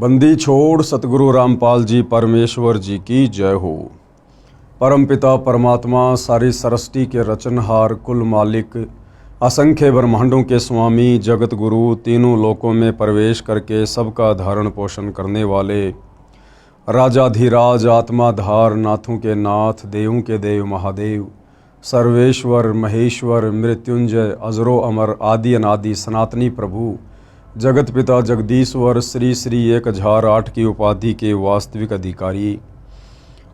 बंदी छोड़ सतगुरु रामपाल जी परमेश्वर जी की जय हो। परमपिता परमात्मा सारी सृष्टि के रचनहार कुल मालिक असंख्य ब्रह्मांडों के स्वामी जगत गुरु तीनों लोकों में प्रवेश करके सबका धारण पोषण करने वाले राजाधिराज आत्माधार नाथों के नाथ देवों के देव महादेव सर्वेश्वर महेश्वर मृत्युंजय अजरो अमर आदि अनादि सनातनी प्रभु जगत पिता जगदीश्वर श्री श्री 1008 की उपाधि के वास्तविक अधिकारी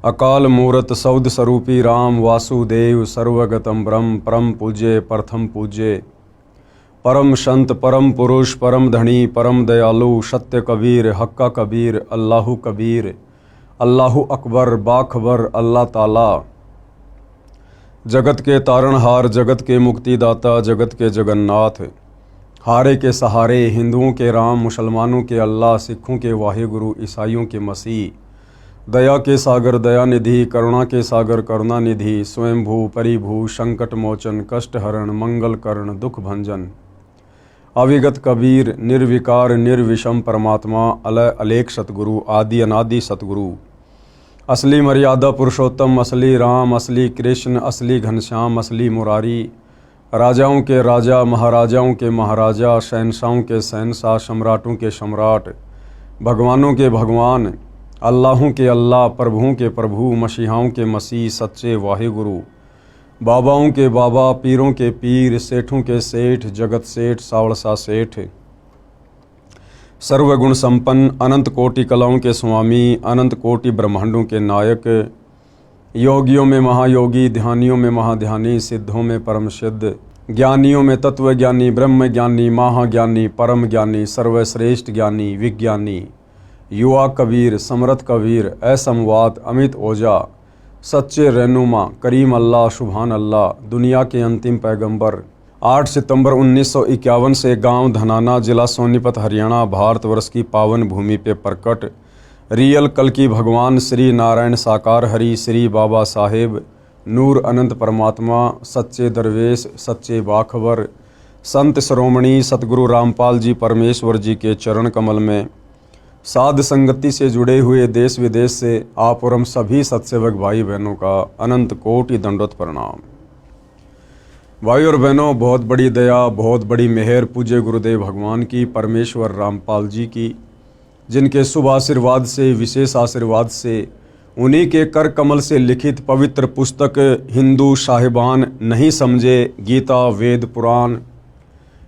अकाल मूरत सौद स्वरूपी राम वासुदेव सर्वगतम ब्रह्म परम पूज्य प्रथम पूज्य परम संत परम पुरुष परम धनी परम दयालु सत्य कबीर हक्का कबीर अल्लाहु अकबर बाखबर अल्लाह ताला जगत के तारणहार जगत के मुक्तिदाता जगत के जगन्नाथ हारे के सहारे हिंदुओं के राम मुसलमानों के अल्लाह सिखों के वाहिगुरु ईसाइयों के मसीह दया के सागर दया निधि करुणा के सागर करुणा निधि स्वयंभू परिभू संकट मोचन कष्ट हरण मंगल करण दुख भंजन अविगत कबीर निर्विकार निर्विषम परमात्मा अलय अलेख सतगुरु आदि अनादि सतगुरु असली मर्यादा पुरुषोत्तम असली राम असली कृष्ण असली घनश्याम असली मुरारी राजाओं के राजा महाराजाओं के महाराजा शहनशाहों के शहनशाह सम्राटों के सम्राट भगवानों के भगवान अल्लाहों के अल्लाह प्रभुओं के प्रभु मसीहाओं के मसीह सच्चे वाहिगुरु बाबाओं के बाबा पीरों के पीर सेठों के सेठ जगत सेठ सावड़सा सेठ सर्वगुण संपन्न अनंत कोटि कलाओं के स्वामी अनंत कोटि ब्रह्मांडों के नायक योगियों में महायोगी ध्यानियों में महाध्यानी सिद्धों में परम सिद्ध ज्ञानियों में तत्व ज्ञानी ब्रह्म ज्ञानी महाज्ञानी परम ज्ञानी सर्वश्रेष्ठ ज्ञानी विज्ञानी युवा कबीर समर्थ कबीर असमवात अमित ओझा सच्चे रहनुमा करीम अल्लाह सुभान अल्लाह दुनिया के अंतिम पैगंबर 8 सितंबर 1951 से गांव धनाना जिला सोनीपत हरियाणा भारतवर्ष की पावन भूमि पे प्रकट रियल कल की भगवान श्री नारायण साकार हरि श्री बाबा साहेब नूर अनंत परमात्मा सच्चे दरवेश सच्चे बाखबर संत श्रोमणी सतगुरु रामपाल जी परमेश्वर जी के चरण कमल में साध संगति से जुड़े हुए देश विदेश से आप और हम सभी सत्सेवक भाई बहनों का अनंत कोटि दंडोत प्रणाम। भाई और बहनों, बहुत बड़ी दया बहुत बड़ी मेहर पूज्य गुरुदेव भगवान की परमेश्वर रामपाल जी की, जिनके शुभ आशीर्वाद से विशेष आशीर्वाद से उन्हीं के कर कमल से लिखित पवित्र पुस्तक हिंदू साहिबान नहीं समझे गीता वेद पुराण,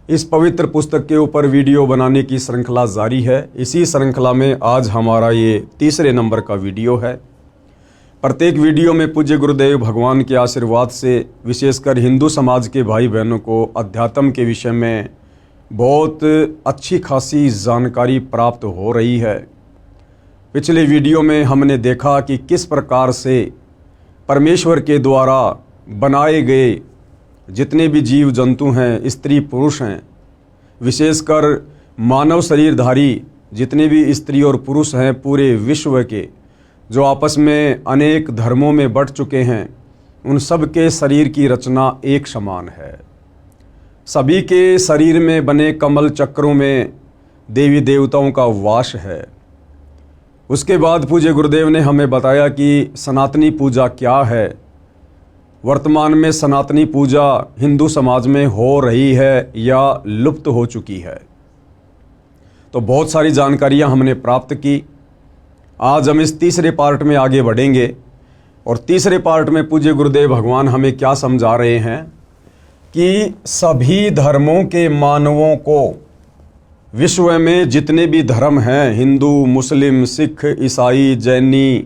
इस पवित्र पुस्तक के ऊपर वीडियो बनाने की श्रृंखला जारी है। इसी श्रृंखला में आज हमारा ये तीसरे नंबर का वीडियो है। प्रत्येक वीडियो में पूज्य गुरुदेव भगवान के आशीर्वाद से विशेषकर हिंदू समाज के भाई बहनों को अध्यात्म के विषय में बहुत अच्छी खासी जानकारी प्राप्त हो रही है। पिछले वीडियो में हमने देखा कि किस प्रकार से परमेश्वर के द्वारा बनाए गए जितने भी जीव जंतु हैं स्त्री पुरुष हैं, विशेषकर मानव शरीरधारी जितने भी स्त्री और पुरुष हैं पूरे विश्व के, जो आपस में अनेक धर्मों में बंट चुके हैं, उन सब के शरीर की रचना एक समान है। सभी के शरीर में बने कमल चक्रों में देवी देवताओं का वास है। उसके बाद पूज्य गुरुदेव ने हमें बताया कि सनातनी पूजा क्या है। वर्तमान में सनातनी पूजा हिंदू समाज में हो रही है या लुप्त हो चुकी है। तो बहुत सारी जानकारियां हमने प्राप्त की। आज हम इस तीसरे पार्ट में आगे बढ़ेंगे और तीसरे पार्ट में पूज्य गुरुदेव भगवान हमें क्या समझा रहे हैं कि सभी धर्मों के मानवों को, विश्व में जितने भी धर्म हैं, हिंदू मुस्लिम सिख ईसाई जैनी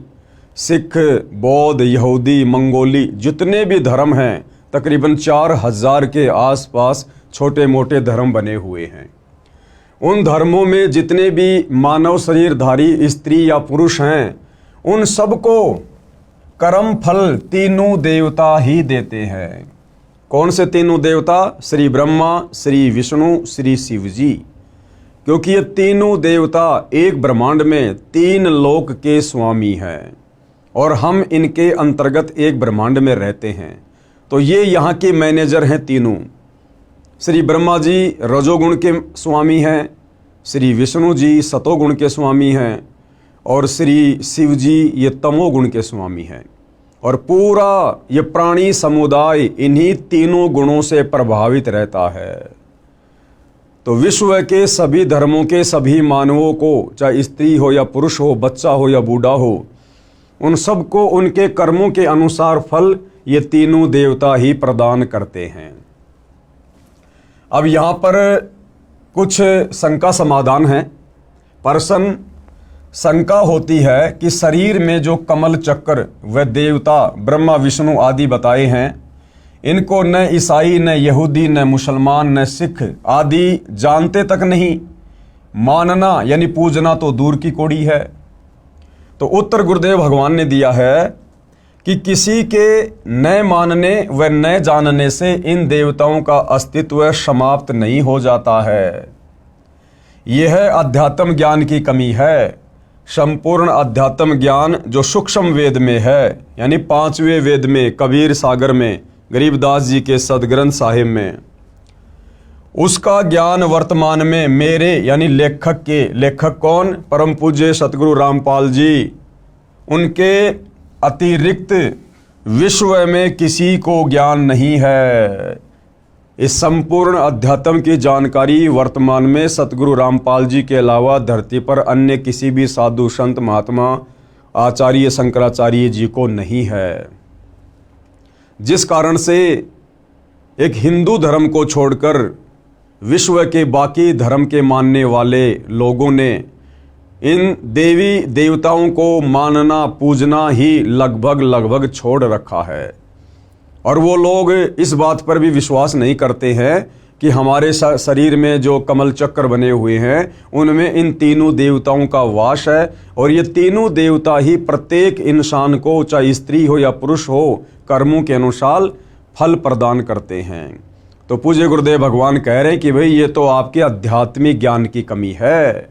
सिख बौद्ध यहूदी मंगोली, जितने भी धर्म हैं तकरीबन 4000 के आसपास छोटे मोटे धर्म बने हुए हैं। उन धर्मों में जितने भी मानव शरीरधारी स्त्री या पुरुष हैं, उन सबको कर्म फल तीनों देवता ही देते हैं। कौन से तीनों देवता? श्री ब्रह्मा श्री विष्णु श्री शिव जी। क्योंकि ये तीनों देवता एक ब्रह्मांड में 3 लोक के स्वामी हैं और हम इनके अंतर्गत एक ब्रह्मांड में रहते हैं। तो ये यहाँ के मैनेजर हैं तीनों। श्री ब्रह्मा जी रजोगुण के स्वामी हैं, श्री विष्णु जी सतोगुण के स्वामी हैं और श्री शिव जी ये तमोगुण के स्वामी हैं। और पूरा ये प्राणी समुदाय इन्हीं तीनों गुणों से प्रभावित रहता है। तो विश्व के सभी धर्मों के सभी मानवों को, चाहे स्त्री हो या पुरुष हो, बच्चा हो या बूढ़ा हो, उन सबको उनके कर्मों के अनुसार फल ये तीनों देवता ही प्रदान करते हैं। अब यहाँ पर कुछ शंका समाधान है। प्रश्न शंका होती है कि शरीर में जो कमल चक्र व देवता ब्रह्मा विष्णु आदि बताए हैं, इनको न ईसाई न यहूदी न मुसलमान न सिख आदि जानते तक नहीं, मानना यानी पूजना तो दूर की कौड़ी है। तो उत्तर गुरुदेव भगवान ने दिया है कि किसी के न मानने व न जानने से इन देवताओं का अस्तित्व समाप्त नहीं हो जाता है। यह अध्यात्म ज्ञान की कमी है। संपूर्ण अध्यात्म ज्ञान जो सूक्ष्म वेद में है, यानी 5वें वेद में, कबीर सागर में, गरीबदास जी के सदग्रंथ साहिब में, उसका ज्ञान वर्तमान में मेरे यानी लेखक के, लेखक कौन? परम पूज्य सतगुरु रामपाल जी, उनके अतिरिक्त विश्व में किसी को ज्ञान नहीं है। इस संपूर्ण अध्यात्म की जानकारी वर्तमान में सतगुरु रामपाल जी के अलावा धरती पर अन्य किसी भी साधु संत महात्मा आचार्य शंकराचार्य जी को नहीं है। जिस कारण से एक हिंदू धर्म को छोड़कर विश्व के बाकी धर्म के मानने वाले लोगों ने इन देवी देवताओं को मानना पूजना ही लगभग छोड़ रखा है। और वो लोग इस बात पर भी विश्वास नहीं करते हैं कि हमारे शरीर में जो कमल चक्र बने हुए हैं उनमें इन तीनों देवताओं का वास है, और ये तीनों देवता ही प्रत्येक इंसान को, चाहे स्त्री हो या पुरुष हो, कर्मों के अनुसार फल प्रदान करते हैं। तो पूज्य गुरुदेव भगवान कह रहे हैं कि भाई ये तो आपके आध्यात्मिक ज्ञान की कमी है।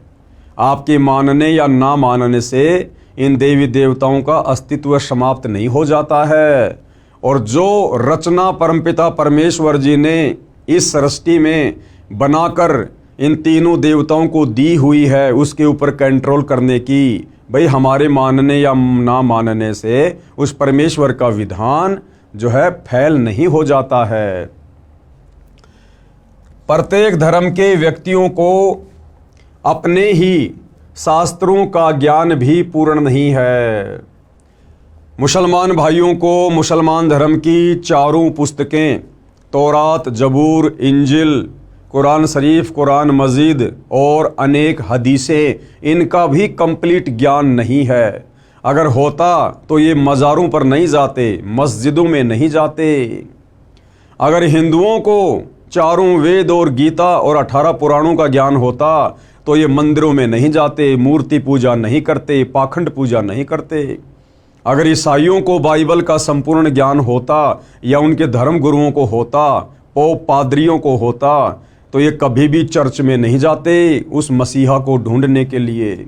आपके मानने या ना मानने से इन देवी देवताओं का अस्तित्व समाप्त नहीं हो जाता है। और जो रचना परमपिता परमेश्वर जी ने इस सृष्टि में बनाकर इन तीनों देवताओं को दी हुई है, उसके ऊपर कंट्रोल करने की, भाई हमारे मानने या ना मानने से उस परमेश्वर का विधान जो है फैल नहीं हो जाता है। प्रत्येक धर्म के व्यक्तियों को अपने ही शास्त्रों का ज्ञान भी पूर्ण नहीं है। मुसलमान भाइयों को मुसलमान धर्म की चारों पुस्तकें, तौरात, जबूर, इंजिल, कुरान शरीफ, कुरान मजीद और अनेक हदीसें, इनका भी कंप्लीट ज्ञान नहीं है। अगर होता तो ये मज़ारों पर नहीं जाते, मस्जिदों में नहीं जाते। अगर हिंदुओं को चारों वेद और गीता और 18 पुराणों का ज्ञान होता तो ये मंदिरों में नहीं जाते, मूर्ति पूजा नहीं करते, पाखंड पूजा नहीं करते। अगर ईसाइयों को बाइबल का संपूर्ण ज्ञान होता या उनके धर्म गुरुओं को होता, पोप पादरियों को होता, तो ये कभी भी चर्च में नहीं जाते उस मसीहा को ढूंढने के लिए।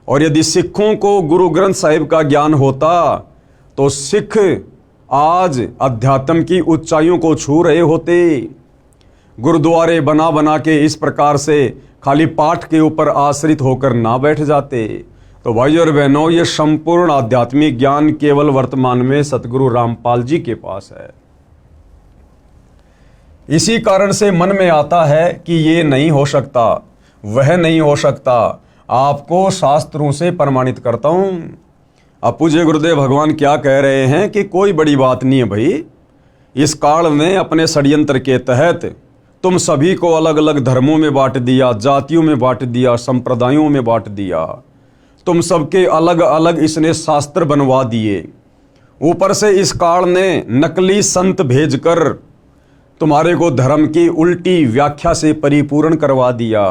और यदि सिखों को गुरु ग्रंथ साहिब का ज्ञान होता तो सिख आज अध्यात्म की ऊंचाइयों को छू रहे होते। गुरुद्वारे बना बना के इस प्रकार से खाली पाठ के ऊपर आश्रित होकर ना बैठ जाते। तो भाई और बहनों, ये संपूर्ण आध्यात्मिक ज्ञान केवल वर्तमान में सतगुरु रामपाल जी के पास है। इसी कारण से मन में आता है कि ये नहीं हो सकता, वह नहीं हो सकता। आपको शास्त्रों से प्रमाणित करता हूं। अब पूज्य गुरुदेव भगवान क्या कह रहे हैं कि कोई बड़ी बात नहीं है भाई। इस काल ने अपने षड्यंत्र के तहत तुम सभी को अलग अलग धर्मों में बांट दिया, जातियों में बांट दिया, संप्रदायों में बांट दिया। तुम सबके अलग अलग इसने शास्त्र बनवा दिए। ऊपर से इस काल ने नकली संत भेजकर तुम्हारे को धर्म की उल्टी व्याख्या से परिपूर्ण करवा दिया।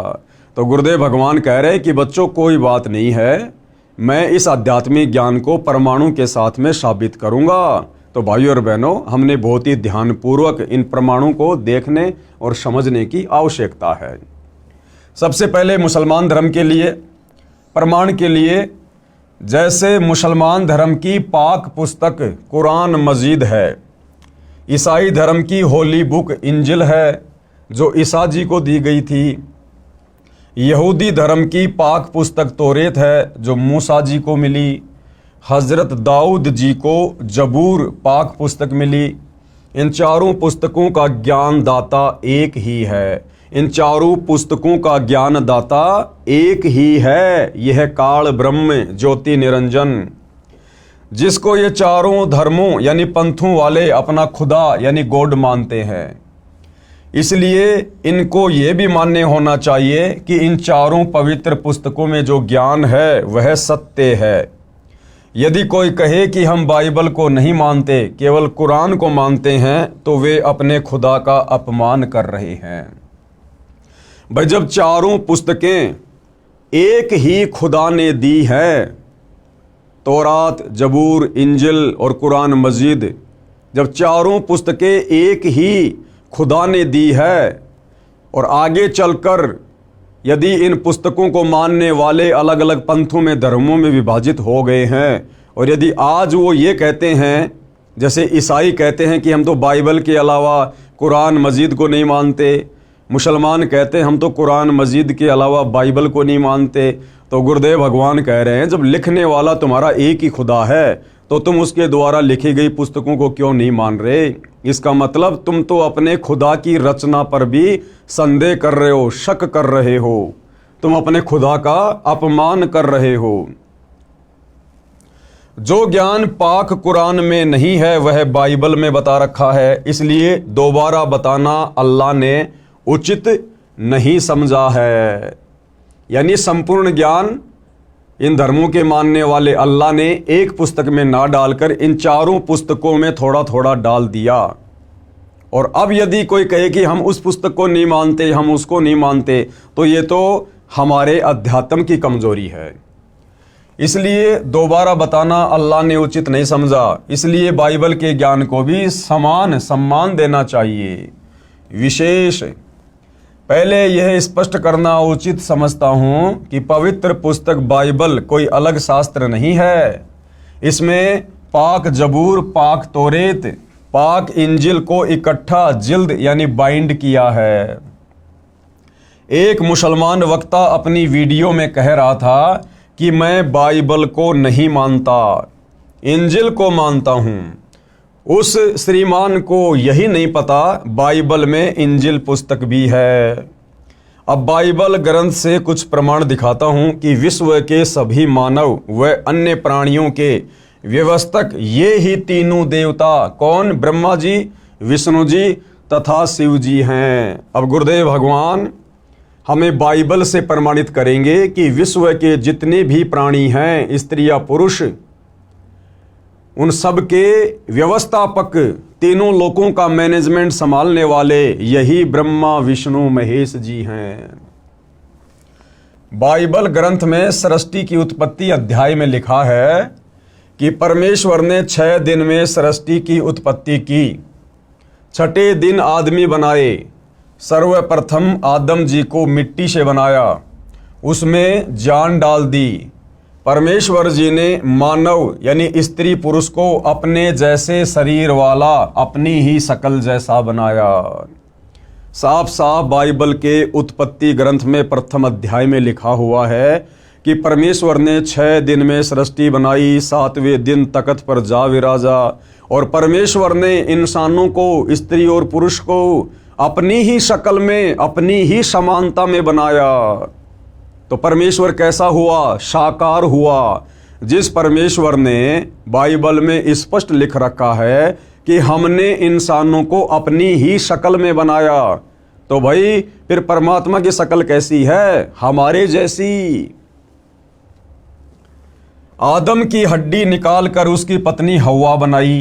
तो गुरुदेव भगवान कह रहे हैं कि बच्चों कोई बात नहीं है, मैं इस आध्यात्मिक ज्ञान को परमाणु के साथ में साबित करूंगा। तो भाइयों और बहनों, हमने बहुत ही ध्यानपूर्वक इन प्रमाणों को देखने और समझने की आवश्यकता है। सबसे पहले मुसलमान धर्म के लिए प्रमाण के लिए, जैसे मुसलमान धर्म की पाक पुस्तक कुरान मजीद है, ईसाई धर्म की होली बुक इंजिल है जो ईसा जी को दी गई थी, यहूदी धर्म की पाक पुस्तक तौरेत है जो मूसा जी को मिली। हज़रत दाऊद जी को जबूर पाक पुस्तक मिली। इन चारों पुस्तकों का ज्ञान दाता एक ही है। इन चारों पुस्तकों का ज्ञान दाता एक ही है। यह काल ब्रह्म ज्योति निरंजन, जिसको ये चारों धर्मों यानी पंथों वाले अपना खुदा यानी गॉड मानते हैं। इसलिए इनको ये भी मान्य होना चाहिए कि इन चारों पवित्र पुस्तकों में जो ज्ञान है वह सत्य है। यदि कोई कहे कि हम बाइबल को नहीं मानते, केवल कुरान को मानते हैं, तो वे अपने खुदा का अपमान कर रहे हैं। भाई, जब चारों पुस्तकें एक ही खुदा ने दी है, तौरात, जबूर, इंजिल और कुरान मजीद, जब चारों पुस्तकें एक ही खुदा ने दी है और आगे चलकर यदि इन पुस्तकों को मानने वाले अलग अलग पंथों में, धर्मों में विभाजित हो गए हैं, और यदि आज वो ये कहते हैं, जैसे ईसाई कहते हैं कि हम तो बाइबल के अलावा कुरान मजीद को नहीं मानते, मुसलमान कहते हैं हम तो कुरान मजीद के अलावा बाइबल को नहीं मानते, तो गुरुदेव भगवान कह रहे हैं जब लिखने वाला तुम्हारा एक ही खुदा है तो तुम उसके द्वारा लिखी गई पुस्तकों को क्यों नहीं मान रहे? इसका मतलब तुम तो अपने खुदा की रचना पर भी संदेह कर रहे हो, शक कर रहे हो, तुम अपने खुदा का अपमान कर रहे हो। जो ज्ञान पाक कुरान में नहीं है वह बाइबल में बता रखा है, इसलिए दोबारा बताना अल्लाह ने उचित नहीं समझा है। यानी संपूर्ण ज्ञान इन धर्मों के मानने वाले अल्लाह ने एक पुस्तक में ना डालकर इन चारों पुस्तकों में थोड़ा थोड़ा डाल दिया। और अब यदि कोई कहे कि हम उस पुस्तक को नहीं मानते, हम उसको नहीं मानते, तो ये तो हमारे अध्यात्म की कमजोरी है। इसलिए दोबारा बताना अल्लाह ने उचित नहीं समझा। इसलिए बाइबल के ज्ञान को भी समान सम्मान देना चाहिए। विशेष पहले यह स्पष्ट करना उचित समझता हूं कि पवित्र पुस्तक बाइबल कोई अलग शास्त्र नहीं है। इसमें पाक जबूर, पाक तौरेत, पाक इंजिल को इकट्ठा जिल्द यानी बाइंड किया है। एक मुसलमान वक्ता अपनी वीडियो में कह रहा था कि मैं बाइबल को नहीं मानता, इंजिल को मानता हूं। उस श्रीमान को यही नहीं पता बाइबल में इंजिल पुस्तक भी है। अब बाइबल ग्रंथ से कुछ प्रमाण दिखाता हूं कि विश्व के सभी मानव व अन्य प्राणियों के व्यवस्थक ये ही तीनों देवता कौन? ब्रह्मा जी, विष्णु जी तथा शिव जी हैं। अब गुरुदेव भगवान हमें बाइबल से प्रमाणित करेंगे कि विश्व के जितने भी प्राणी हैं, स्त्री या पुरुष, उन सब के व्यवस्थापक, तीनों लोकों का मैनेजमेंट संभालने वाले यही ब्रह्मा विष्णु महेश जी हैं। बाइबल ग्रंथ में सृष्टि की उत्पत्ति अध्याय में लिखा है कि परमेश्वर ने 6 दिन में सृष्टि की उत्पत्ति की, 6ठे दिन आदमी बनाए। सर्वप्रथम आदम जी को मिट्टी से बनाया, उसमें जान डाल दी। परमेश्वर जी ने मानव यानी स्त्री पुरुष को अपने जैसे शरीर वाला, अपनी ही शक्ल जैसा बनाया। साफ साफ बाइबल के उत्पत्ति ग्रंथ में प्रथम अध्याय में लिखा हुआ है कि परमेश्वर ने 6 दिन में सृष्टि बनाई, 7वें दिन तख्त पर जा विराजा। और परमेश्वर ने इंसानों को, स्त्री और पुरुष को अपनी ही शक्ल में, अपनी ही समानता में बनाया। तो परमेश्वर कैसा हुआ? साकार हुआ। जिस परमेश्वर ने बाइबल में स्पष्ट लिख रखा है कि हमने इंसानों को अपनी ही शक्ल में बनाया, तो भाई फिर परमात्मा की शक्ल कैसी है? हमारे जैसी। आदम की हड्डी निकालकर उसकी पत्नी हव्वा बनाई।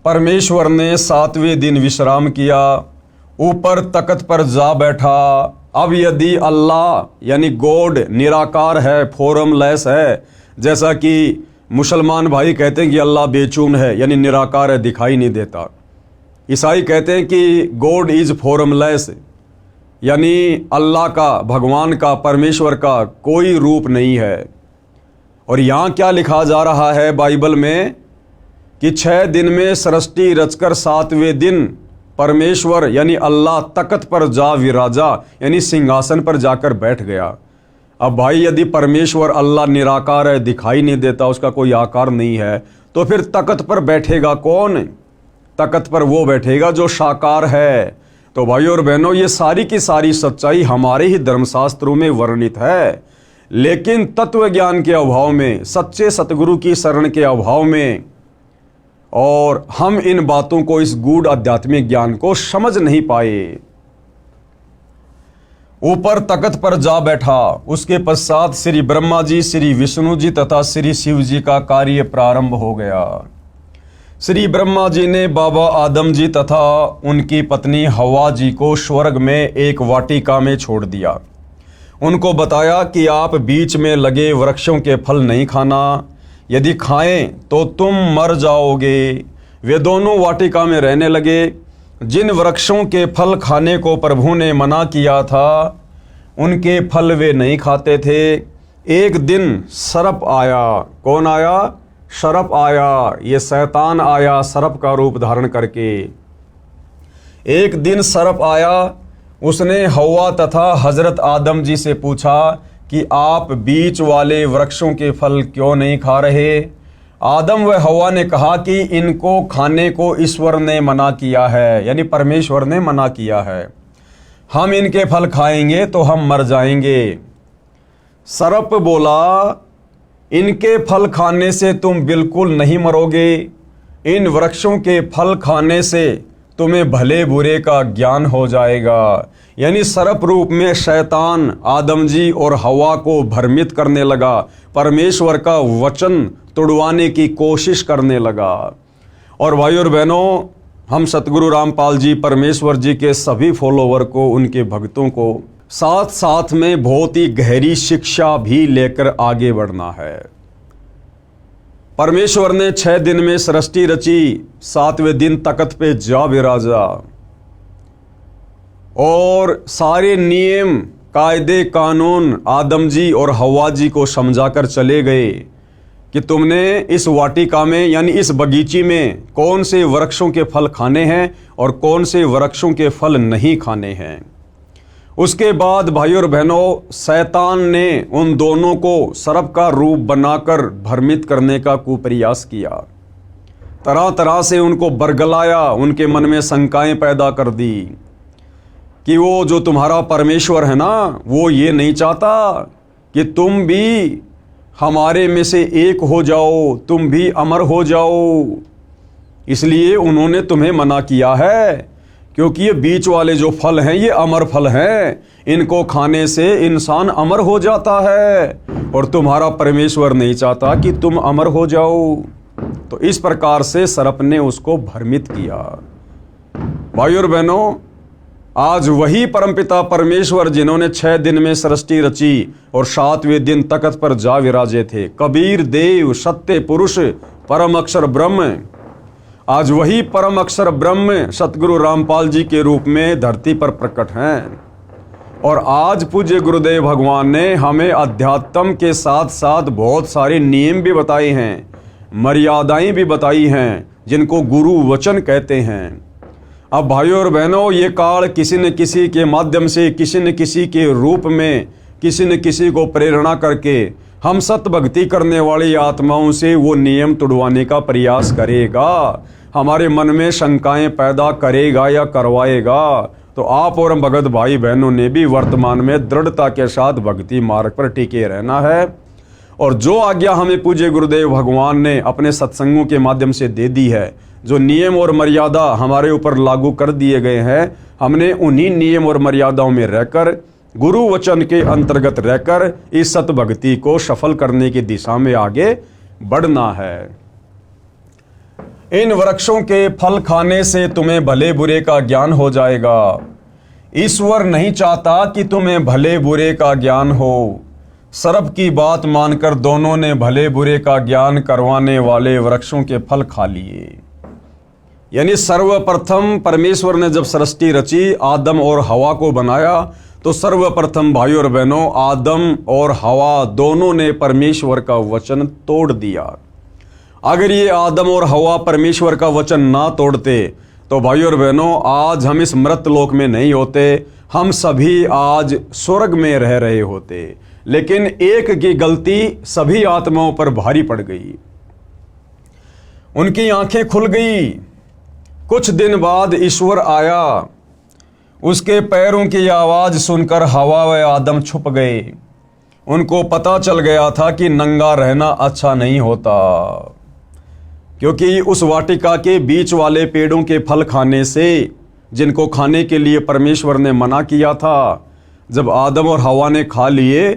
परमेश्वर ने 7वें दिन विश्राम किया, ऊपर तख्त पर जा बैठा। अब यदि अल्लाह यानी गॉड निराकार है, फॉर्मलेस है, जैसा कि मुसलमान भाई कहते हैं कि अल्लाह बेचून है यानी निराकार है, दिखाई नहीं देता। ईसाई कहते हैं कि गॉड इज फॉर्मलेस यानी अल्लाह का, भगवान का, परमेश्वर का कोई रूप नहीं है। और यहाँ क्या लिखा जा रहा है बाइबल में कि 6 दिन में सृष्टि रचकर 7वें दिन परमेश्वर यानी अल्लाह तख्त पर जा विराजा यानी सिंहासन पर जाकर बैठ गया। अब भाई यदि परमेश्वर अल्लाह निराकार है, दिखाई नहीं देता, उसका कोई आकार नहीं है, तो फिर तख्त पर बैठेगा कौन? तख्त पर वो बैठेगा जो साकार है। तो भाई और बहनों, ये सारी की सारी सच्चाई हमारे ही धर्मशास्त्रों में वर्णित है, लेकिन तत्व ज्ञान के अभाव में, सच्चे सतगुरु की शरण के अभाव में, और हम इन बातों को, इस गूढ़ आध्यात्मिक ज्ञान को समझ नहीं पाए। ऊपर तख्त पर जा बैठा, उसके पश्चात श्री ब्रह्मा जी, श्री विष्णु जी तथा श्री शिव जी का कार्य प्रारंभ हो गया। श्री ब्रह्मा जी ने बाबा आदम जी तथा उनकी पत्नी हवा जी को स्वर्ग में एक वाटिका में छोड़ दिया। उनको बताया कि आप बीच में लगे वृक्षों के फल नहीं खाना, यदि खाएं तो तुम मर जाओगे। वे दोनों वाटिका में रहने लगे। जिन वृक्षों के फल खाने को प्रभु ने मना किया था, उनके फल वे नहीं खाते थे। एक दिन सर्प आया। कौन आया? सर्प आया। ये शैतान आया सर्प का रूप धारण करके। एक दिन सर्प आया, उसने हवा तथा हजरत आदम जी से पूछा कि आप बीच वाले वृक्षों के फल क्यों नहीं खा रहे? आदम व हवा ने कहा कि इनको खाने को ईश्वर ने मना किया है, यानी परमेश्वर ने मना किया है। हम इनके फल खाएंगे तो हम मर जाएंगे। सर्प बोला, इनके फल खाने से तुम बिल्कुल नहीं मरोगे। इन वृक्षों के फल खाने से तुम्हें भले बुरे का ज्ञान हो जाएगा। यानी सर्प रूप में शैतान आदम जी और हवा को भ्रमित करने लगा, परमेश्वर का वचन तुड़वाने की कोशिश करने लगा। और भाई और बहनों, हम सतगुरु रामपाल जी परमेश्वर जी के सभी फॉलोवर को, उनके भक्तों को साथ साथ में बहुत ही गहरी शिक्षा भी लेकर आगे बढ़ना है। परमेश्वर ने 6 दिन में सृष्टि रची, 7वें दिन तख्त पे जा विराजा और सारे नियम कायदे कानून आदम जी और हवा जी को समझाकर चले गए कि तुमने इस वाटिका में यानी इस बगीचे में कौन से वृक्षों के फल खाने हैं और कौन से वृक्षों के फल नहीं खाने हैं। उसके बाद भाई और बहनों, शैतान ने उन दोनों को सर्प का रूप बनाकर भ्रमित करने का कुप्रयास किया। तरह तरह से उनको बरगलाया, उनके मन में शंकाएं पैदा कर दी कि वो जो तुम्हारा परमेश्वर है ना, वो ये नहीं चाहता कि तुम भी हमारे में से एक हो जाओ, तुम भी अमर हो जाओ। इसलिए उन्होंने तुम्हें मना किया है, क्योंकि ये बीच वाले जो फल हैं ये अमर फल हैं, इनको खाने से इंसान अमर हो जाता है और तुम्हारा परमेश्वर नहीं चाहता कि तुम अमर हो जाओ। तो इस प्रकार से सर्प ने उसको भ्रमित किया। भाई और बहनों, आज वही परमपिता परमेश्वर जिन्होंने 6 दिन में सृष्टि रची और 7वें दिन तख्त पर जा विराजे थे, कबीर देव सत्य पुरुष परम अक्षर ब्रह्म, आज वही परम अक्षर ब्रह्म सतगुरु रामपाल जी के रूप में धरती पर प्रकट हैं। और आज पूज्य गुरुदेव भगवान ने हमें अध्यात्म के साथ साथ बहुत सारे नियम भी बताए हैं, मर्यादाएं भी बताई हैं, जिनको गुरु वचन कहते हैं। अब भाइयों और बहनों, ये काल किसी न किसी के माध्यम से, किसी न किसी के रूप में, किसी न किसी को प्रेरणा करके हम सत भक्ति करने वाली आत्माओं से वो नियम तुड़वाने का प्रयास करेगा, हमारे मन में शंकाएं पैदा करेगा या करवाएगा। तो आप और हम भगत भाई बहनों ने भी वर्तमान में दृढ़ता के साथ भक्ति मार्ग पर टिके रहना है। और जो आज्ञा हमें पूज्य गुरुदेव भगवान ने अपने सत्संगों के माध्यम से दे दी है, जो नियम और मर्यादा हमारे ऊपर लागू कर दिए गए हैं, हमने उन्हीं नियम और मर्यादाओं में रहकर, गुरु वचन के अंतर्गत रहकर इस सत भक्ति को सफल करने की दिशा में आगे बढ़ना है। इन वृक्षों के फल खाने से तुम्हें भले बुरे का ज्ञान हो जाएगा। ईश्वर नहीं चाहता कि तुम्हें भले बुरे का ज्ञान हो। सर्प की बात मानकर दोनों ने भले बुरे का ज्ञान करवाने वाले वृक्षों के फल खा लिए। यानी सर्वप्रथम परमेश्वर ने जब सृष्टि रची, आदम और हवा को बनाया, तो सर्वप्रथम भाई और बहनों, आदम और हवा दोनों ने परमेश्वर का वचन तोड़ दिया। अगर ये आदम और हवा परमेश्वर का वचन ना तोड़ते तो भाइयों और बहनों, आज हम इस मृत लोक में नहीं होते, हम सभी आज स्वर्ग में रह रहे होते, लेकिन एक की गलती सभी आत्माओं पर भारी पड़ गई। उनकी आंखें खुल गई। कुछ दिन बाद ईश्वर आया। उसके पैरों की आवाज सुनकर हवा व आदम छुप गए। उनको पता चल गया था कि नंगा रहना अच्छा नहीं होता, क्योंकि उस वाटिका के बीच वाले पेड़ों के फल खाने से, जिनको खाने के लिए परमेश्वर ने मना किया था, जब आदम और हवा ने खा लिए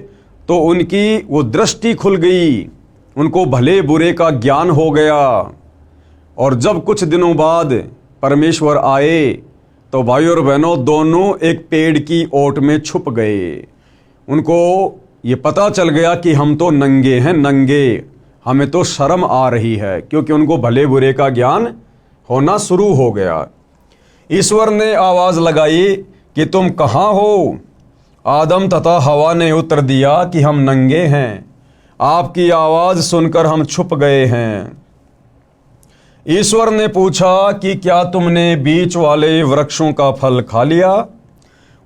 तो उनकी वो दृष्टि खुल गई, उनको भले बुरे का ज्ञान हो गया। और जब कुछ दिनों बाद परमेश्वर आए तो भाइयों और बहनों, दोनों एक पेड़ की ओट में छुप गए। उनको ये पता चल गया कि हम तो नंगे हैं, नंगे, हमें तो शर्म आ रही है, क्योंकि उनको भले बुरे का ज्ञान होना शुरू हो गया। ईश्वर ने आवाज लगाई कि तुम कहाँ हो? आदम तथा हवा ने उत्तर दिया कि हम नंगे हैं, आपकी आवाज सुनकर हम छुप गए हैं। ईश्वर ने पूछा कि क्या तुमने बीच वाले वृक्षों का फल खा लिया?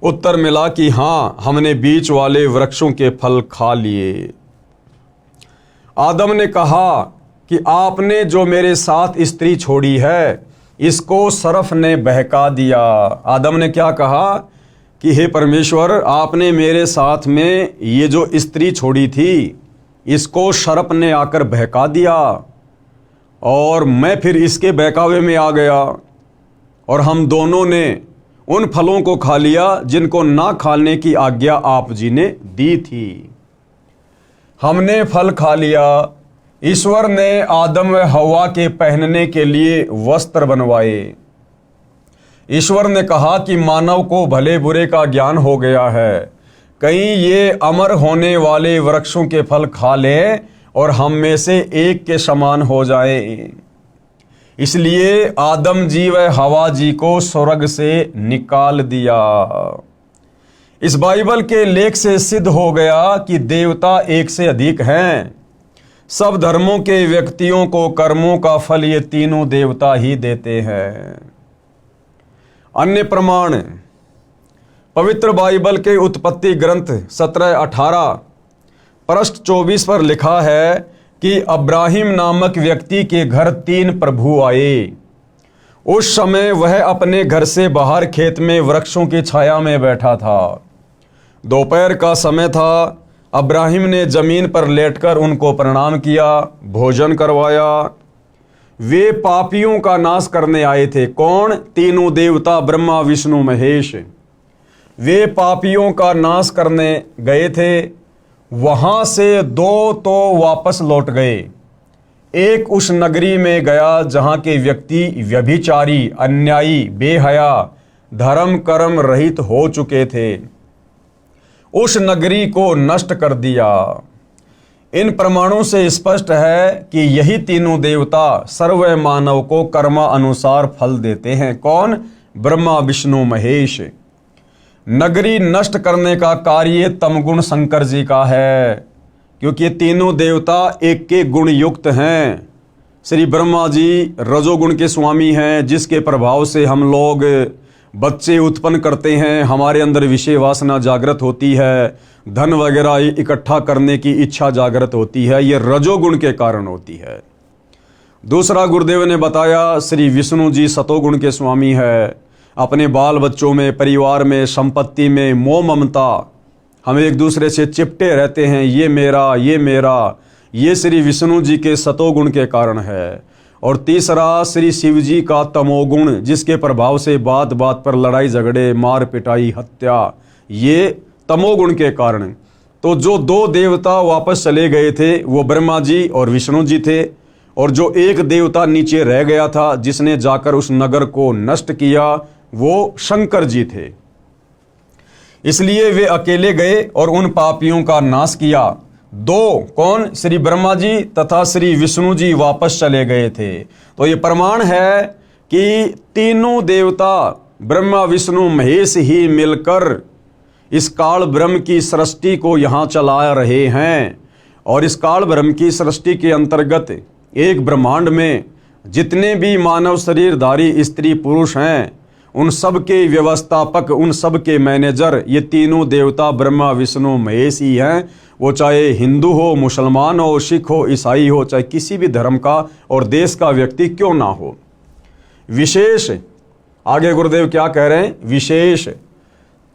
उत्तर मिला कि हाँ, हमने बीच वाले वृक्षों के फल खा लिए। आदम ने कहा कि आपने जो मेरे साथ स्त्री छोड़ी है, इसको सर्फ ने बहका दिया। आदम ने क्या कहा कि हे परमेश्वर, आपने मेरे साथ में ये जो स्त्री छोड़ी थी, इसको सर्प ने आकर बहका दिया और मैं फिर इसके बहकावे में आ गया, और हम दोनों ने उन फलों को खा लिया जिनको ना खाने की आज्ञा आप जी ने दी थी। हमने फल खा लिया। ईश्वर ने आदम व हवा के पहनने के लिए वस्त्र बनवाए। ईश्वर ने कहा कि मानव को भले बुरे का ज्ञान हो गया है, कहीं ये अमर होने वाले वृक्षों के फल खा ले और हम में से एक के समान हो जाए। इसलिए आदम जी व हवा जी को स्वर्ग से निकाल दिया। इस बाइबल के लेख से सिद्ध हो गया कि देवता एक से अधिक हैं। सब धर्मों के व्यक्तियों को कर्मों का फल ये तीनों देवता ही देते हैं। अन्य प्रमाण, पवित्र बाइबल के उत्पत्ति ग्रंथ 17:18 पृष्ठ 24 पर लिखा है कि अब्राहिम नामक व्यक्ति के घर 3 प्रभु आए। उस समय वह अपने घर से बाहर खेत में वृक्षों की छाया में बैठा था। दोपहर का समय था। अब्राहिम ने जमीन पर लेटकर उनको प्रणाम किया, भोजन करवाया। वे पापियों का नाश करने आए थे। कौन? तीनों देवता, ब्रह्मा विष्णु महेश। वे पापियों का नाश करने गए थे। वहां से 2 तो वापस लौट गए। एक उस नगरी में गया जहां के व्यक्ति व्यभिचारी, अन्यायी, बेहया, धर्म कर्म रहित हो चुके थे। उस नगरी को नष्ट कर दिया। इन प्रमाणों से स्पष्ट है कि यही तीनों देवता सर्व मानव को कर्मा अनुसार फल देते हैं। कौन? ब्रह्मा विष्णु महेश। नगरी नष्ट करने का कार्य तमगुण शंकर जी का है, क्योंकि ये तीनों देवता एक के गुण युक्त हैं। श्री ब्रह्मा जी रजोगुण के स्वामी हैं, जिसके प्रभाव से हम लोग बच्चे उत्पन्न करते हैं, हमारे अंदर विषय वासना जागृत होती है, धन वगैरह इकट्ठा करने की इच्छा जागृत होती है। ये रजोगुण के कारण होती है। दूसरा, गुरुदेव ने बताया श्री विष्णु जी सतोगुण के स्वामी है। अपने बाल बच्चों में, परिवार में, संपत्ति में मोह ममता, हम एक दूसरे से चिपटे रहते हैं, ये मेरा, ये मेरा, ये श्री विष्णु जी के सतोगुण के कारण है। और तीसरा, श्री शिव जी का तमोगुण, जिसके प्रभाव से बात बात पर लड़ाई झगड़े, मार पिटाई, हत्या, ये तमोगुण के कारण। तो जो 2 देवता वापस चले गए थे वो ब्रह्मा जी और विष्णु जी थे, और जो एक देवता नीचे रह गया था जिसने जाकर उस नगर को नष्ट किया, वो शंकर जी थे। इसलिए वे अकेले गए और उन पापियों का नाश किया। 2 कौन? श्री ब्रह्मा जी तथा श्री विष्णु जी वापस चले गए थे। तो ये प्रमाण है कि तीनों देवता ब्रह्मा विष्णु महेश ही मिलकर इस काल ब्रह्म की सृष्टि को यहाँ चला रहे हैं। और इस काल ब्रह्म की सृष्टि के अंतर्गत एक ब्रह्मांड में जितने भी मानव शरीरधारी स्त्री पुरुष हैं, उन सब के व्यवस्थापक, उन सब के मैनेजर ये तीनों देवता ब्रह्मा विष्णु महेश ही हैं। वो चाहे हिंदू हो, मुसलमान हो, सिख हो, ईसाई हो, चाहे किसी भी धर्म का और देश का व्यक्ति क्यों ना हो। विशेष आगे गुरुदेव क्या कह रहे हैं, विशेष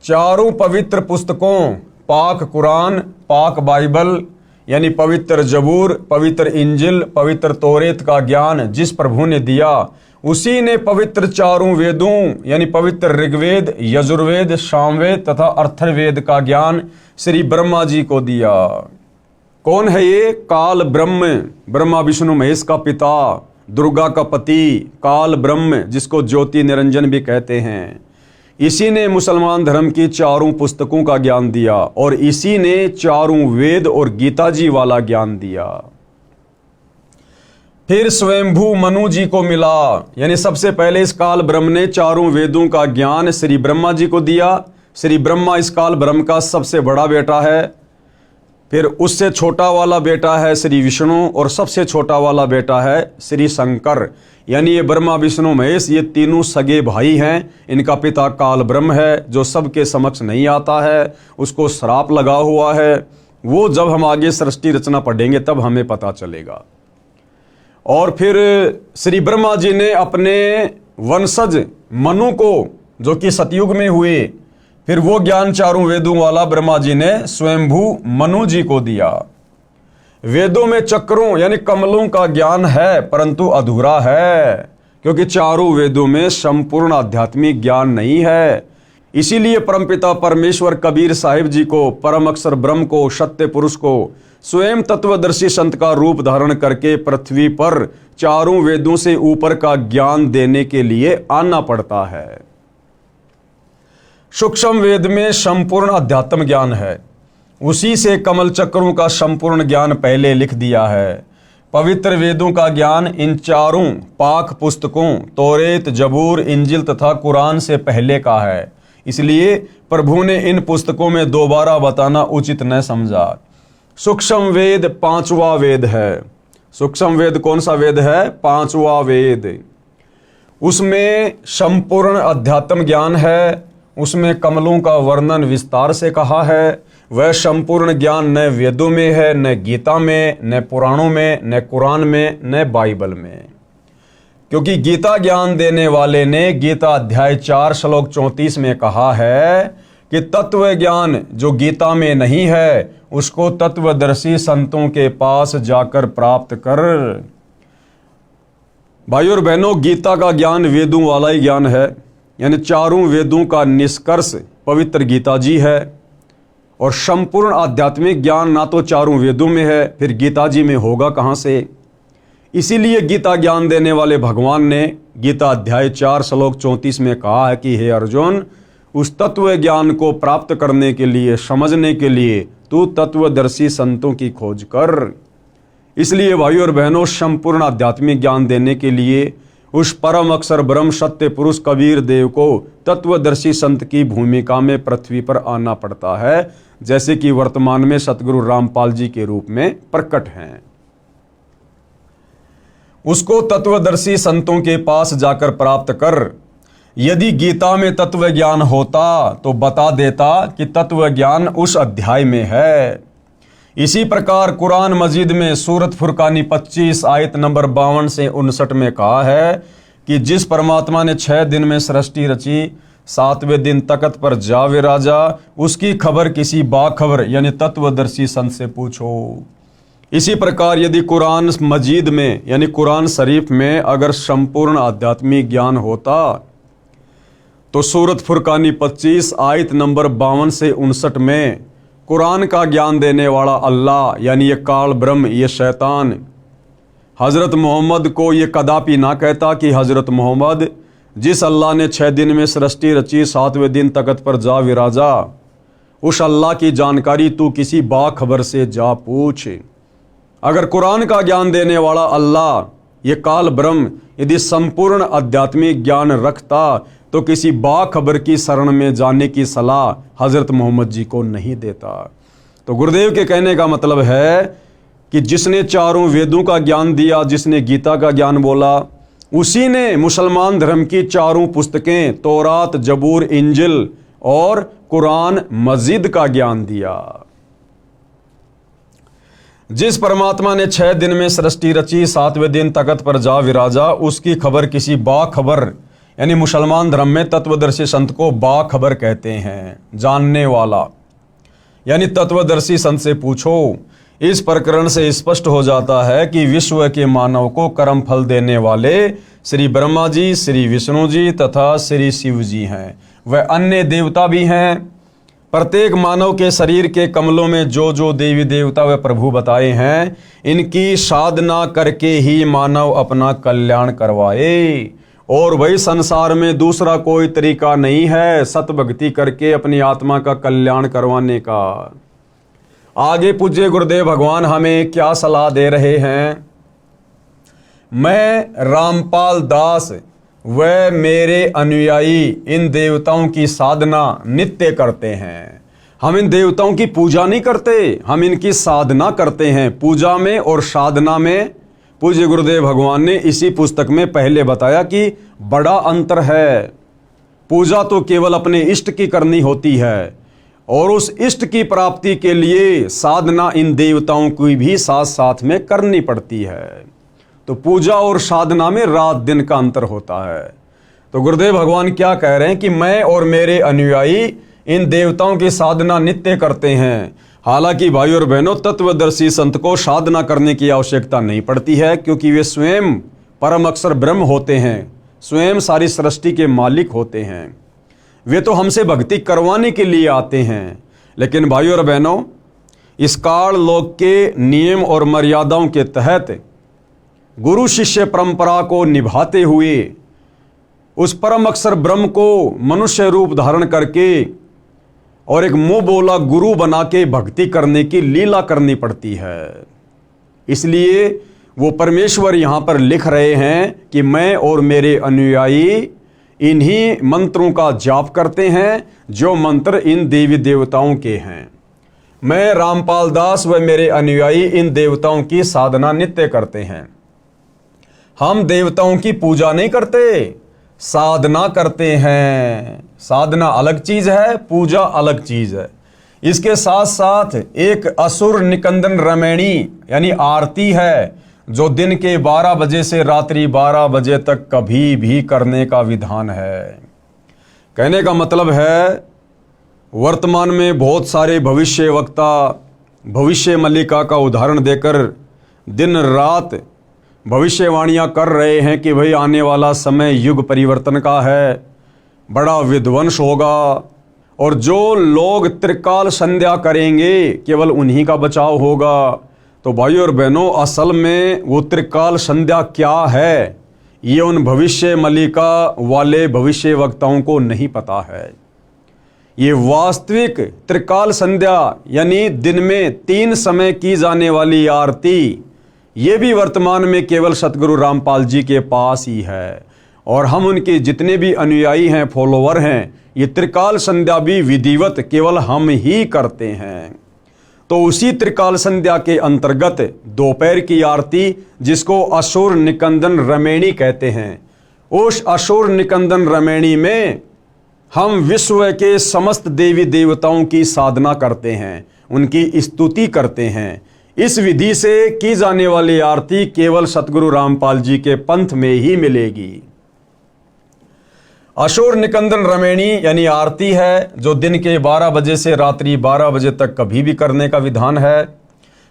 चारों पवित्र पुस्तकों, पाक कुरान, पाक बाइबल यानी पवित्र जबूर, पवित्र इंजिल, पवित्र तौरेत का ज्ञान जिस प्रभु ने दिया, उसी ने पवित्र चारों वेदों यानी पवित्र ऋग्वेद, यजुर्वेद, सामवेद तथा अथर्ववेद का ज्ञान श्री ब्रह्मा जी को दिया। कौन है ये? काल ब्रह्म, ब्रह्मा विष्णु महेश का पिता, दुर्गा का पति, काल ब्रह्म जिसको ज्योति निरंजन भी कहते हैं। इसी ने मुसलमान धर्म की चारों पुस्तकों का ज्ञान दिया और इसी ने चारों वेद और गीता जी वाला ज्ञान दिया। फिर स्वयंभू मनु जी को मिला, यानी सबसे पहले इस काल ब्रह्म ने चारों वेदों का ज्ञान श्री ब्रह्मा जी को दिया। श्री ब्रह्मा इस काल ब्रह्म का सबसे बड़ा बेटा है। फिर उससे छोटा वाला बेटा है श्री विष्णु और सबसे छोटा वाला बेटा है श्री शंकर। यानी ये ब्रह्मा विष्णु महेश ये तीनों सगे भाई हैं। इनका पिता काल ब्रह्म है जो सबके समक्ष नहीं आता है, उसको श्राप लगा हुआ है। वो जब हम आगे सृष्टि रचना पढ़ेंगे तब हमें पता चलेगा। और फिर श्री ब्रह्मा जी ने अपने वंशज मनु को, जो कि सतयुग में हुए, फिर वो ज्ञान चारों वेदों वाला ब्रह्मा जी ने स्वयंभू मनु जी को दिया। वेदों में चक्रों यानी कमलों का ज्ञान है परंतु अधूरा है, क्योंकि चारों वेदों में संपूर्ण आध्यात्मिक ज्ञान नहीं है। इसीलिए परमपिता परमेश्वर कबीर साहिब जी को, परम अक्षर ब्रह्म को, सत्य पुरुष को स्वयं तत्वदर्शी संत का रूप धारण करके पृथ्वी पर चारों वेदों से ऊपर का ज्ञान देने के लिए आना पड़ता है। सूक्ष्म वेद में संपूर्ण अध्यात्म ज्ञान है, उसी से कमल चक्रों का संपूर्ण ज्ञान पहले लिख दिया है। पवित्र वेदों का ज्ञान इन चारों पाक पुस्तकों तौरेत, जबूर, इंजिल तथा कुरान से पहले का है। इसलिए प्रभु ने इन पुस्तकों में दोबारा बताना उचित न समझा। सूक्ष्म वेद पांचवा वेद है। सूक्ष्म वेद कौन सा वेद है? पांचवा वेद। उसमें संपूर्ण अध्यात्म ज्ञान है, उसमें कमलों का वर्णन विस्तार से कहा है। वह संपूर्ण ज्ञान न वेदों में है, न गीता में, न पुराणों में, न कुरान में, न बाइबल में। क्योंकि गीता ज्ञान देने वाले ने गीता अध्याय 4 श्लोक 34 में कहा है कि तत्व ज्ञान जो गीता में नहीं है उसको तत्वदर्शी संतों के पास जाकर प्राप्त कर। भाइयों और बहनों, गीता का ज्ञान वेदों वाला ही ज्ञान है, यानी चारों वेदों का निष्कर्ष पवित्र गीता जी है। और संपूर्ण आध्यात्मिक ज्ञान ना तो चारों वेदों में है, फिर गीता जी में होगा कहाँ से? इसीलिए गीता ज्ञान देने वाले भगवान ने गीता अध्याय 4 श्लोक 34 में कहा है कि हे अर्जुन, उस तत्व ज्ञान को प्राप्त करने के लिए, समझने के लिए तू तत्वदर्शी संतों की खोज कर। इसलिए भाइयों और बहनों, संपूर्ण आध्यात्मिक ज्ञान देने के लिए उस परम अक्षर ब्रह्म सत्य पुरुष कबीर देव को तत्वदर्शी संत की भूमिका में पृथ्वी पर आना पड़ता है, जैसे कि वर्तमान में सतगुरु रामपाल जी के रूप में प्रकट हैं। उसको तत्वदर्शी संतों के पास जाकर प्राप्त कर। यदि गीता में तत्व ज्ञान होता तो बता देता कि तत्व ज्ञान उस अध्याय में है। इसी प्रकार कुरान मजीद में सूरत फुरकानी 25 आयत नंबर 52 से 59 में कहा है कि जिस परमात्मा ने 6 दिन में सृष्टि रची, 7वें दिन तख्त पर जा विराजा, उसकी खबर किसी बाखबर यानी तत्वदर्शी संत से पूछो। इसी प्रकार यदि कुरान मजीद में यानी कुरान शरीफ में अगर संपूर्ण आध्यात्मिक ज्ञान होता तो सूरत फुरकानी 25 आयत नंबर 52 से 59 में कुरान का ज्ञान देने वाला अल्लाह यानी ये काल ब्रह्म, ये शैतान हज़रत मोहम्मद को ये कदापि ना कहता कि हज़रत मोहम्मद, जिस अल्लाह ने 6 दिन में सृष्टि रची, 7वें दिन तख्त पर जा विराजा, उस अल्लाह की जानकारी तू किसी बाखबर से जा पूछ। अगर कुरान का ज्ञान देने वाला अल्लाह ये काल ब्रह्म यदि संपूर्ण आध्यात्मिक ज्ञान रखता तो किसी बाखबर की शरण में जाने की सलाह हज़रत मोहम्मद जी को नहीं देता। तो गुरुदेव के कहने का मतलब है कि जिसने चारों वेदों का ज्ञान दिया, जिसने गीता का ज्ञान बोला, उसी ने मुसलमान धर्म की चारों पुस्तकें तौरात, जबूर, इंजिल और कुरान मजीद का ज्ञान दिया। जिस परमात्मा ने 6 दिन में सृष्टि रची, 7वें दिन तख्त पर जा विराजा, उसकी खबर किसी बाखबर यानी मुसलमान धर्म में तत्वदर्शी संत को बाखबर कहते हैं, जानने वाला। यानी तत्वदर्शी संत से पूछो। इस प्रकरण से स्पष्ट हो जाता है कि विश्व के मानव को कर्म फल देने वाले श्री ब्रह्मा जी, श्री विष्णु जी तथा श्री शिव जी हैं। वह अन्य देवता भी हैं। प्रत्येक मानव के शरीर के कमलों में जो जो देवी देवता व प्रभु बताए हैं, इनकी साधना करके ही मानव अपना कल्याण करवाए। और वही संसार में दूसरा कोई तरीका नहीं है सत भक्ति करके अपनी आत्मा का कल्याण करवाने का। आगे पूज्य गुरुदेव भगवान हमें क्या सलाह दे रहे हैं। मैं रामपाल दास व मेरे अनुयायी इन देवताओं की साधना नित्य करते हैं। हम इन देवताओं की पूजा नहीं करते, हम इनकी साधना करते हैं। पूजा में और साधना में पूज्य गुरुदेव भगवान ने इसी पुस्तक में पहले बताया कि बड़ा अंतर है। पूजा तो केवल अपने इष्ट की करनी होती है और उस इष्ट की प्राप्ति के लिए साधना इन देवताओं की भी साथ साथ में करनी पड़ती है। तो पूजा और साधना में रात दिन का अंतर होता है। तो गुरुदेव भगवान क्या कह रहे हैं कि मैं और मेरे अनुयायी इन देवताओं की साधना नित्य करते हैं। हालांकि भाई और बहनों, तत्वदर्शी संत को साधना करने की आवश्यकता नहीं पड़ती है, क्योंकि वे स्वयं परम अक्षर ब्रह्म होते हैं, स्वयं सारी सृष्टि के मालिक होते हैं। वे तो हमसे भक्ति करवाने के लिए आते हैं। लेकिन भाई और बहनों, इस काल लोक के नियम और मर्यादाओं के तहत गुरु शिष्य परंपरा को निभाते हुए उस परम अक्षर ब्रह्म को मनुष्य रूप धारण करके और एक मुंह बोला गुरु बना के भक्ति करने की लीला करनी पड़ती है। इसलिए वो परमेश्वर यहाँ पर लिख रहे हैं कि मैं और मेरे अनुयायी इन्हीं मंत्रों का जाप करते हैं जो मंत्र इन देवी देवताओं के हैं। मैं रामपाल दास व मेरे अनुयायी इन देवताओं की साधना नित्य करते हैं। हम देवताओं की पूजा नहीं करते, साधना करते हैं। साधना अलग चीज है, पूजा अलग चीज है। इसके साथ साथ एक असुर निकंदन रमैणी यानी आरती है, जो दिन के 12 बजे से रात्रि 12 बजे तक कभी भी करने का विधान है। कहने का मतलब है, वर्तमान में बहुत सारे भविष्य वक्ता भविष्य मल्लिका का उदाहरण देकर दिन रात भविष्यवाणियां कर रहे हैं कि भाई आने वाला समय युग परिवर्तन का है, बड़ा विध्वंस होगा और जो लोग त्रिकाल संध्या करेंगे केवल उन्हीं का बचाव होगा। तो भाई और बहनों, असल में वो त्रिकाल संध्या क्या है ये उन भविष्य मल्लिका वाले भविष्य वक्ताओं को नहीं पता है। ये वास्तविक त्रिकाल संध्या यानी दिन में 3 समय की जाने वाली आरती, ये भी वर्तमान में केवल सतगुरु रामपाल जी के पास ही है। और हम उनके जितने भी अनुयायी हैं, फॉलोवर हैं, ये त्रिकाल संध्या भी विधिवत केवल हम ही करते हैं। तो उसी त्रिकाल संध्या के अंतर्गत दोपहर की आरती, जिसको असुर निकंदन रमैणी कहते हैं, उस असुर निकंदन रमैणी में हम विश्व के समस्त देवी देवताओं की साधना करते हैं, उनकी स्तुति करते हैं। इस विधि से की जाने वाली आरती केवल सतगुरु रामपाल जी के पंथ में ही मिलेगी। असुर निकंदन रमैणी यानी आरती है, जो दिन के 12 बजे से रात्रि 12 बजे तक कभी भी करने का विधान है।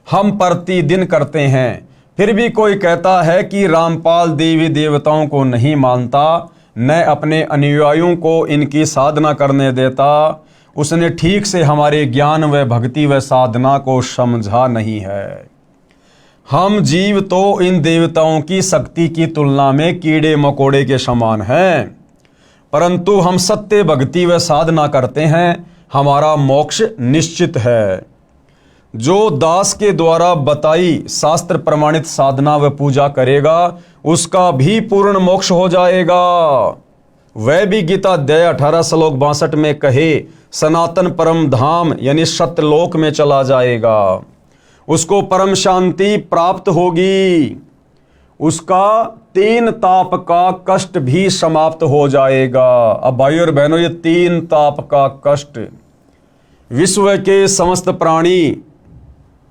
हम प्रतिदिन करते हैं। फिर भी कोई कहता है कि रामपाल देवी देवताओं को नहीं मानता, न अपने अनुयायियों को इनकी साधना करने देता, उसने ठीक से हमारे ज्ञान व भक्ति व साधना को समझा नहीं है। हम जीव तो इन देवताओं की शक्ति की तुलना में कीड़े मकोड़े के समान हैं, परंतु हम सत्य भक्ति व साधना करते हैं, हमारा मोक्ष निश्चित है। जो दास के द्वारा बताई शास्त्र प्रमाणित साधना व पूजा करेगा, उसका भी पूर्ण मोक्ष हो जाएगा। वह भी गीता अध्याय 18 श्लोक 62 में कहे सनातन परम धाम यानी सत्यलोक में चला जाएगा, उसको परम शांति प्राप्त होगी। उसका 3 ताप का कष्ट भी समाप्त हो जाएगा। अब भाइयों और बहनों, ये 3 ताप का कष्ट, विश्व के समस्त प्राणी,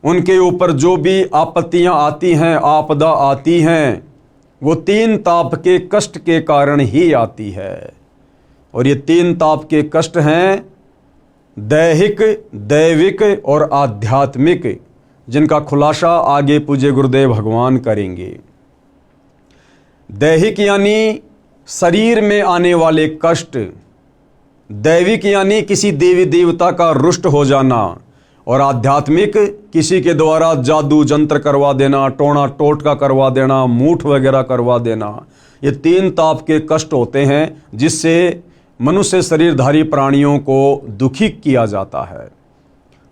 उनके ऊपर जो भी आपत्तियां आती हैं, आपदा आती हैं, वो 3 ताप के कष्ट के कारण ही आती है। और ये 3 ताप के कष्ट हैं दैहिक, दैविक और आध्यात्मिक, जिनका खुलासा आगे पूज्य गुरुदेव भगवान करेंगे। दैहिक यानी शरीर में आने वाले कष्ट, दैविक यानी किसी देवी देवता का रुष्ट हो जाना, और आध्यात्मिक किसी के द्वारा जादू जंत्र करवा देना, टोना टोटका करवा देना, मूठ वगैरह करवा देना। ये 3 ताप के कष्ट होते हैं जिससे मनुष्य शरीरधारी प्राणियों को दुखी किया जाता है।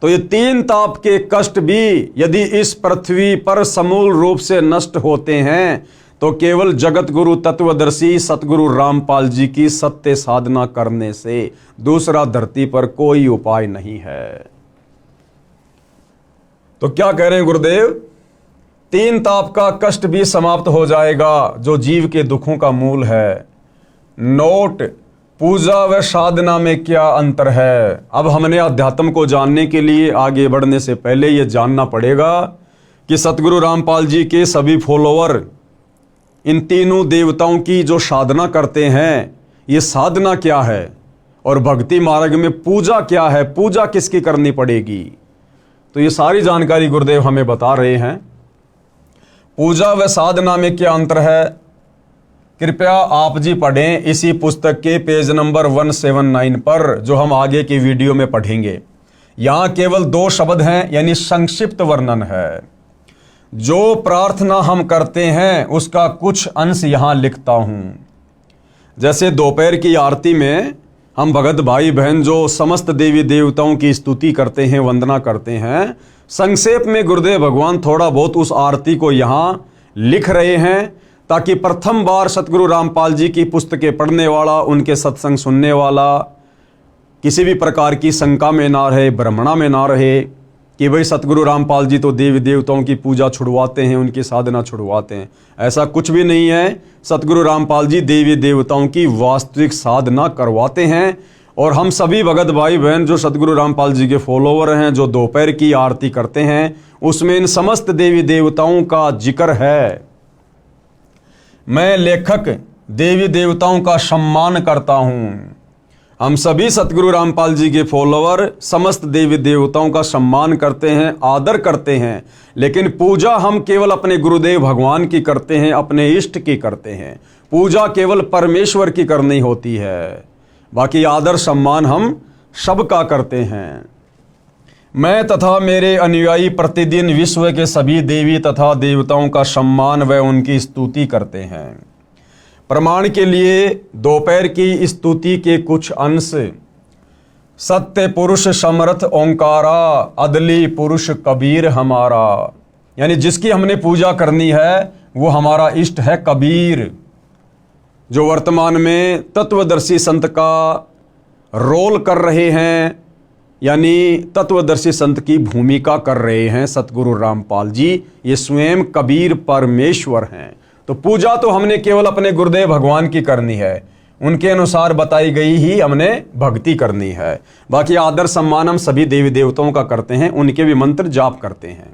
तो ये 3 ताप के कष्ट भी यदि इस पृथ्वी पर समूल रूप से नष्ट होते हैं तो केवल जगत गुरु तत्वदर्शी सतगुरु रामपाल जी की सत्य साधना करने से दूसरा धरती पर कोई उपाय नहीं है। तो क्या कह रहे हैं गुरुदेव? 3 ताप का कष्ट भी समाप्त हो जाएगा जो जीव के दुखों का मूल है। नोट, पूजा व साधना में क्या अंतर है? अब हमने अध्यात्म को जानने के लिए आगे बढ़ने से पहले यह जानना पड़ेगा कि सतगुरु रामपाल जी के सभी फॉलोअर इन तीनों देवताओं की जो साधना करते हैं, ये साधना क्या है और भक्ति मार्ग में पूजा क्या है, पूजा किसकी करनी पड़ेगी, तो ये सारी जानकारी गुरुदेव हमें बता रहे हैं। पूजा व साधना में क्या अंतर है, कृपया आप जी पढ़ें इसी पुस्तक के पेज नंबर 179 पर, जो हम आगे की वीडियो में पढ़ेंगे। यहाँ केवल 2 शब्द हैं, यानी संक्षिप्त वर्णन है। जो प्रार्थना हम करते हैं उसका कुछ अंश यहाँ लिखता हूँ। जैसे दोपहर की आरती में हम भगत भाई बहन जो समस्त देवी देवताओं की स्तुति करते हैं, वंदना करते हैं, संक्षेप में गुरुदेव भगवान थोड़ा बहुत उस आरती को यहाँ लिख रहे हैं, ताकि प्रथम बार सतगुरु रामपाल जी की पुस्तकें पढ़ने वाला, उनके सत्संग सुनने वाला किसी भी प्रकार की शंका में ना रहे, भ्रमणा में ना रहे कि भाई सतगुरु रामपाल जी तो देवी देवताओं की पूजा छुड़वाते हैं, उनकी साधना छुड़वाते हैं। ऐसा कुछ भी नहीं है। सतगुरु रामपाल जी देवी देवताओं की वास्तविक साधना करवाते हैं। और हम सभी भगत भाई बहन जो सतगुरु रामपाल जी के फॉलोवर हैं, जो दोपहर की आरती करते हैं, उसमें इन समस्त देवी देवताओं का जिक्र है। मैं लेखक देवी देवताओं का सम्मान करता हूँ। हम सभी सतगुरु रामपाल जी के फॉलोवर समस्त देवी देवताओं का सम्मान करते हैं, आदर करते हैं, लेकिन पूजा हम केवल अपने गुरुदेव भगवान की करते हैं, अपने इष्ट की करते हैं। पूजा केवल परमेश्वर की करनी होती है, बाकी आदर सम्मान हम सबका करते हैं। मैं तथा मेरे अनुयायी प्रतिदिन विश्व के सभी देवी तथा देवताओं का सम्मान व उनकी स्तुति करते हैं। प्रमाण के लिए दोपहर की स्तुति के कुछ अंश। सत्य पुरुष समर्थ ओंकारा, अदली पुरुष कबीर हमारा, यानी जिसकी हमने पूजा करनी है वो हमारा इष्ट है कबीर, जो वर्तमान में तत्वदर्शी संत का रोल कर रहे हैं, यानी तत्वदर्शी संत की भूमिका कर रहे हैं सतगुरु रामपाल जी। ये स्वयं कबीर परमेश्वर हैं। तो पूजा तो हमने केवल अपने गुरुदेव भगवान की करनी है, उनके अनुसार बताई गई ही हमने भक्ति करनी है। बाकी आदर सम्मान हम सभी देवी देवताओं का करते हैं, उनके भी मंत्र जाप करते हैं।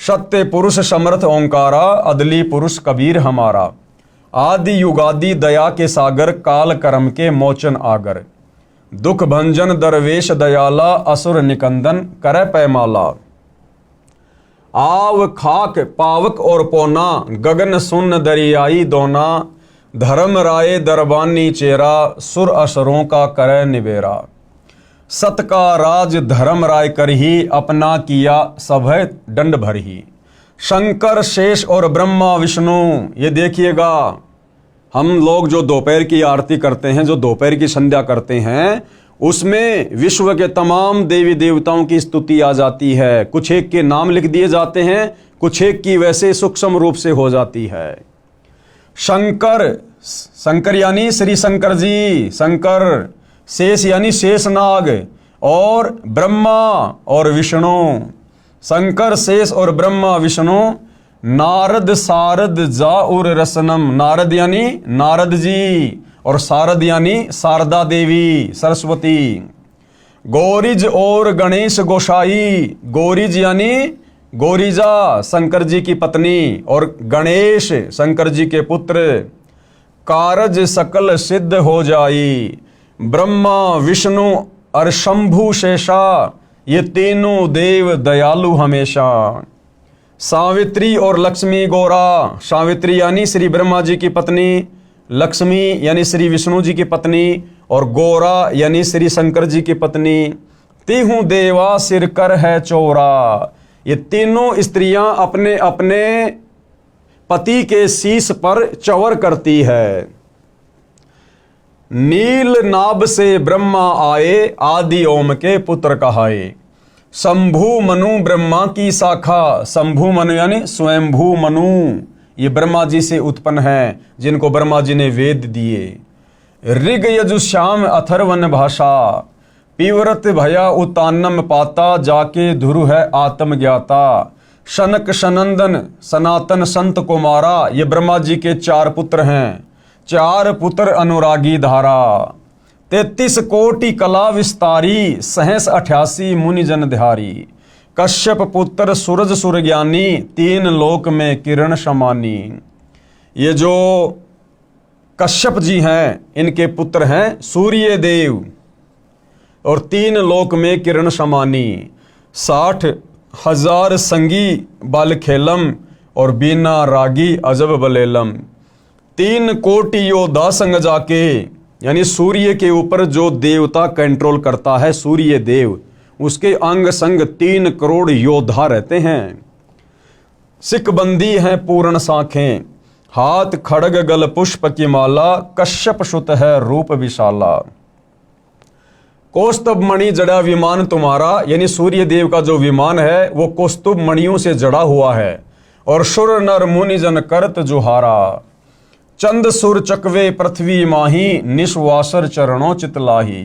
सत्य पुरुष समर्थ ओंकारा, अदली पुरुष कबीर हमारा, आदि युगादि दया के सागर, काल कर्म के मोचन आगर, दुख भंजन दरवेश दयाला, असुर निकंदन करे पैमाला, आव खाक पावक और पोना, गगन सुन्न दरियाई दोना, धर्म राय दरबानी चेरा, सुर असुरों का करे निबेरा, सत का राज धर्म राय कर ही, अपना किया सभय दंड भर ही, शंकर शेष और ब्रह्मा विष्णु। ये देखिएगा, हम लोग जो दोपहर की आरती करते हैं, जो दोपहर की संध्या करते हैं, उसमें विश्व के तमाम देवी देवताओं की स्तुति आ जाती है। कुछ एक के नाम लिख दिए जाते हैं, कुछ एक की वैसे सूक्ष्म रूप से हो जाती है। शंकर, शंकर यानी श्री शंकर जी, शंकर, शेष यानी शेषनाग, और ब्रह्मा और विष्णु, शंकर शेष और ब्रह्मा विष्णु, नारद सारद जाउर रसनम, नारद यानी नारद जी, और शारद यानी शारदा देवी सरस्वती। गौरीज और गणेश गोसाई, गौरीज यानी गौरीजा शंकर जी की पत्नी, और गणेश शंकर जी के पुत्र। कारज सकल सिद्ध हो जाई, ब्रह्मा विष्णु और शंभु शेषा, ये तीनों देव दयालु हमेशा। सावित्री और लक्ष्मी गौरा, सावित्री यानी श्री ब्रह्मा जी की पत्नी, लक्ष्मी यानी श्री विष्णु जी की पत्नी, और गौरा यानी श्री शंकर जी की पत्नी। तीहूं देवा सिर कर है चौरा, ये तीनों स्त्रियां अपने अपने पति के शीश पर चवर करती है। नील नाभ से ब्रह्मा आए, आदि ओम के पुत्र कहाए। शंभु मनु ब्रह्मा की शाखा, शंभु मनु यानी स्वयंभू मनु, ये ब्रह्मा जी से उत्पन्न है जिनको ब्रह्मा जी ने वेद दिए। ऋग यजुश्याम अथर्वन भाषा, पीव्रत भया उतान्नम पाता, जाके धुरु है आत्मज्ञाता। शनक सनंदन सनातन संत कुमारा, ये ब्रह्मा जी के 4 पुत्र हैं, 4 पुत्र अनुरागी धारा। 33 कोटि कला विस्तारी, सहस 88 मुनि जन ध्यारी। कश्यप पुत्र सूरज सुरज्ञानी, 3 लोक में किरण समानी। ये जो कश्यप जी हैं इनके पुत्र हैं सूर्य देव, और 3 लोक में किरण समानी। 60,000 संगी बल खेलम, और बीना रागी अजब बलेलम। 3 कोटि योद्धा संग जाके, यानी सूर्य के ऊपर जो देवता कंट्रोल करता है सूर्य देव, उसके अंग संग 3 करोड़ योद्धा रहते हैं। सिकबंदी हैं पूर्ण साखें, हाथ खड़ग गल पुष्प की माला। कश्यप सुत है रूप विशाला। कौस्तुभ मणि जड़ा विमान तुम्हारा, यानी सूर्य देव का जो विमान है वो कौस्तुभ मणियों से जड़ा हुआ है। और सुर नर मुनि जन करत जुहारा। चंद सुर चकवे पृथ्वी माही, निश्वासर चरणों चितलाही।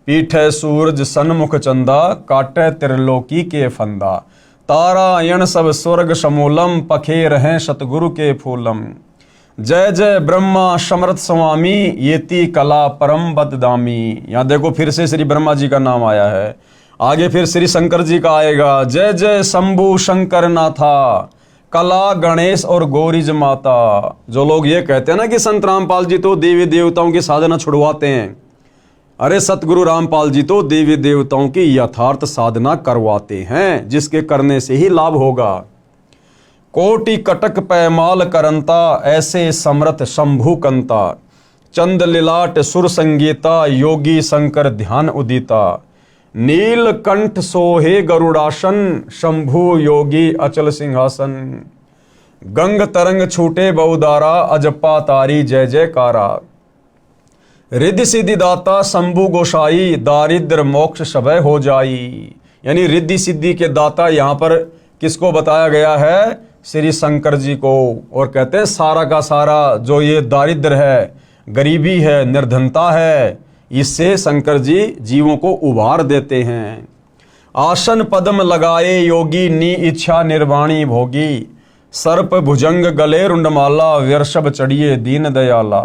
पीठे सूरज सन्मुख चंदा, काटे त्रिलोकी के फंदा। तारायण सब स्वर्ग समूलम, पखे रहें सतगुरु के फूलम। जय जय ब्रह्मा समर्थ स्वामी, येती कला परम बददामी। यहाँ देखो फिर से श्री ब्रह्मा जी का नाम आया है, आगे फिर श्री शंकर जी का आएगा। जय जय शंभु शंकर नाथा, कला गणेश और गौरीज माता। जो लोग ये कहते हैं ना कि संत रामपाल जी तो देवी देवताओं की साधना छुड़वाते हैं, अरे सतगुरु रामपाल जी तो देवी देवताओं की यथार्थ साधना करवाते हैं, जिसके करने से ही लाभ होगा। कोटि कटक पैमाल करंता, ऐसे समर्थ शंभु कंता। चंद लिलाट सुर संगीता, योगी शंकर ध्यान उदिता। नील कंठ सोहे गरुड़ासन, शंभु योगी अचल सिंहासन। गंग तरंग छूटे बहुदारा, अजपा तारी जय जयकारा। रिद्धि सिद्धि दाता शंभु गोसाई, दारिद्र मोक्ष सबय हो जाई। यानी रिद्धि सिद्धि के दाता यहाँ पर किसको बताया गया है? श्री शंकर जी को। और कहते हैं सारा का सारा जो ये दारिद्र है, गरीबी है, निर्धनता है, इससे शंकर जी जीवों को उबार देते हैं। आसन पद्म लगाए योगी, नी इच्छा निर्वाणी भोगी। सर्प भुजंग गले रुंडमाला, व्यर्षभ चढ़िए दीन दयाला।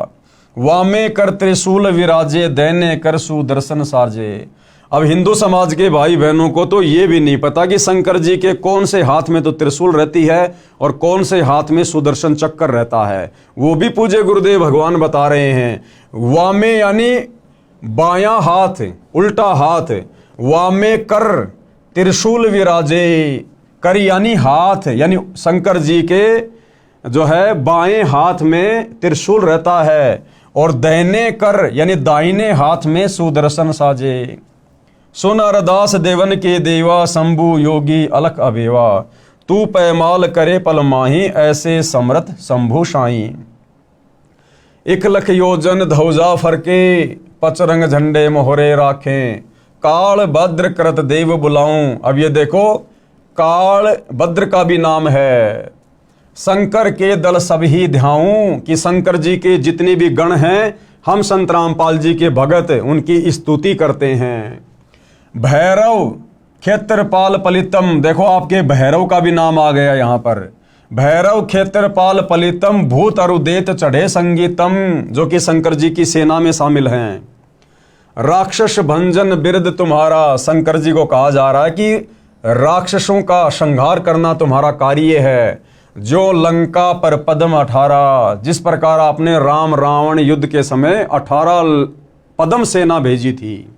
वामे कर त्रिशूल विराजे, दैने कर सुदर्शन साजे। अब हिंदू समाज के भाई बहनों को तो ये भी नहीं पता कि शंकर जी के कौन से हाथ में तो त्रिशूल रहती है और कौन से हाथ में सुदर्शन चक्कर रहता है। वो भी पूज्य गुरुदेव भगवान बता रहे हैं। वामे यानी बायां हाथ, उल्टा हाथ। वामे कर त्रिशूल विराजे, कर यानी हाथ, यानी शंकर जी के जो है बाएं हाथ में त्रिशूल रहता है। और दाहिने कर यानी दाहिने हाथ में सुदर्शन साजे। सुन अरदास देवन के देवा, शंभु योगी अलख अबेवा। तू पैमाल करे पल माही, ऐसे समर्थ शंभु साई। 1 लख योजन ध्वजा फरके, पचरंग झंडे मोहरे राखें। काल भद्र करत देव बुलाऊं। अब ये देखो काल भद्र का भी नाम है। शंकर के दल सभी ध्याऊं, कि शंकर जी के जितने भी गण हैं हम संत रामपाल जी के भगत उनकी स्तुति करते हैं। भैरव क्षेत्रपाल पलितम, देखो आपके भैरव का भी नाम आ गया यहाँ पर। भैरव क्षेत्रपाल पलितम भूत अरुदेत चढ़े संगीतम, जो कि शंकर जी की सेना में शामिल हैं। राक्षस भंजन बिरद तुम्हारा, शंकर जी को कहा जा रहा है कि राक्षसों का संहार करना तुम्हारा कार्य है। जो लंका पर पद्म 18, जिस प्रकार आपने राम रावण युद्ध के समय 18 पद्म सेना भेजी थी।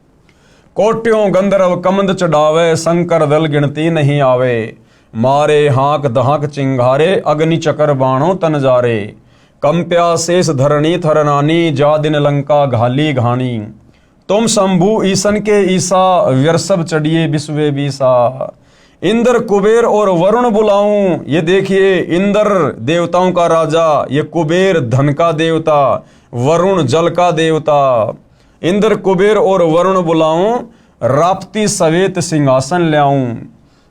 कोट्यों गंधर्व कमंद चढ़ावे, शंकर दल गिनती नहीं आवे। मारे हाक दहाक चिंगारे, अग्नि चकर बाणों तन जारे। कंप्या शेष धरणी थरनानी, जा दिन लंका घाली घानी। तुम शंभु ईसन के ईसा, व्यर्सभ चढ़िए विश्वे बीसा। इंद्र कुबेर और वरुण बुलाऊं, ये देखिए इंद्र देवताओं का राजा, ये कुबेर धन का देवता, वरुण जल का देवता। इंद्र कुबेर और वरुण बुलाऊं, राप्ती सवेत सिंहासन ल्याऊं।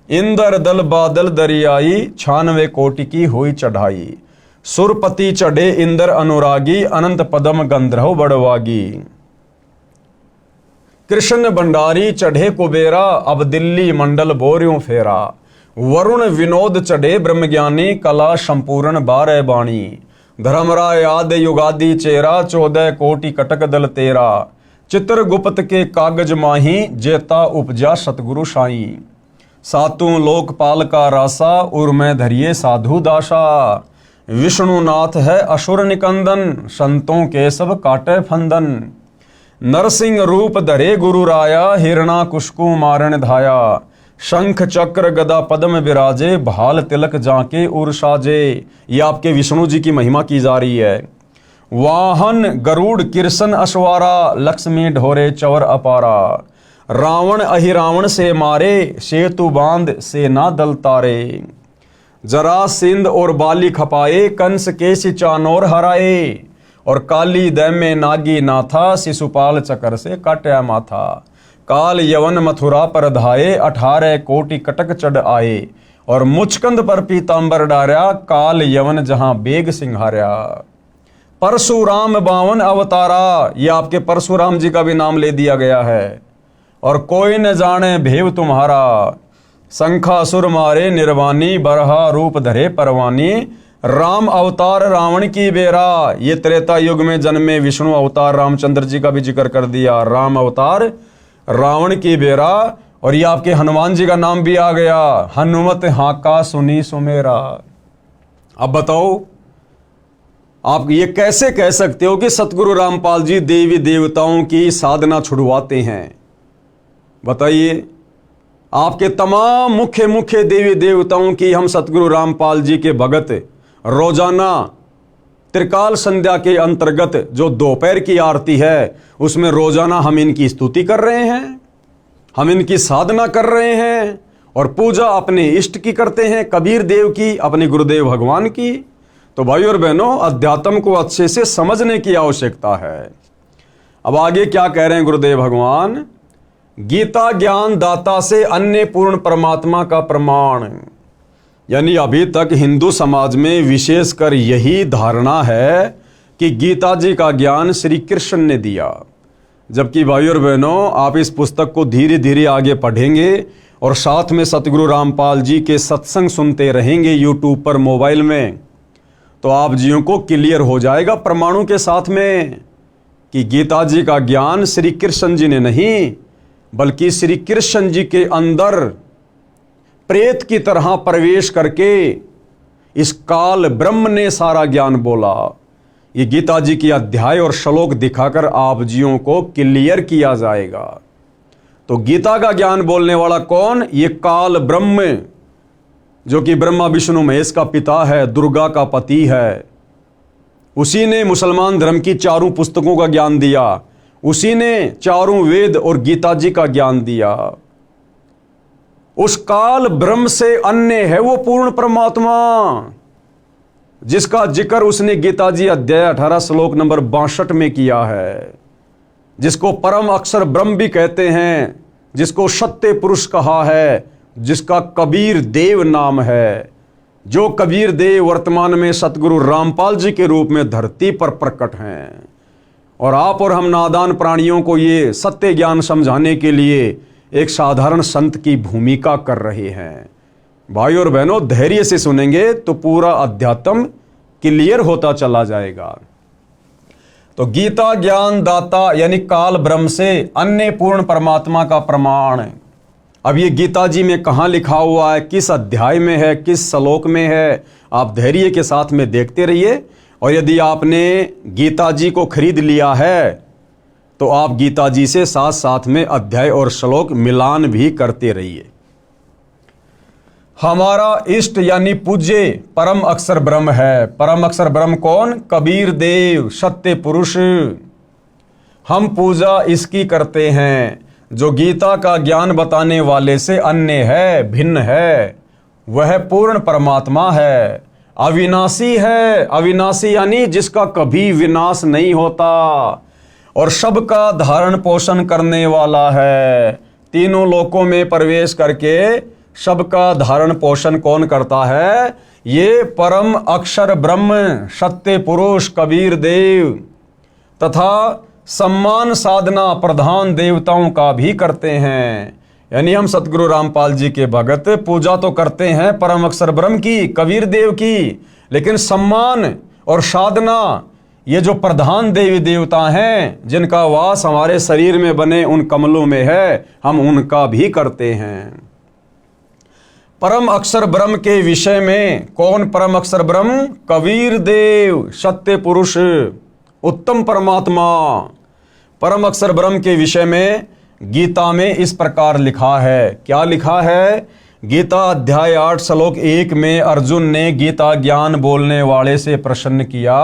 इंद्र दल बादल दरियाई, 96 कोटि की हुई चढ़ाई। सुरपति चढ़े इंद्र अनुरागी, अनंत पदम गंधर्व बड़वागी। कृष्ण भंडारी चढ़े कुबेरा, अब दिल्ली मंडल बोर्यों फेरा। वरुण विनोद चढ़े ब्रह्मज्ञानी, कला संपूर्ण 12 बाणी। धर्मराय आदि युगादि चेरा, 14 कोटि कटक दल तेरा। चित्रगुप्त के कागज माही, जेता उपजा सतगुरु साई। सातों लोकपाल का रासा, उर्मे धरिये साधु दासा। विष्णुनाथ है असुर निकंदन, संतों के सब काटे फंदन। नरसिंह रूप धरे गुरु राया, हिरणा कुशकु मारण धाया। शंख चक्र गदा पद्म विराजे, भाल तिलक जाके उर साजे। ये आपके विष्णु जी की महिमा की जा रही है। वाहन गरुड़ किरसन अश्वारा, लक्ष्मी ढोरे चवर अपारा। रावण अहिरावण से मारे, सेतु बांध सेना दल तारे। जरासिंध और बाली खपाए, कंस के चानोर हराए। और काली दैम्य नागी नाथा, शिशुपाल चकर से काट्या माथा। काल यवन मथुरा पर धाये, 18 कोटि कटक चढ़ आए। और मुचकंद पर पीतांबर डार्या, काल यवन जहां बेग सिंहार्या। परशुराम 52 अवतारा, ये आपके परशुराम जी का भी नाम ले दिया गया है। और कोई न जाने भेव तुम्हारा, शंखासुर मारे निर्वाणी, बरहा रूप धरे परवानी। राम अवतार रावण की बेरा, ये त्रेता युग में जन्मे विष्णु अवतार रामचंद्र जी का भी जिक्र कर दिया। राम अवतार रावण की बेरा। और ये आपके हनुमान जी का नाम भी आ गया, हनुमत हाका सुनी सुमेरा। अब बताओ आप ये कैसे कह सकते हो कि सतगुरु रामपाल जी देवी देवताओं की साधना छुड़वाते हैं? बताइए, आपके तमाम मुख्य मुख्य देवी देवताओं की हम सतगुरु रामपाल जी के भगत रोजाना त्रिकाल संध्या के अंतर्गत जो दोपहर की आरती है, उसमें रोजाना हम इनकी स्तुति कर रहे हैं, हम इनकी साधना कर रहे हैं और पूजा अपने इष्ट की करते हैं, कबीर देव की, अपने गुरुदेव भगवान की। तो भाई और बहनों, अध्यात्म को अच्छे से समझने की आवश्यकता है। अब आगे क्या कह रहे हैं गुरुदेव भगवान? गीता ज्ञान दाता से अन्य पूर्ण परमात्मा का प्रमाण। यानी अभी तक हिंदू समाज में विशेषकर यही धारणा है कि गीता जी का ज्ञान श्री कृष्ण ने दिया। जबकि भाई और बहनों, आप इस पुस्तक को धीरे धीरे आगे पढ़ेंगे और साथ में सतगुरु रामपाल जी के सत्संग सुनते रहेंगे यूट्यूब पर, मोबाइल में, तो आप जियों को क्लियर हो जाएगा प्रमाणों के साथ में कि गीता जी का ज्ञान श्री कृष्ण जी ने नहीं, बल्कि श्री कृष्ण जी के अंदर प्रेत की तरह प्रवेश करके इस काल ब्रह्म ने सारा ज्ञान बोला। ये गीता जी की अध्याय और श्लोक दिखाकर आप जियों को क्लियर किया जाएगा। तो गीता का ज्ञान बोलने वाला कौन? ये काल ब्रह्म, जो कि ब्रह्मा विष्णु महेश का पिता है, दुर्गा का पति है। उसी ने मुसलमान धर्म की चारों पुस्तकों का ज्ञान दिया, उसी ने चारों वेद और गीता जी का ज्ञान दिया। उस काल ब्रह्म से अन्य है वो पूर्ण परमात्मा, जिसका जिक्र उसने गीता जी अध्याय 18 श्लोक नंबर 62 में किया है, जिसको परम अक्षर ब्रह्म भी कहते हैं, जिसको सत्य पुरुष कहा है, जिसका कबीर देव नाम है। जो कबीर देव वर्तमान में सतगुरु रामपाल जी के रूप में धरती पर प्रकट हैं। और आप और हम नादान प्राणियों को ये सत्य ज्ञान समझाने के लिए एक साधारण संत की भूमिका कर रहे हैं। भाई और बहनों, धैर्य से सुनेंगे तो पूरा अध्यात्म क्लियर होता चला जाएगा। तो गीता ज्ञान दाता यानी काल ब्रह्म से अन्य पूर्ण परमात्मा का प्रमाण। अब ये गीता जी में कहाँ लिखा हुआ है, किस अध्याय में है, किस श्लोक में है, आप धैर्य के साथ में देखते रहिए। और यदि आपने गीता जी को खरीद लिया है तो आप गीता जी से साथ साथ में अध्याय और श्लोक मिलान भी करते रहिए। हमारा इष्ट यानी पूज्य परम अक्षर ब्रह्म है। परम अक्षर ब्रह्म कौन? कबीर देव, सत्य पुरुष। हम पूजा इसकी करते हैं जो गीता का ज्ञान बताने वाले से अन्य है, भिन्न है। वह पूर्ण परमात्मा है, अविनाशी है। अविनाशी यानी जिसका कभी विनाश नहीं होता, और सबका धारण पोषण करने वाला है। तीनों लोकों में प्रवेश करके सबका धारण पोषण कौन करता है? ये परम अक्षर ब्रह्म, सत्य पुरुष कबीर देव। तथा सम्मान साधना प्रधान देवताओं का भी करते हैं। यानी हम सतगुरु रामपाल जी के भगत पूजा तो करते हैं परम अक्षर ब्रह्म की, कबीर देव की, लेकिन सम्मान और साधना ये जो प्रधान देवी देवता हैं जिनका वास हमारे शरीर में बने उन कमलों में है, हम उनका भी करते हैं। परम अक्षर ब्रह्म के विषय में कौन परम अक्षर ब्रह्म? कबीर देव, सत्य पुरुष, उत्तम परमात्मा। परम अक्षर ब्रह्म के विषय में गीता में इस प्रकार लिखा है। क्या लिखा है? गीता अध्याय 8 श्लोक 1 में अर्जुन ने गीता ज्ञान बोलने वाले से प्रश्न किया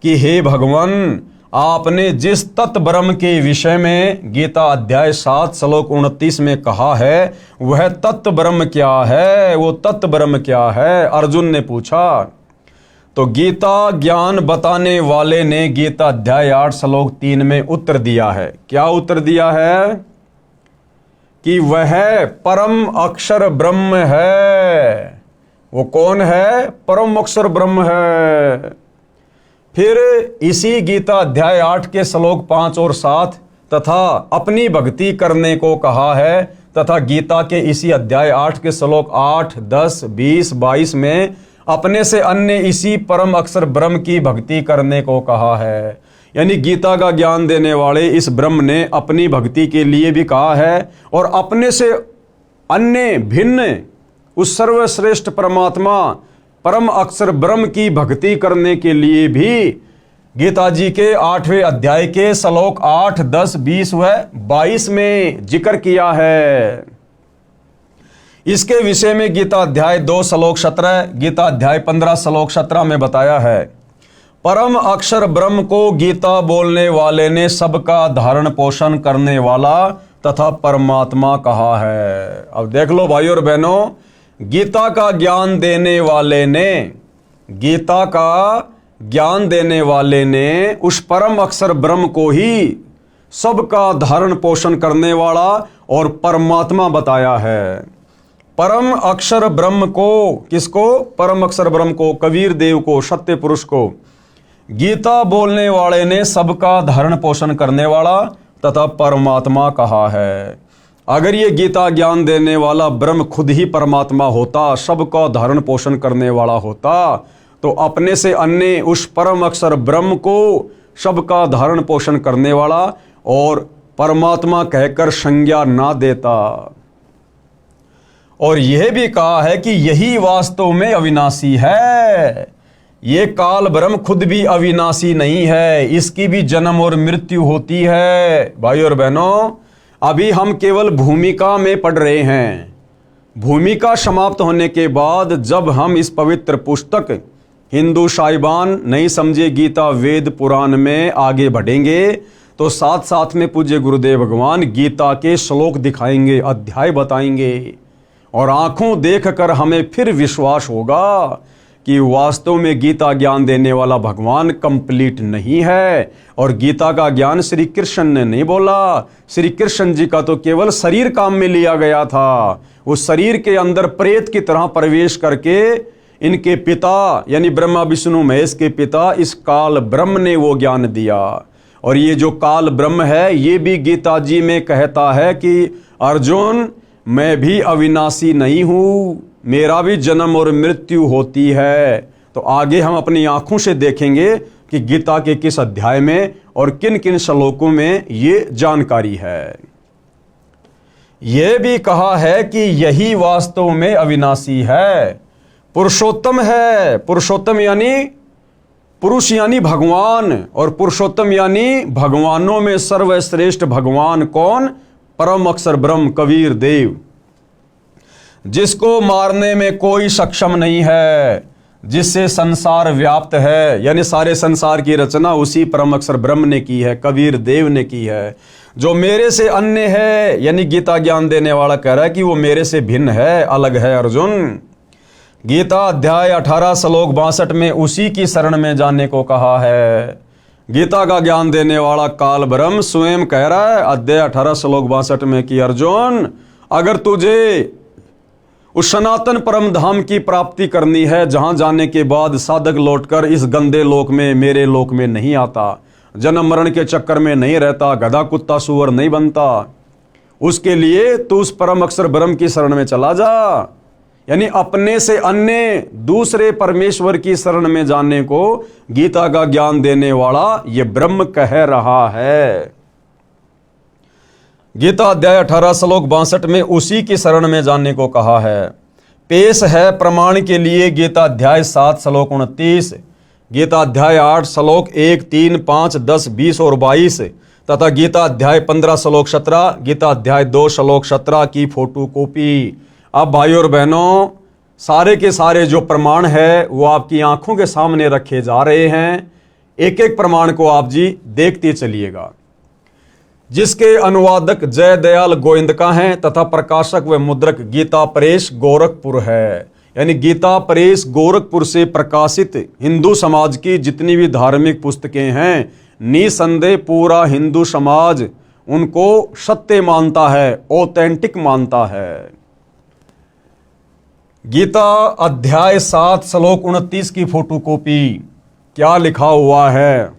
कि हे भगवान, आपने जिस तत्व ब्रह्म के विषय में गीता अध्याय 7 श्लोक 29 में कहा है, वह तत्व ब्रह्म क्या है? वो तत्व ब्रह्म क्या है? अर्जुन ने पूछा। तो गीता ज्ञान बताने वाले ने गीता अध्याय 8 श्लोक 3 में उत्तर दिया है। क्या उत्तर दिया है? कि वह परम अक्षर ब्रह्म है। वो कौन है? परम अक्षर ब्रह्म है। फिर इसी गीता अध्याय 8 के श्लोक 5 और 7 तथा अपनी भक्ति करने को कहा है, तथा गीता के इसी अध्याय 8 के श्लोक 8, 10, 20, 22 में अपने से अन्य इसी परम अक्षर ब्रह्म की भक्ति करने को कहा है। यानी गीता का ज्ञान देने वाले इस ब्रह्म ने अपनी भक्ति के लिए भी कहा है, और अपने से अन्य भिन्न उस सर्वश्रेष्ठ परमात्मा परम अक्षर ब्रह्म की भक्ति करने के लिए भी गीता जी के 8वें अध्याय के श्लोक 8, 10, 20 व 22 में जिक्र किया है। इसके विषय में गीता अध्याय 2 श्लोक 17, गीता अध्याय 15 श्लोक 17 में बताया है। परम अक्षर ब्रह्म को गीता बोलने वाले ने सबका धारण पोषण करने वाला तथा परमात्मा कहा है। अब देख लो भाई और बहनों, गीता का ज्ञान देने वाले ने, गीता का ज्ञान देने वाले ने उस परम अक्षर ब्रह्म को ही सबका धारण पोषण करने वाला और परमात्मा बताया है। परम अक्षर ब्रह्म को, किसको? परम अक्षर ब्रह्म को, कबीर देव को, सत्य पुरुष को गीता बोलने वाले ने सबका धारण पोषण करने वाला तथा परमात्मा कहा है। अगर ये गीता ज्ञान देने वाला ब्रह्म खुद ही परमात्मा होता, सबका धारण पोषण करने वाला होता, तो अपने से अन्य उस परम अक्षर ब्रह्म को सबका धारण पोषण करने वाला और परमात्मा कहकर संज्ञा ना देता। और यह भी कहा है कि यही वास्तव में अविनाशी है। ये काल ब्रह्म खुद भी अविनाशी नहीं है, इसकी भी जन्म और मृत्यु होती है। भाई और बहनों, अभी हम केवल भूमिका में पढ़ रहे हैं। भूमिका समाप्त होने के बाद जब हम इस पवित्र पुस्तक हिंदू साहिबान नहीं समझे गीता वेद पुराण में आगे बढ़ेंगे, तो साथ साथ में पूज्य गुरुदेव भगवान गीता के श्लोक दिखाएंगे, अध्याय बताएंगे, और आंखों देखकर हमें फिर विश्वास होगा कि वास्तव में गीता ज्ञान देने वाला भगवान कंप्लीट नहीं है। और गीता का ज्ञान श्री कृष्ण ने नहीं बोला। श्री कृष्ण जी का तो केवल शरीर काम में लिया गया था। उस शरीर के अंदर प्रेत की तरह प्रवेश करके इनके पिता यानी ब्रह्मा विष्णु महेश के पिता इस काल ब्रह्म ने वो ज्ञान दिया। और ये जो काल ब्रह्म है, ये भी गीता जी में कहता है कि अर्जुन, मैं भी अविनाशी नहीं हूँ, मेरा भी जन्म और मृत्यु होती है। तो आगे हम अपनी आंखों से देखेंगे कि गीता के किस अध्याय में और किन किन श्लोकों में ये जानकारी है। यह भी कहा है कि यही वास्तव में अविनाशी है, पुरुषोत्तम है। पुरुषोत्तम यानी पुरुष यानी भगवान, और पुरुषोत्तम यानी भगवानों में सर्वश्रेष्ठ भगवान कौन? परम अक्षर ब्रह्म कबीर देव, जिसको मारने में कोई सक्षम नहीं है, जिससे संसार व्याप्त है। यानी सारे संसार की रचना उसी परम अक्षर ब्रह्म ने की है, कबीर देव ने की है। जो मेरे से अन्य है, यानी गीता ज्ञान देने वाला कह रहा है कि वो मेरे से भिन्न है, अलग है अर्जुन। गीता अध्याय 18 श्लोक 62 में उसी की शरण में जाने को कहा है। गीता का ज्ञान देने वाला काल ब्रह्म स्वयं कह रहा है अध्याय 18 श्लोक 62 में कि अर्जुन, अगर तुझे उस सनातन परम धाम की प्राप्ति करनी है, जहां जाने के बाद साधक लौटकर इस गंदे लोक में, मेरे लोक में नहीं आता, जन्म मरण के चक्कर में नहीं रहता, गधा कुत्ता सुअर नहीं बनता, उसके लिए तू उस परम अक्षर ब्रह्म की शरण में चला जा। यानी अपने से अन्य दूसरे परमेश्वर की शरण में जाने को गीता का ज्ञान देने वाला ये ब्रह्म कह रहा है। गीता अध्याय 18 श्लोक 62 में उसी की शरण में जाने को कहा है। पेश है प्रमाण के लिए गीता अध्याय 7 श्लोक 29, गीता अध्याय 8 श्लोक 1, 3, 5, 10, 20 और 22 तथा गीता अध्याय 15 श्लोक 17, गीता अध्याय 2 श्लोक 17 की फोटो कॉपी। अब भाई और बहनों, सारे के सारे जो प्रमाण है वो आपकी आंखों के सामने रखे जा रहे हैं। एक एक प्रमाण को आप जी देखते चलिएगा, जिसके अनुवादक जय दयाल गोविंदका हैं तथा प्रकाशक व मुद्रक गीता प्रेस गोरखपुर है। यानी गीता प्रेस गोरखपुर से प्रकाशित हिंदू समाज की जितनी भी धार्मिक पुस्तकें हैं, निसंदेह पूरा हिंदू समाज उनको सत्य मानता है, ऑथेंटिक मानता है। गीता अध्याय 7 श्लोक 29 की फोटोकॉपी। क्या लिखा हुआ है?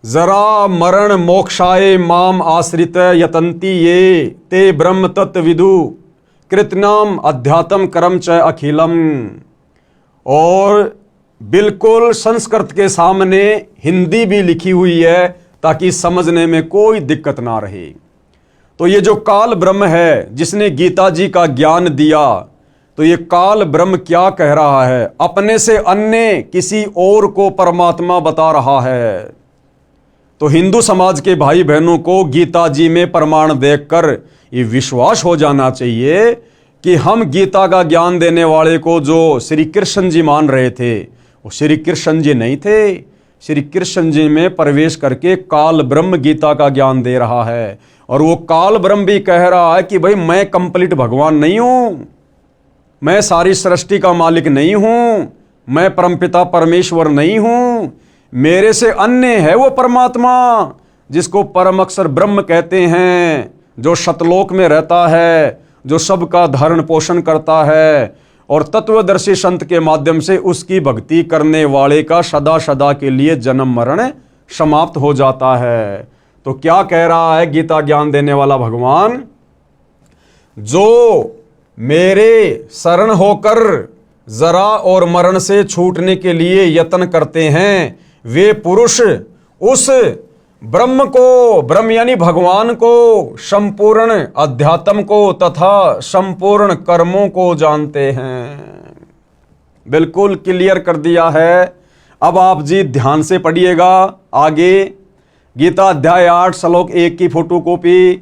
जरा मरण मोक्षाय माम आश्रित यतंती ये ते ब्रह्म तत्व विदु कृतनाम अध्यात्म कर्म च अखिलम। और बिल्कुल संस्कृत के सामने हिंदी भी लिखी हुई है ताकि समझने में कोई दिक्कत ना रहे। तो ये जो काल ब्रह्म है जिसने गीता जी का ज्ञान दिया, तो ये काल ब्रह्म क्या कह रहा है? अपने से अन्य किसी और को परमात्मा बता रहा है। तो हिंदू समाज के भाई बहनों को गीता जी में प्रमाण देखकर ये विश्वास हो जाना चाहिए कि हम गीता का ज्ञान देने वाले को जो श्री कृष्ण जी मान रहे थे, वो श्री कृष्ण जी नहीं थे। श्री कृष्ण जी में प्रवेश करके काल ब्रह्म गीता का ज्ञान दे रहा है। और वो काल ब्रह्म भी कह रहा है कि भाई मैं कंप्लीट भगवान नहीं हूं, मैं सारी सृष्टि का मालिक नहीं हूं, मैं परमपिता परमेश्वर नहीं हूं, मेरे से अन्य है वो परमात्मा जिसको परम अक्षर ब्रह्म कहते हैं, जो शतलोक में रहता है, जो सबका धारण पोषण करता है और तत्वदर्शी संत के माध्यम से उसकी भक्ति करने वाले का सदा सदा के लिए जन्म मरण समाप्त हो जाता है। तो क्या कह रहा है गीता ज्ञान देने वाला भगवान? जो मेरे शरण होकर जरा और मरण से छूटने के लिए यत्न करते हैं, वे पुरुष उस ब्रह्म को, ब्रह्म यानी भगवान को, संपूर्ण अध्यात्म को तथा संपूर्ण कर्मों को जानते हैं। बिल्कुल क्लियर कर दिया है। अब आप जी ध्यान से पढ़िएगा आगे। गीता अध्याय 8 श्लोक 1 की फोटोकॉपी।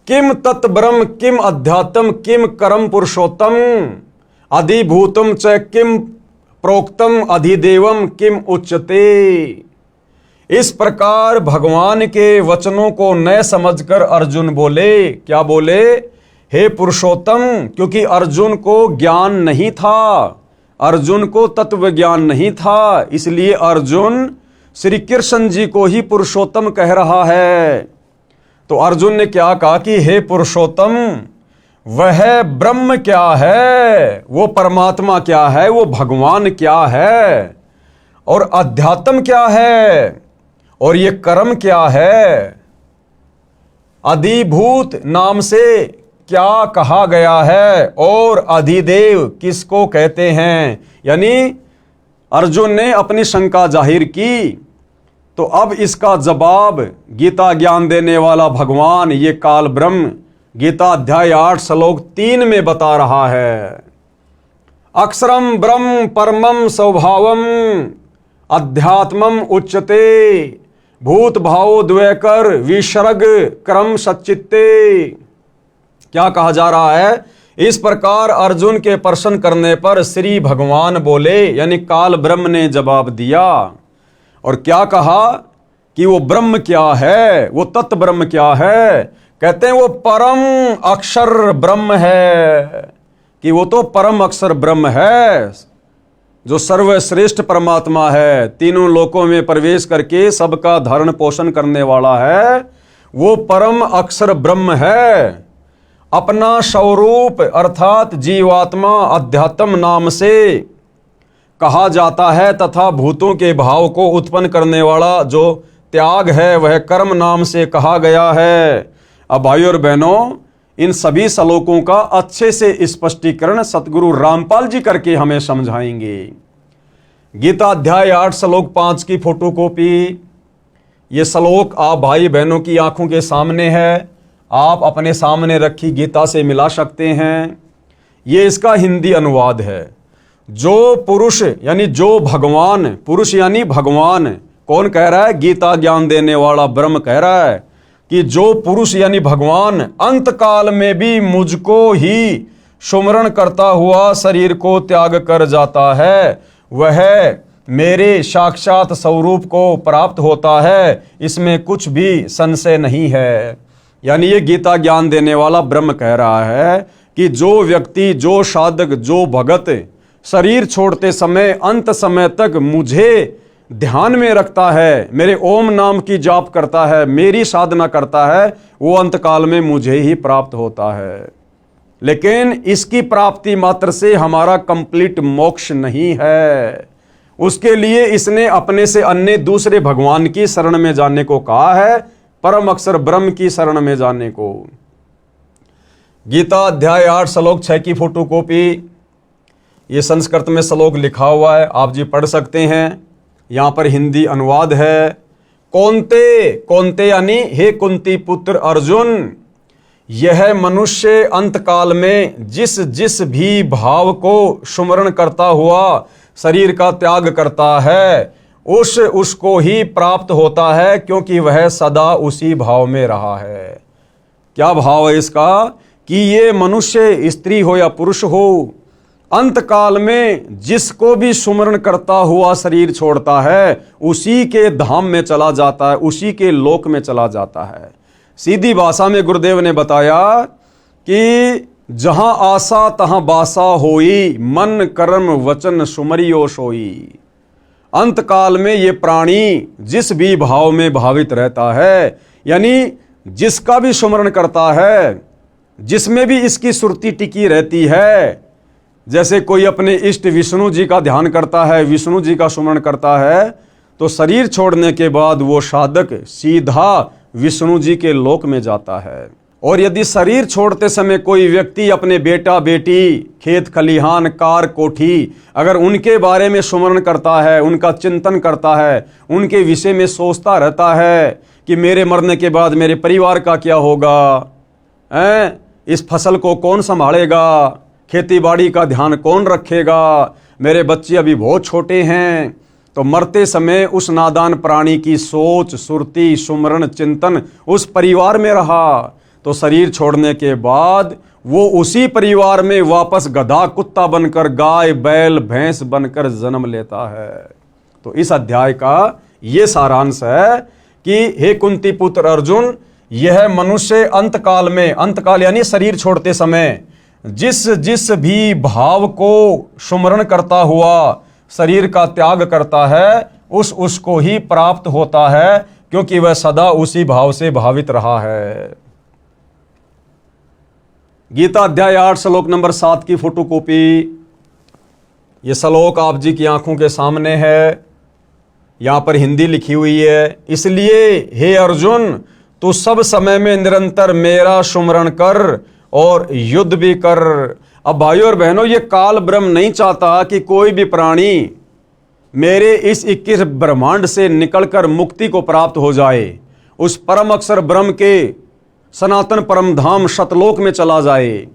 किम तत् ब्रह्म किम अध्यात्म किम कर्म पुरुषोत्तम अधिभूतम च किम प्रोक्तम अधिदेवम किम उच्चते। इस प्रकार भगवान के वचनों को न समझकर अर्जुन बोले, क्या बोले? हे पुरुषोत्तम, क्योंकि अर्जुन को ज्ञान नहीं था, अर्जुन को तत्व ज्ञान नहीं था, इसलिए अर्जुन श्री कृष्ण जी को ही पुरुषोत्तम कह रहा है। तो अर्जुन ने क्या कहा कि हे पुरुषोत्तम, वह ब्रह्म क्या है, वो परमात्मा क्या है, वो भगवान क्या है, और अध्यात्म क्या है, और ये कर्म क्या है। अधिभूत नाम से क्या कहा गया है और अधिदेव किसको कहते हैं। यानी अर्जुन ने अपनी शंका जाहिर की, तो अब इसका जवाब गीता ज्ञान देने वाला भगवान ये काल ब्रह्म गीता अध्याय 8 श्लोक 3 में बता रहा है। अक्षरम ब्रह्म परमम स्वभावम अध्यात्मम उच्यते भूत भावो द्वैकर विसर्ग क्रम सच्चित्ते। क्या कहा जा रहा है? इस प्रकार अर्जुन के प्रश्न करने पर श्री भगवान बोले, यानी काल ब्रह्म ने जवाब दिया। और क्या कहा कि वो ब्रह्म क्या है, वो तत्व ब्रह्म क्या है? कहते हैं वो परम अक्षर ब्रह्म है, कि वो तो परम अक्षर ब्रह्म है, जो सर्वश्रेष्ठ परमात्मा है, तीनों लोकों में प्रवेश करके सबका धारण पोषण करने वाला है, वो परम अक्षर ब्रह्म है। अपना स्वरूप अर्थात जीवात्मा अध्यात्म नाम से कहा जाता है, तथा भूतों के भाव को उत्पन्न करने वाला जो त्याग है वह कर्म नाम से कहा गया है। अब भाइयों और बहनों, इन सभी श्लोकों का अच्छे से स्पष्टीकरण सतगुरु रामपाल जी करके हमें समझाएंगे। गीता अध्याय 8 श्लोक 5 की फोटोकॉपी, ये श्लोक आप भाई बहनों की आंखों के सामने है, आप अपने सामने रखी गीता से मिला सकते हैं। ये इसका हिंदी अनुवाद है। जो पुरुष यानी जो भगवान, पुरुष यानी भगवान कौन कह रहा है? गीता ज्ञान देने वाला ब्रह्म कह रहा है कि जो पुरुष यानी भगवान अंत काल में भी मुझको ही सुमरण करता हुआ शरीर को त्याग कर जाता है, वह मेरे साक्षात स्वरूप को प्राप्त होता है, इसमें कुछ भी संशय नहीं है। यानी ये गीता ज्ञान देने वाला ब्रह्म कह रहा है कि जो व्यक्ति, जो साधक, जो भगत शरीर छोड़ते समय अंत समय तक मुझे ध्यान में रखता है, मेरे ओम नाम की जाप करता है, मेरी साधना करता है, वो अंत काल में मुझे ही प्राप्त होता है। लेकिन इसकी प्राप्ति मात्र से हमारा कंप्लीट मोक्ष नहीं है। उसके लिए इसने अपने से अन्य दूसरे भगवान की शरण में जाने को कहा है, परम अक्षर ब्रह्म की शरण में जाने को। गीता अध्याय 8 श्लोक 6 की फोटोकॉपी, ये संस्कृत में श्लोक लिखा हुआ है, आप जी पढ़ सकते हैं। यहां पर हिंदी अनुवाद है। कौन्ते, कौन्ते यानी हे कुंती पुत्र अर्जुन, यह मनुष्य अंतकाल में जिस जिस भी भाव को सुमरण करता हुआ शरीर का त्याग करता है, उसको ही प्राप्त होता है, क्योंकि वह सदा उसी भाव में रहा है। क्या भाव है इसका? कि ये मनुष्य स्त्री हो या पुरुष हो, अंतकाल में जिसको भी सुमरण करता हुआ शरीर छोड़ता है, उसी के धाम में चला जाता है, उसी के लोक में चला जाता है। सीधी भाषा में गुरुदेव ने बताया कि जहां आशा तहां बासा होई, मन कर्म वचन सुमरियो सोई। अंतकाल में ये प्राणी जिस भी भाव में भावित रहता है, यानी जिसका भी सुमरण करता है, जिसमें भी इसकी सुरती टिकी रहती है, जैसे कोई अपने इष्ट विष्णु जी का ध्यान करता है, विष्णु जी का सुमरण करता है, तो शरीर छोड़ने के बाद वो साधक सीधा विष्णु जी के लोक में जाता है। और यदि शरीर छोड़ते समय कोई व्यक्ति अपने बेटा बेटी, खेत खलिहान, कार कोठी, अगर उनके बारे में सुमरण करता है, उनका चिंतन करता है, उनके विषय में सोचता रहता है कि मेरे मरने के बाद मेरे परिवार का क्या होगा, इस फसल को कौन संभालेगा, खेती बाड़ी का ध्यान कौन रखेगा, मेरे बच्चे अभी बहुत छोटे हैं, तो मरते समय उस नादान प्राणी की सोच, सुरती, सुमरण, चिंतन उस परिवार में रहा, तो शरीर छोड़ने के बाद वो उसी परिवार में वापस गधा कुत्ता बनकर, गाय बैल भैंस बनकर जन्म लेता है। तो इस अध्याय का ये सारांश है कि हे कुंती पुत्र अर्जुन, यह मनुष्य अंतकाल में, अंतकाल यानी शरीर छोड़ते समय जिस जिस भी भाव को सुमरण करता हुआ शरीर का त्याग करता है, उसको ही प्राप्त होता है, क्योंकि वह सदा उसी भाव से भावित रहा है। गीता अध्याय 8 श्लोक नंबर 7 की फोटोकॉपी, ये श्लोक आप जी की आंखों के सामने है, यहां पर हिंदी लिखी हुई है। इसलिए हे अर्जुन, तू सब समय में निरंतर मेरा सुमरण कर और युद्ध भी कर। अब भाइयों और बहनों, ये काल ब्रह्म नहीं चाहता कि कोई भी प्राणी मेरे इस 21 ब्रह्मांड से निकलकर मुक्ति को प्राप्त हो जाए, उस परम अक्षर ब्रह्म के सनातन परम धाम सतलोक में चला जाए।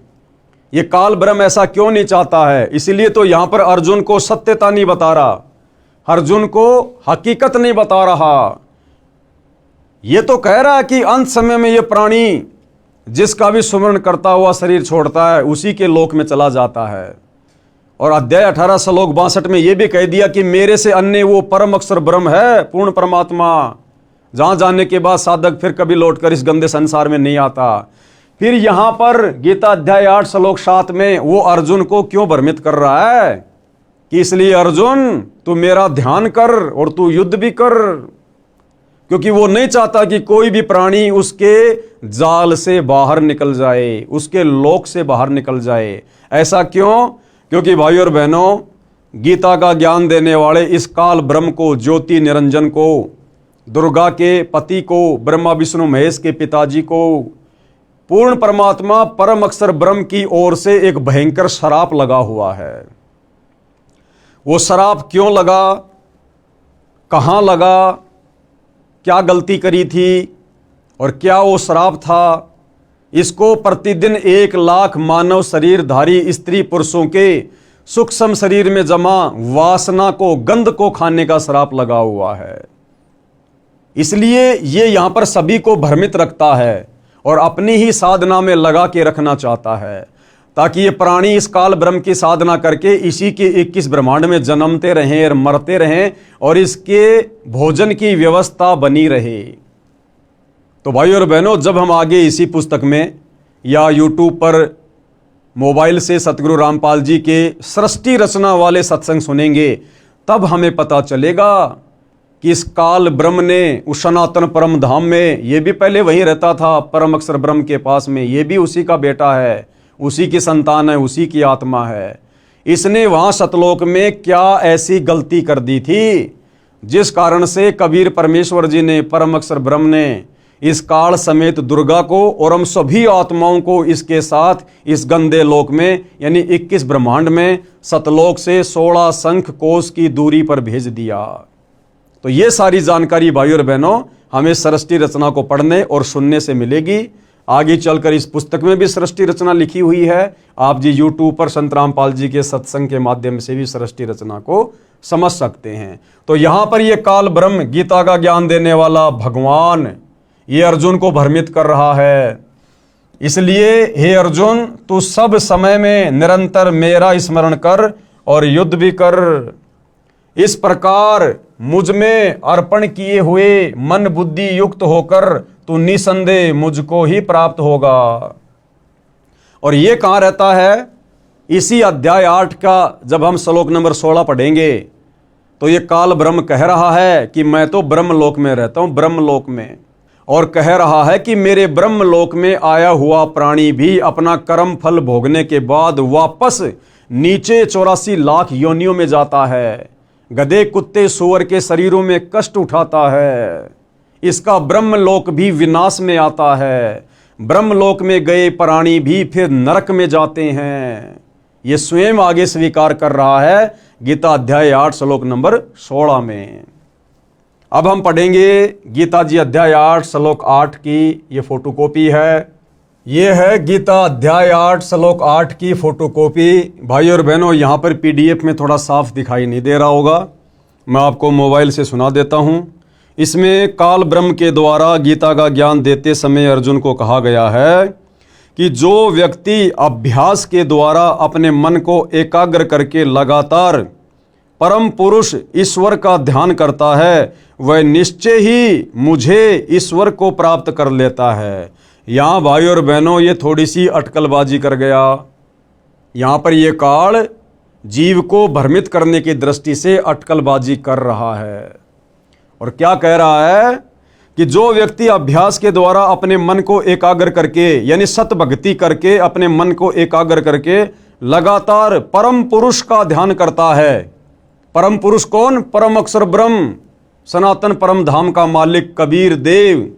ये काल ब्रह्म ऐसा क्यों नहीं चाहता है? इसीलिए तो यहां पर अर्जुन को सत्यता नहीं बता रहा, अर्जुन को हकीकत नहीं बता रहा। ये तो कह रहा है कि अंत समय में ये प्राणी जिसका भी सुमरण करता हुआ शरीर छोड़ता है उसी के लोक में चला जाता है। और अध्याय 18 श्लोक 62 में यह भी कह दिया कि मेरे से अन्य वो परम अक्षर ब्रह्म है, पूर्ण परमात्मा, जहां जाने के बाद साधक फिर कभी लौटकर इस गंदे संसार में नहीं आता। फिर यहां पर गीता अध्याय 8 श्लोक 7 में वो अर्जुन को क्यों भ्रमित कर रहा है कि इसलिए अर्जुन तू मेरा ध्यान कर और तू युद्ध भी कर, क्योंकि वो नहीं चाहता कि कोई भी प्राणी उसके जाल से बाहर निकल जाए, उसके लोक से बाहर निकल जाए। ऐसा क्यों? क्योंकि भाइयों और बहनों, गीता का ज्ञान देने वाले इस काल ब्रह्म को, ज्योति निरंजन को, दुर्गा के पति को, ब्रह्मा विष्णु महेश के पिताजी को, पूर्ण परमात्मा परम अक्षर ब्रह्म की ओर से एक भयंकर श्राप लगा हुआ है। वो श्राप क्यों लगा, कहां लगा, क्या गलती करी थी और क्या वो श्राप था, इसको प्रतिदिन 1 लाख मानव शरीरधारी स्त्री पुरुषों के सूक्ष्म शरीर में जमा वासना को, गंध को खाने का श्राप लगा हुआ है। इसलिए ये यहां पर सभी को भ्रमित रखता है और अपनी ही साधना में लगा के रखना चाहता है, ताकि ये प्राणी इस काल ब्रह्म की साधना करके इसी के 21 ब्रह्मांड में जन्मते रहें और मरते रहें और इसके भोजन की व्यवस्था बनी रहे। तो भाइयों और बहनों, जब हम आगे इसी पुस्तक में या यूट्यूब पर मोबाइल से सतगुरु रामपाल जी के सृष्टि रचना वाले सत्संग सुनेंगे, तब हमें पता चलेगा कि इस काल ब्रह्म ने उस सनातन परम धाम में, ये भी पहले वहीं रहता था परम अक्षर ब्रह्म के पास में, ये भी उसी का बेटा है, उसी की संतान है, उसी की आत्मा है। इसने वहां सतलोक में क्या ऐसी गलती कर दी थी जिस कारण से कबीर परमेश्वर जी ने, परम अक्षर ब्रह्म ने इस काल समेत दुर्गा को और हम सभी आत्माओं को इसके साथ इस गंदे लोक में यानी 21 ब्रह्मांड में सतलोक से 16 शंख कोस की दूरी पर भेज दिया। तो ये सारी जानकारी भाइयों और बहनों हमें सृष्टि रचना को पढ़ने और सुनने से मिलेगी। आगे चलकर इस पुस्तक में भी सृष्टि रचना लिखी हुई है। आप जी यूट्यूब पर संत रामपाल जी के सत्संग के माध्यम से भी सृष्टि रचना को समझ सकते हैं। तो यहां पर यह काल ब्रह्म, गीता का ज्ञान देने वाला भगवान, ये अर्जुन को भ्रमित कर रहा है। इसलिए हे अर्जुन, तू सब समय में निरंतर मेरा स्मरण कर और युद्ध भी कर। इस प्रकार मुझ में अर्पण किए हुए मन बुद्धि युक्त होकर तू निसंदेह मुझको ही प्राप्त होगा। और ये कहां रहता है? इसी अध्याय 8 का जब हम श्लोक नंबर 16 पढ़ेंगे तो ये काल ब्रह्म कह रहा है कि मैं तो ब्रह्मलोक में रहता हूं, ब्रह्मलोक में, और कह रहा है कि मेरे ब्रह्मलोक में आया हुआ प्राणी भी अपना कर्म फल भोगने के बाद वापस नीचे 84 लाख योनियों में जाता है, गधे कुत्ते सूअर के शरीरों में कष्ट उठाता है। इसका ब्रह्मलोक भी विनाश में आता है। ब्रह्मलोक में गए प्राणी भी फिर नरक में जाते हैं। ये स्वयं आगे स्वीकार कर रहा है गीता अध्याय 8 श्लोक नंबर 16 में। अब हम पढ़ेंगे गीता जी अध्याय 8 श्लोक 8 की ये फोटोकॉपी है। ये है गीता अध्याय 8 श्लोक 8 की फोटोकॉपी। भाई और बहनों, यहाँ पर पीडीएफ में थोड़ा साफ दिखाई नहीं दे रहा होगा, मैं आपको मोबाइल से सुना देता हूँ। इसमें काल ब्रह्म के द्वारा गीता का ज्ञान देते समय अर्जुन को कहा गया है कि जो व्यक्ति अभ्यास के द्वारा अपने मन को एकाग्र करके लगातार परम पुरुष ईश्वर का ध्यान करता है, वह निश्चय ही मुझे ईश्वर को प्राप्त कर लेता है। यहाँ भाई और बहनों, ये थोड़ी सी अटकलबाजी कर गया। यहाँ पर यह काल जीव को भ्रमित करने की दृष्टि से अटकलबाजी कर रहा है और क्या कह रहा है कि जो व्यक्ति अभ्यास के द्वारा अपने मन को एकाग्र करके यानी सत भक्ति करके अपने मन को एकाग्र करके लगातार परम पुरुष का ध्यान करता है। परम पुरुष कौन? परम अक्षर ब्रह्म, सनातन परम धाम का मालिक कबीर देव।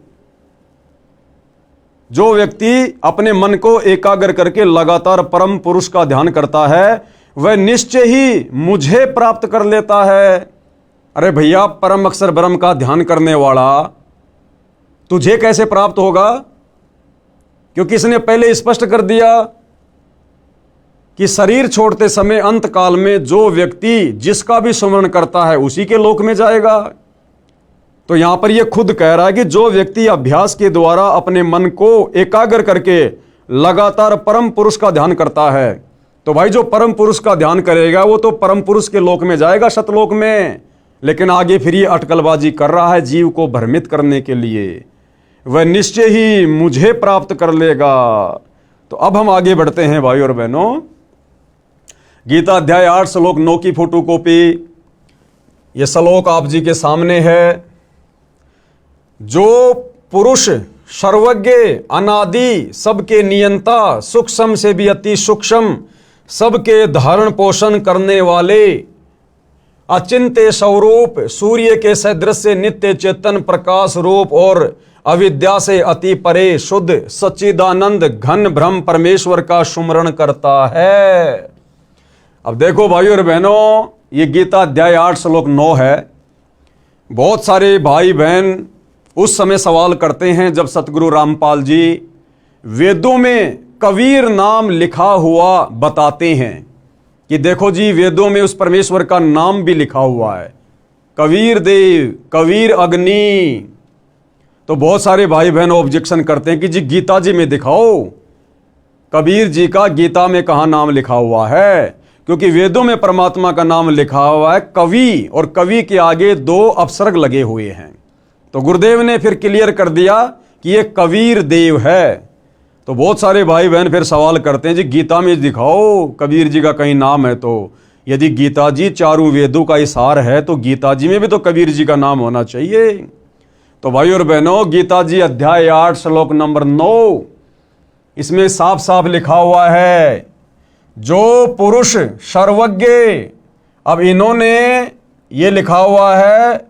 जो व्यक्ति अपने मन को एकाग्र करके लगातार परम पुरुष का ध्यान करता है वह निश्चय ही मुझे प्राप्त कर लेता है। अरे भैया, परम अक्षर ब्रह्म का ध्यान करने वाला तुझे कैसे प्राप्त होगा? क्योंकि इसने पहले स्पष्ट कर दिया कि शरीर छोड़ते समय अंत काल में जो व्यक्ति जिसका भी स्मरण करता है उसी के लोक में जाएगा। तो यहां पर यह खुद कह रहा है कि जो व्यक्ति अभ्यास के द्वारा अपने मन को एकाग्र करके लगातार परम पुरुष का ध्यान करता है, तो भाई जो परम पुरुष का ध्यान करेगा वो तो परम पुरुष के लोक में जाएगा, सतलोक में। लेकिन आगे फिर ये अटकलबाजी कर रहा है जीव को भ्रमित करने के लिए, वह निश्चय ही मुझे प्राप्त कर लेगा। तो अब हम आगे बढ़ते हैं भाई और बहनों। गीता अध्याय 8 श्लोक 9 की फोटोकॉपी, यह श्लोक आप जी के सामने है। जो पुरुष सर्वज्ञ, अनादि, सबके नियंता, सूक्ष्म से भी अति सूक्ष्म, सबके धारण पोषण करने वाले, अचिंत्य स्वरूप, सूर्य के सदृश नित्य चेतन प्रकाश रूप और अविद्या से अति परे शुद्ध सच्चिदानंद घन ब्रह्म परमेश्वर का सुमरण करता है। अब देखो भाई और बहनों, ये गीता अध्याय 8 श्लोक 9 है। बहुत सारे भाई बहन उस समय सवाल करते हैं जब सतगुरु रामपाल जी वेदों में कबीर नाम लिखा हुआ बताते हैं कि देखो जी वेदों में उस परमेश्वर का नाम भी लिखा हुआ है, कबीर देव, कबीर अग्नि। तो बहुत सारे भाई बहन ऑब्जेक्शन करते हैं कि जी गीता जी में दिखाओ कबीर जी का गीता में कहाँ नाम लिखा हुआ है, क्योंकि वेदों में परमात्मा का नाम लिखा हुआ है कवि, और कवि के आगे 2 अपसर्ग लगे हुए हैं। तो गुरुदेव ने फिर क्लियर कर दिया कि ये कबीर देव है। तो बहुत सारे भाई बहन फिर सवाल करते हैं जी गीता में दिखाओ कबीर जी का कहीं नाम है। तो यदि गीता जी चारों वेदों का इसार है तो गीता जी में भी तो कबीर जी का नाम होना चाहिए। तो भाई और बहनों, गीता जी अध्याय 8 श्लोक नंबर 9, इसमें साफ साफ लिखा हुआ है जो पुरुष सर्वज्ञ। अब इन्होंने ये लिखा हुआ है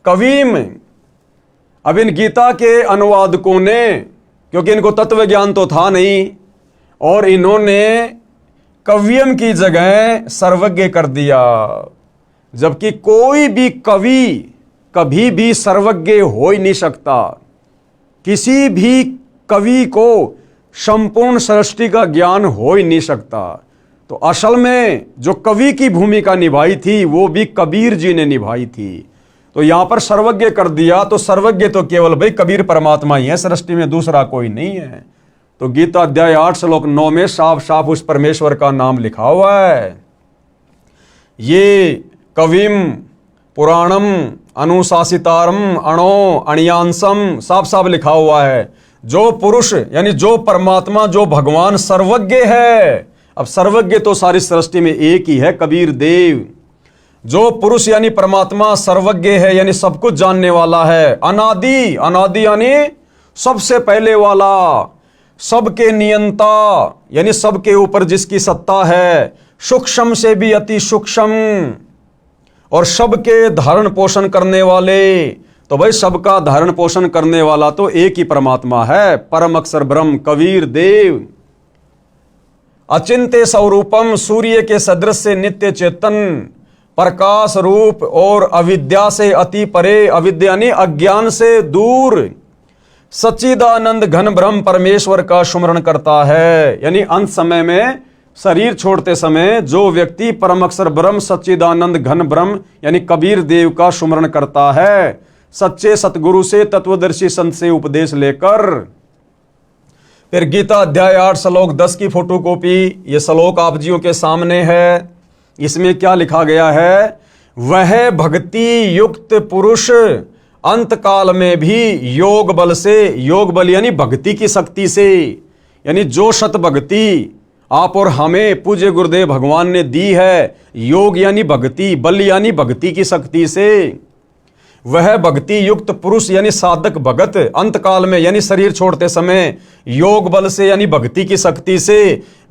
कवीम। अब इन गीता के अनुवादकों ने, क्योंकि इनको तत्व ज्ञान तो था नहीं, और इन्होंने कवियम की जगह सर्वज्ञ कर दिया, जबकि कोई भी कवि कभी भी सर्वज्ञ हो ही नहीं सकता। किसी भी कवि को संपूर्ण सृष्टि का ज्ञान हो ही नहीं सकता। तो असल में जो कवि की भूमिका निभाई थी वो भी कबीर जी ने निभाई थी। तो यहां पर सर्वज्ञ कर दिया, तो सर्वज्ञ तो केवल भाई कबीर परमात्मा ही है, सृष्टि में दूसरा कोई नहीं है। तो गीता अध्याय 8 श्लोक 9 में साफ साफ उस परमेश्वर का नाम लिखा हुआ है। ये कविम पुराणम अनुशासितारम अणो अणियांसम, साफ साफ लिखा हुआ है। जो पुरुष यानी जो परमात्मा, जो भगवान सर्वज्ञ है। अब सर्वज्ञ तो सारी सृष्टि में एक ही है, कबीर देव। जो पुरुष यानी परमात्मा सर्वज्ञ है, यानी सब कुछ जानने वाला है। अनादि, अनादि यानी सबसे पहले वाला। सबके नियंता यानी सबके ऊपर जिसकी सत्ता है। सूक्ष्म से भी अति सूक्ष्म, और सबके धारण पोषण करने वाले। तो भाई सबका धारण पोषण करने वाला तो एक ही परमात्मा है, परम अक्षर ब्रह्म कबीर देव। अचिंत्य स्वरूपम, सूर्य के सदृश से नित्य चेतन प्रकाश रूप और अविद्या से अति परे, अविद्या यानी अज्ञान से दूर, सच्चिदानंद घन ब्रह्म परमेश्वर का सुमरण करता है। यानी अंत समय में शरीर छोड़ते समय जो व्यक्ति परम अक्षर ब्रह्म सच्चिदानंद घन ब्रह्म यानी कबीर देव का सुमरण करता है, सच्चे सतगुरु से, तत्वदर्शी संत से उपदेश लेकर। फिर गीता अध्याय 8 श्लोक 10 की फोटोकॉपी, ये श्लोक आप जियों के सामने है। इसमें क्या लिखा गया है? वह भक्ति युक्त पुरुष अंत काल में भी योग बल से, योग बल यानी भक्ति की शक्ति से, यानी जो सत भक्ति आप और हमें पूज्य गुरुदेव भगवान ने दी है, योग यानी भक्ति, बल यानी भक्ति की शक्ति से, वह भक्ति युक्त पुरुष यानी साधक भगत अंत काल में यानी शरीर छोड़ते समय योग बल से यानी भक्ति की शक्ति से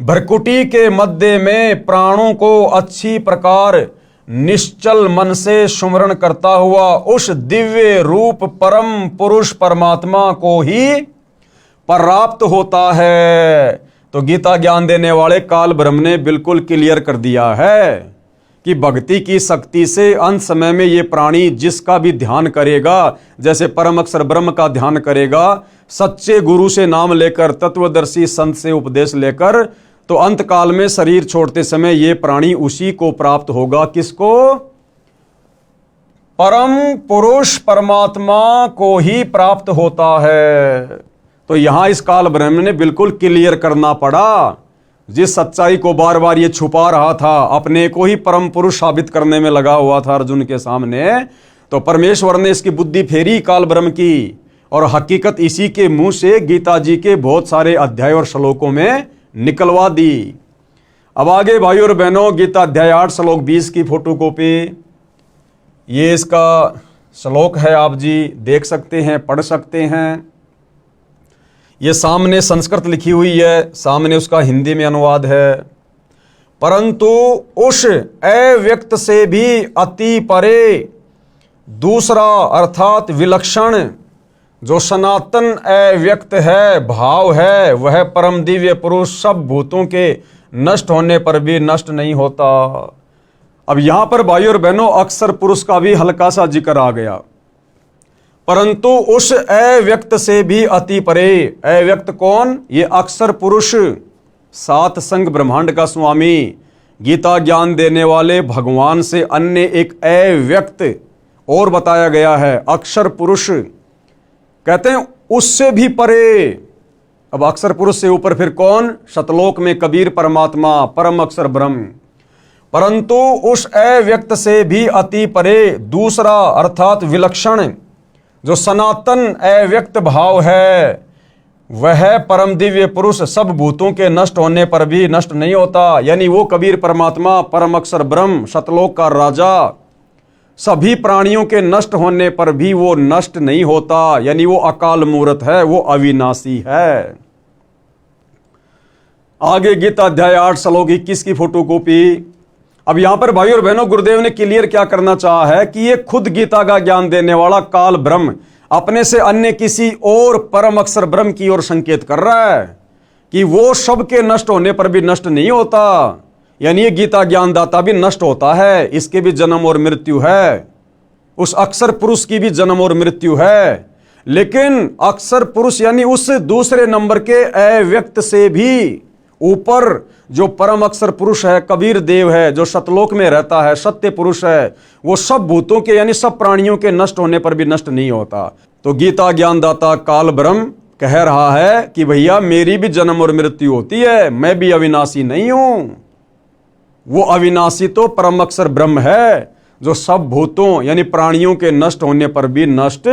भ्रकुटी के मध्य में प्राणों को अच्छी प्रकार निश्चल मन से सुमरण करता हुआ उस दिव्य रूप परम पुरुष परमात्मा को ही प्राप्त होता है। तो गीता ज्ञान देने वाले काल ब्रह्म ने बिल्कुल क्लियर कर दिया है कि भक्ति की शक्ति से अंत समय में ये प्राणी जिसका भी ध्यान करेगा, जैसे परम अक्षर ब्रह्म का ध्यान करेगा, सच्चे गुरु से नाम लेकर, तत्वदर्शी संत से उपदेश लेकर, तो अंत काल में शरीर छोड़ते समय ये प्राणी उसी को प्राप्त होगा। किसको? परम पुरुष परमात्मा को ही प्राप्त होता है। तो यहां इस काल ब्रह्म ने बिल्कुल क्लियर करना पड़ा। जिस सच्चाई को बार बार ये छुपा रहा था, अपने को ही परम पुरुष साबित करने में लगा हुआ था अर्जुन के सामने, तो परमेश्वर ने इसकी बुद्धि फेरी काल ब्रह्म की, और हकीकत इसी के मुंह से गीता जी के बहुत सारे अध्याय और श्लोकों में निकलवा दी। अब आगे भाई और बहनों, गीता अध्याय 8 श्लोक 20 की फोटोकॉपी, ये इसका श्लोक है, आप जी देख सकते हैं, पढ़ सकते हैं। ये सामने संस्कृत लिखी हुई है, सामने उसका हिंदी में अनुवाद है। परंतु उस अव्यक्त से भी अति परे दूसरा अर्थात विलक्षण जो सनातन अव्यक्त है, भाव है, वह परम दिव्य पुरुष सब भूतों के नष्ट होने पर भी नष्ट नहीं होता। अब यहां पर भाई और बहनों अक्षर पुरुष का भी हल्का सा जिक्र आ गया। परंतु उस अव्यक्त से भी अति परे, अव्यक्त कौन? ये अक्षर पुरुष, सात संग ब्रह्मांड का स्वामी, गीता ज्ञान देने वाले भगवान से अन्य एक अव्यक्त और बताया गया है, अक्षर पुरुष। कहते हैं उससे भी परे। अब अक्षर पुरुष से ऊपर फिर कौन? शतलोक में कबीर परमात्मा, परम अक्षर ब्रह्म। परंतु उस अव्यक्त से भी अति परे दूसरा अर्थात विलक्षण जो सनातन अव्यक्त भाव है, वह परम दिव्य पुरुष सब भूतों के नष्ट होने पर भी नष्ट नहीं होता। यानी वो कबीर परमात्मा, परम अक्षर ब्रह्म, शतलोक का राजा, सभी प्राणियों के नष्ट होने पर भी वो नष्ट नहीं होता। यानी वो अकाल मूर्त है, वो अविनाशी है। आगे गीता अध्याय 8 श्लोक 21 की फोटोकॉपी। अब यहां पर भाई और बहनों गुरुदेव ने क्लियर क्या करना चाहा है कि ये खुद गीता का ज्ञान देने वाला काल ब्रह्म अपने से अन्य किसी और परम अक्षर ब्रह्म की ओर संकेत कर रहा है कि वो सबके नष्ट होने पर भी नष्ट नहीं होता। यानी ये गीता ज्ञानदाता भी नष्ट होता है, इसके भी जन्म और मृत्यु है, उस अक्षर पुरुष की भी जन्म और मृत्यु है। लेकिन अक्षर पुरुष यानी उस दूसरे नंबर के अव्यक्त से भी ऊपर जो परम अक्षर पुरुष है, कबीर देव है, जो शतलोक में रहता है, सत्य पुरुष है, वो सब भूतों के यानी सब प्राणियों के नष्ट होने पर भी नष्ट नहीं होता। तो गीता ज्ञानदाता काल ब्रह्म कह रहा है कि भैया मेरी भी जन्म और मृत्यु होती है, मैं भी अविनाशी नहीं हूं। वो अविनाशी तो परम अक्षर ब्रह्म है जो सब भूतों यानी प्राणियों के नष्ट होने पर भी नष्ट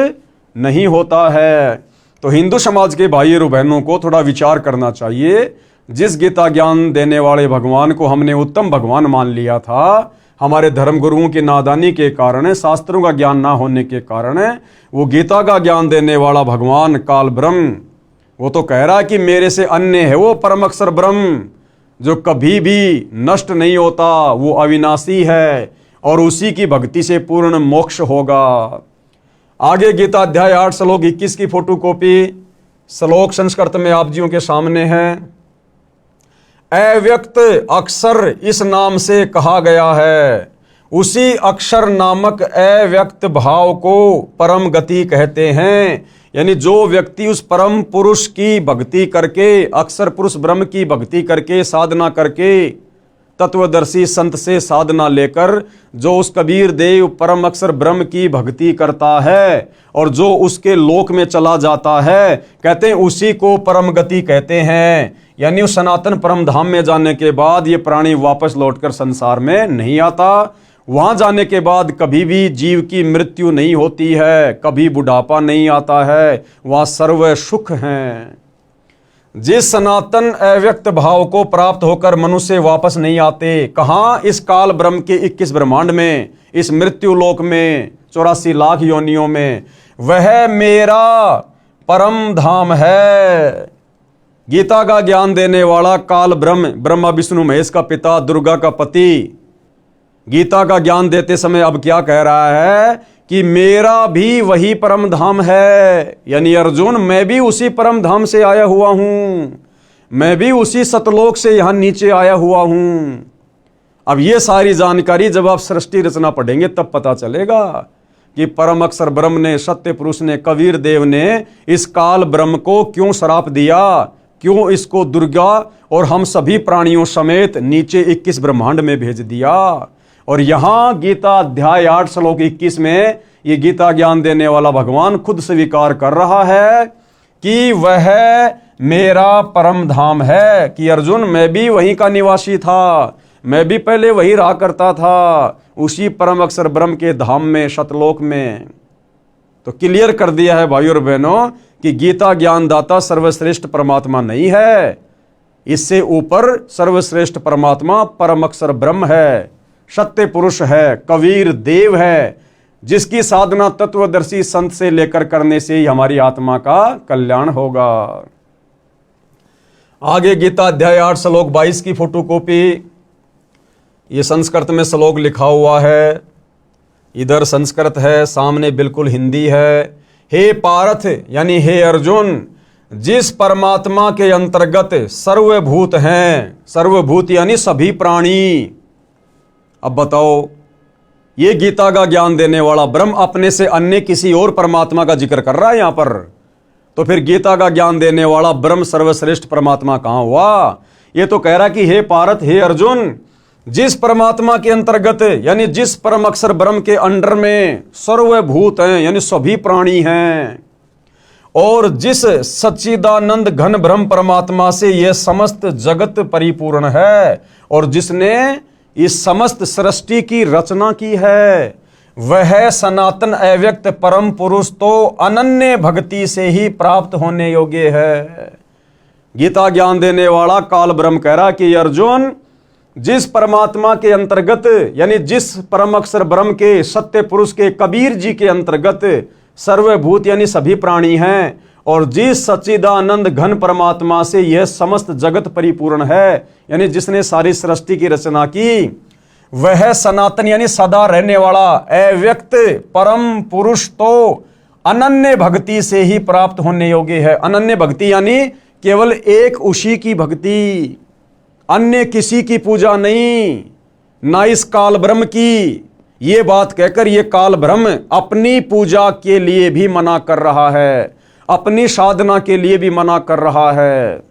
नहीं होता है। तो हिंदू समाज के भाई और बहनों को थोड़ा विचार करना चाहिए। जिस गीता ज्ञान देने वाले भगवान को हमने उत्तम भगवान मान लिया था, हमारे धर्म गुरुओं की नादानी के कारण, शास्त्रों का ज्ञान ना होने के कारण, वो गीता का ज्ञान देने वाला भगवान काल ब्रह्म वो तो कह रहा है कि मेरे से अन्य है वो परम अक्षर ब्रह्म जो कभी भी नष्ट नहीं होता, वो अविनाशी है और उसी की भक्ति से पूर्ण मोक्ष होगा। आगे गीता अध्याय 8 श्लोक 21 की फोटोकॉपी, श्लोक संस्कृत में आप जियों के सामने है। अव्यक्त अक्षर इस नाम से कहा गया है, उसी अक्षर नामक अव्यक्त भाव को परम गति कहते हैं। यानी जो व्यक्ति उस परम पुरुष की भक्ति करके, अक्षर पुरुष ब्रह्म की भक्ति करके, साधना करके, तत्वदर्शी संत से साधना लेकर जो उस कबीर देव परम अक्षर ब्रह्म की भक्ति करता है और जो उसके लोक में चला जाता है, कहते हैं उसी को परम गति कहते हैं। यानी उस सनातन परम धाम में जाने के बाद ये प्राणी वापस लौटकर संसार में नहीं आता। वहां जाने के बाद कभी भी जीव की मृत्यु नहीं होती है, कभी बुढ़ापा नहीं आता है, वहां सर्व सुख हैं। जिस सनातन अव्यक्त भाव को प्राप्त होकर मनुष्य वापस नहीं आते, कहां? इस काल ब्रह्म के 21 ब्रह्मांड में, इस मृत्यु लोक में, 84 लाख योनियों में, वह मेरा परम धाम है। गीता का ज्ञान देने वाला काल ब्रह्म, ब्रह्मा विष्णु महेश का पिता, दुर्गा का पति, गीता का ज्ञान देते समय अब क्या कह रहा है कि मेरा भी वही परम धाम है, यानी अर्जुन मैं भी उसी परम धाम से आया हुआ हूं, मैं भी उसी सतलोक से यहां नीचे आया हुआ हूं। अब ये सारी जानकारी जब आप सृष्टि रचना पढ़ेंगे तब पता चलेगा कि परम अक्षर ब्रह्म ने, सत्य पुरुष ने, कबीर देव ने इस काल ब्रह्म को क्यों श्राप दिया, क्यों इसको दुर्गा और हम सभी प्राणियों समेत नीचे 21 ब्रह्मांड में भेज दिया। और यहां गीता अध्याय 8 श्लोक 21 में ये गीता ज्ञान देने वाला भगवान खुद स्वीकार कर रहा है कि वह मेरा परम धाम है, कि अर्जुन मैं भी वहीं का निवासी था, मैं भी पहले वही रहा करता था, उसी परम अक्षर ब्रह्म के धाम में, सतलोक में। तो क्लियर कर दिया है भाइयों और बहनों कि गीता ज्ञानदाता सर्वश्रेष्ठ परमात्मा नहीं है, इससे ऊपर सर्वश्रेष्ठ परमात्मा परम अक्षर ब्रह्म है, सत्य पुरुष है, कबीर देव है, जिसकी साधना तत्वदर्शी संत से लेकर करने से ही हमारी आत्मा का कल्याण होगा। आगे गीता अध्याय 8 श्लोक 22 की फोटोकॉपी, ये संस्कृत में श्लोक लिखा हुआ है, इधर संस्कृत है, सामने बिल्कुल हिंदी है। हे पार्थ यानी हे अर्जुन, जिस परमात्मा के अंतर्गत सर्वभूत हैं, सर्वभूत यानी सभी प्राणी। अब बताओ, ये गीता का ज्ञान देने वाला ब्रह्म अपने से अन्य किसी और परमात्मा का जिक्र कर रहा है यहां पर, तो फिर गीता का ज्ञान देने वाला ब्रह्म सर्वश्रेष्ठ परमात्मा कहां हुआ? ये तो कह रहा कि हे पार्थ, हे अर्जुन, जिस परमात्मा के अंतर्गत यानी जिस परम अक्षर ब्रह्म के अंडर में सर्वभूत हैं यानी सभी प्राणी हैं, और जिस सच्चिदानंद घन ब्रह्म परमात्मा से यह समस्त जगत परिपूर्ण है, और जिसने इस समस्त सृष्टि की रचना की है, वह सनातन अव्यक्त परम पुरुष तो अनन्य भक्ति से ही प्राप्त होने योग्य है। गीता ज्ञान देने वाला काल ब्रह्म कह रहा कि अर्जुन, जिस परमात्मा के अंतर्गत यानी जिस परम अक्षर ब्रह्म के, सत्य पुरुष के, कबीर जी के अंतर्गत सर्वभूत यानी सभी प्राणी हैं, और जिस सच्चिदानंद घन परमात्मा से यह समस्त जगत परिपूर्ण है यानी जिसने सारी सृष्टि की रचना की, वह सनातन यानी सदा रहने वाला अव्यक्त परम पुरुष तो अनन्य भक्ति से ही प्राप्त होने योग्य है। अनन्य भक्ति यानी केवल एक उसी की भक्ति, अन्य किसी की पूजा नहीं, ना इस काल ब्रह्म की। ये बात कहकर ये काल ब्रह्म अपनी पूजा के लिए भी मना कर रहा है, अपनी साधना के लिए भी मना कर रहा है।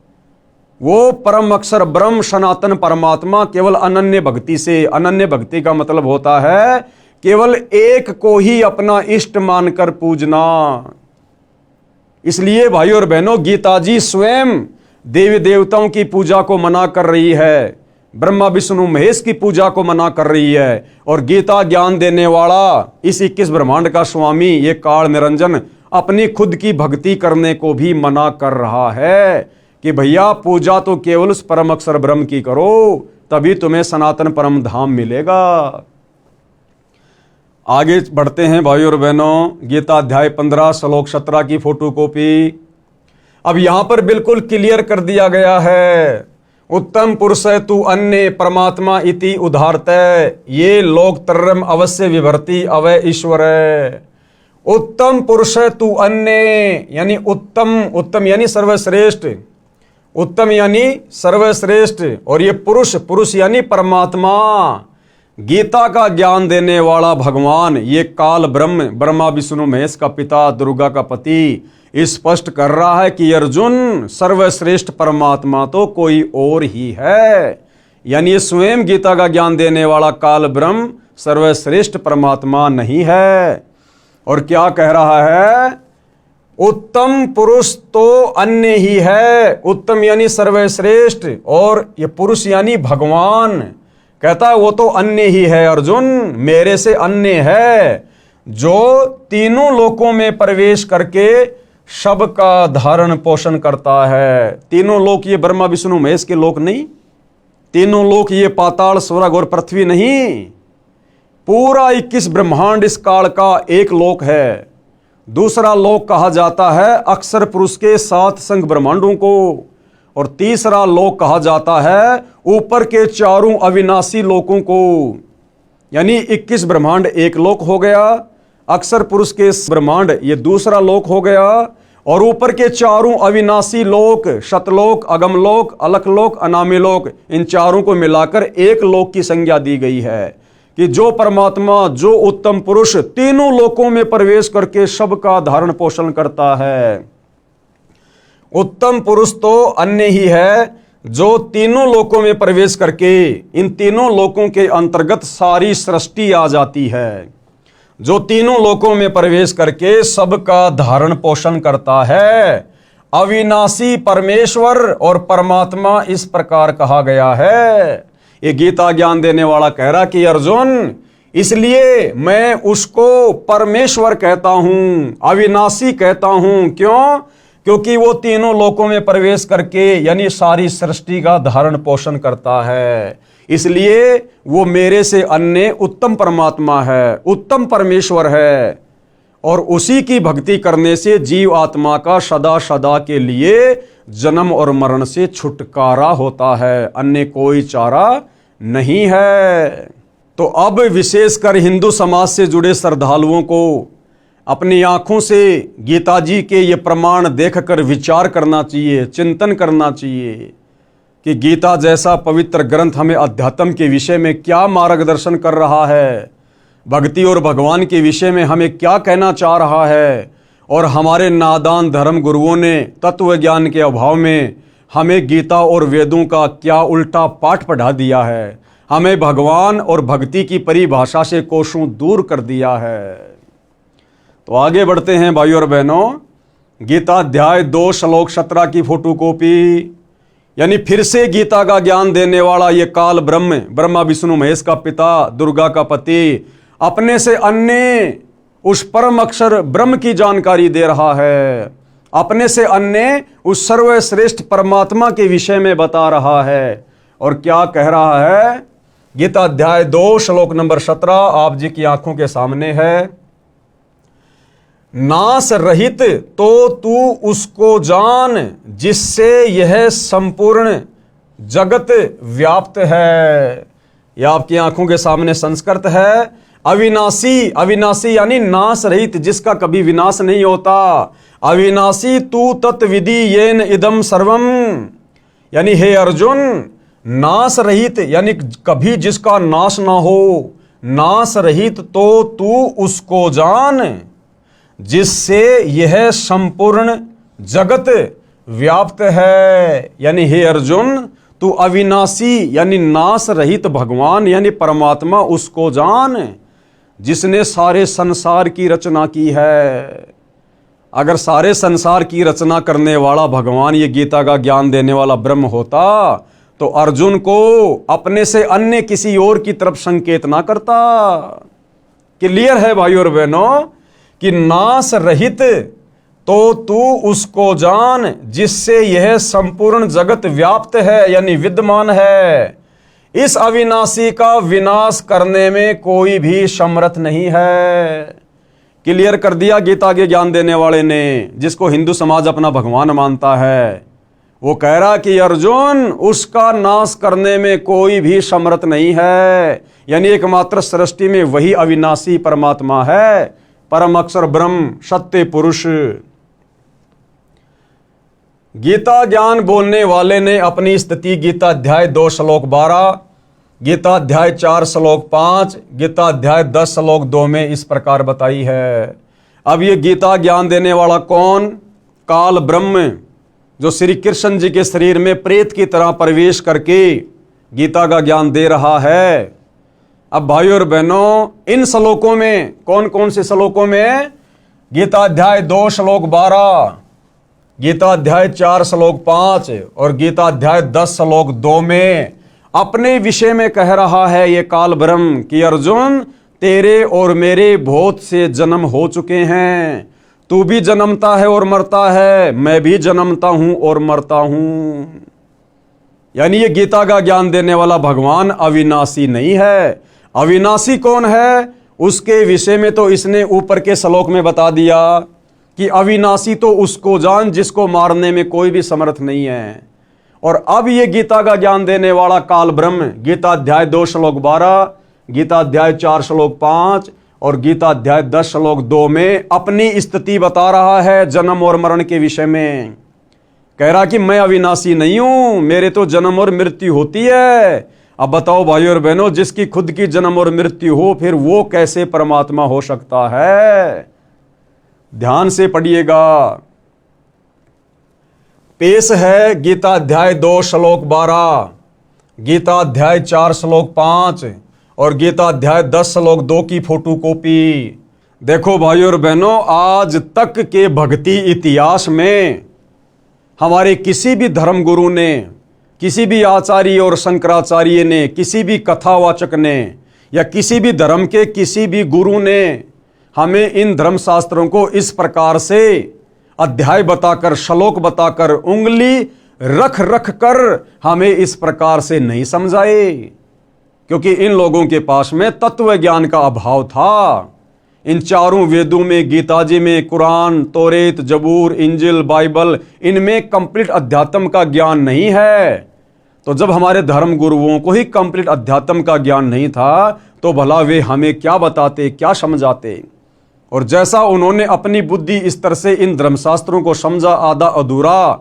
वो परम अक्षर ब्रह्म सनातन परमात्मा केवल अनन्य भक्ति से, अनन्य भक्ति का मतलब होता है केवल एक को ही अपना इष्ट मानकर पूजना। इसलिए भाइयों और बहनों, गीता जी स्वयं देवी देवताओं की पूजा को मना कर रही है, ब्रह्मा विष्णु महेश की पूजा को मना कर रही है, और गीता ज्ञान देने वाला इस 21 ब्रह्मांड का स्वामी ये काल निरंजन अपनी खुद की भक्ति करने को भी मना कर रहा है कि भैया पूजा तो केवल उस परम अक्षर ब्रह्म की करो, तभी तुम्हें सनातन परम धाम मिलेगा। आगे बढ़ते हैं भाइयों और बहनों, गीता अध्याय 15 श्लोक 17 की फोटोकॉपी। अब यहां पर बिल्कुल क्लियर कर दिया गया है, उत्तम पुरुष तु अन्य परमात्मा इति उदाहरते, ये लोकत्रयम अवश्य विभर्ति अवय ईश्वर। उत्तम पुरुष तु अन्य यानी उत्तम, उत्तम यानी सर्वश्रेष्ठ, उत्तम यानी सर्वश्रेष्ठ, और ये पुरुष, पुरुष यानी परमात्मा, गीता का ज्ञान देने वाला भगवान, ये काल ब्रह्म, ब्रह्मा विष्णु महेश का पिता, दुर्गा का पति, स्पष्ट कर रहा है कि अर्जुन, सर्वश्रेष्ठ परमात्मा तो कोई और ही है। यानी स्वयं गीता का ज्ञान देने वाला काल ब्रह्म सर्वश्रेष्ठ परमात्मा नहीं है। और क्या कह रहा है? उत्तम पुरुष तो अन्य ही है, उत्तम यानी सर्वश्रेष्ठ, और ये पुरुष यानी भगवान, कहता है वो तो अन्य ही है अर्जुन, मेरे से अन्य है, जो तीनों लोकों में प्रवेश करके सबका धारण पोषण करता है। तीनों लोक ये ब्रह्मा विष्णु महेश के लोक नहीं, तीनों लोक ये पाताल स्वर्ग और पृथ्वी नहीं, पूरा 21 ब्रह्मांड इस काल का एक लोक है। दूसरा लोक कहा जाता है अक्षर पुरुष के 7 संग ब्रह्मांडों को, और तीसरा लोक कहा जाता है ऊपर के 4 अविनाशी लोकों को। यानी 21 ब्रह्मांड एक लोक हो गया, अक्षर पुरुष के ब्रह्मांड ये दूसरा लोक हो गया, और ऊपर के चारों अविनाशी लोक, शतलोक, अगमलोक, अलखलोक, अनामी लोक, इन चारों को मिलाकर एक लोक की संज्ञा दी गई है कि जो परमात्मा, जो उत्तम पुरुष तीनों लोकों में प्रवेश करके सबका धारण पोषण करता है। उत्तम पुरुष तो अन्य ही है जो तीनों लोकों में प्रवेश करके इन तीनों लोकों के अंतर्गत सारी सृष्टि आ जाती है, जो तीनों लोकों में प्रवेश करके सबका धारण पोषण करता है। अविनाशी परमेश्वर और परमात्मा इस प्रकार कहा गया है। ये गीता ज्ञान देने वाला कह रहा कि अर्जुन, इसलिए मैं उसको परमेश्वर कहता हूं, अविनाशी कहता हूं। क्यों? क्योंकि वो तीनों लोकों में प्रवेश करके यानी सारी सृष्टि का धारण पोषण करता है, इसलिए वो मेरे से अन्य उत्तम परमात्मा है, उत्तम परमेश्वर है। और उसी की भक्ति करने से जीव आत्मा का सदा सदा के लिए जन्म और मरण से छुटकारा होता है, अन्य कोई चारा नहीं है। तो अब विशेषकर हिंदू समाज से जुड़े श्रद्धालुओं को अपनी आंखों से गीता जी के ये प्रमाण देखकर विचार करना चाहिए, चिंतन करना चाहिए कि गीता जैसा पवित्र ग्रंथ हमें अध्यात्म के विषय में क्या मार्गदर्शन कर रहा है, भक्ति और भगवान के विषय में हमें क्या कहना चाह रहा है। और हमारे नादान धर्म गुरुओं ने तत्व ज्ञान के अभाव में हमें गीता और वेदों का क्या उल्टा पाठ पढ़ा दिया है, हमें भगवान और भक्ति की परिभाषा से कोसों दूर कर दिया है। तो आगे बढ़ते हैं भाइयों और बहनों, गीता अध्याय 2 श्लोक 17 की फोटोकॉपी, यानी फिर से गीता का ज्ञान देने वाला ये काल ब्रह्म, ब्रह्मा विष्णु महेश का पिता, दुर्गा का पति, अपने से अन्य उस परम अक्षर ब्रह्म की जानकारी दे रहा है, अपने से अन्य उस सर्वश्रेष्ठ परमात्मा के विषय में बता रहा है। और क्या कह रहा है? गीता अध्याय 2 श्लोक नंबर 17 आप जी की आंखों के सामने है। नाश रहित तो तू उसको जान जिससे यह संपूर्ण जगत व्याप्त है। यह आपकी आंखों के सामने संस्कृत है। अविनाशी, अविनाशी यानी नाश रहित, जिसका कभी विनाश नहीं होता। अविनाशी तू तत्विधि येन इदम सर्वम, यानी हे अर्जुन, नाश रहित यानी कभी जिसका नाश ना हो, नाश रहित तो तू उसको जान जिससे यह संपूर्ण जगत व्याप्त है। यानी हे अर्जुन, तू अविनाशी यानी नाश रहित भगवान यानी परमात्मा उसको जान जिसने सारे संसार की रचना की है। अगर सारे संसार की रचना करने वाला भगवान ये गीता का ज्ञान देने वाला ब्रह्म होता तो अर्जुन को अपने से अन्य किसी और की तरफ संकेत ना करता। क्लियर है भाइयों और बहनों कि नाश रहित तो तू उसको जान जिससे यह संपूर्ण जगत व्याप्त है यानी विद्यमान है। इस अविनाशी का विनाश करने में कोई भी समर्थ नहीं है। क्लियर कर दिया गीता के ज्ञान देने वाले ने, जिसको हिंदू समाज अपना भगवान मानता है। वो कह रहा कि अर्जुन, उसका नाश करने में कोई भी समर्थ नहीं है, यानी एकमात्र सृष्टि में वही अविनाशी परमात्मा है, परम अक्षर ब्रह्म, सत्य पुरुष। गीता ज्ञान बोलने वाले ने अपनी स्थिति गीता अध्याय 2 श्लोक 12, गीता अध्याय 4 श्लोक 5, गीता अध्याय 10 श्लोक 2 में इस प्रकार बताई है। अब ये गीता ज्ञान देने वाला कौन? काल ब्रह्म, जो श्री कृष्ण जी के शरीर में प्रेत की तरह प्रवेश करके गीता का ज्ञान दे रहा है। अब भाइयों और बहनों, इन श्लोकों में कौन कौन से श्लोकों में? गीता अध्याय 2 श्लोक 12, गीता अध्याय 4 श्लोक 5 और गीता अध्याय 10 श्लोक 2 में अपने विषय में कह रहा है ये काल ब्रह्म कि अर्जुन, तेरे और मेरे बहुत से जन्म हो चुके हैं। तू भी जन्मता है और मरता है, मैं भी जन्मता हूं और मरता हूं। यानी ये गीता का ज्ञान देने वाला भगवान अविनाशी नहीं है। अविनाशी कौन है? उसके विषय में तो इसने ऊपर के श्लोक में बता दिया कि अविनाशी तो उसको जान जिसको मारने में कोई भी समर्थ नहीं है। और अब ये गीता का ज्ञान देने वाला काल ब्रह्म गीता अध्याय 2 श्लोक 12, गीता अध्याय 4 श्लोक 5 और गीता अध्याय 10 श्लोक 2 में अपनी स्थिति बता रहा है जन्म और मरण के विषय में। कह रहा कि मैं अविनाशी नहीं हूं, मेरे तो जन्म और मृत्यु होती है। अब बताओ भाई और बहनों, जिसकी खुद की जन्म और मृत्यु हो, फिर वो कैसे परमात्मा हो सकता है? ध्यान से पढ़िएगा। पेश है गीता अध्याय 2 श्लोक 12, गीता अध्याय 4 श्लोक 5 और गीता अध्याय 10 श्लोक 2 की फोटोकॉपी। देखो भाई और बहनों, आज तक के भक्ति इतिहास में हमारे किसी भी धर्म गुरु ने, किसी भी आचार्य और शंकराचार्य ने, किसी भी कथावाचक ने या किसी भी धर्म के किसी भी गुरु ने हमें इन धर्म शास्त्रों को इस प्रकार से अध्याय बताकर, श्लोक बताकर, उंगली रख रख कर हमें इस प्रकार से नहीं समझाए, क्योंकि इन लोगों के पास में तत्व ज्ञान का अभाव था। इन चारों वेदों में, गीता जी में, कुरान, तौरेत, जबूर, इंजिल, बाइबल, इनमें कंप्लीट अध्यात्म का ज्ञान नहीं है। तो जब हमारे धर्म गुरुओं को ही कंप्लीट अध्यात्म का ज्ञान नहीं था, तो भला वे हमें क्या बताते, क्या समझाते? और जैसा उन्होंने अपनी बुद्धि स्तर से इन धर्मशास्त्रों को समझा आधा अधूरा,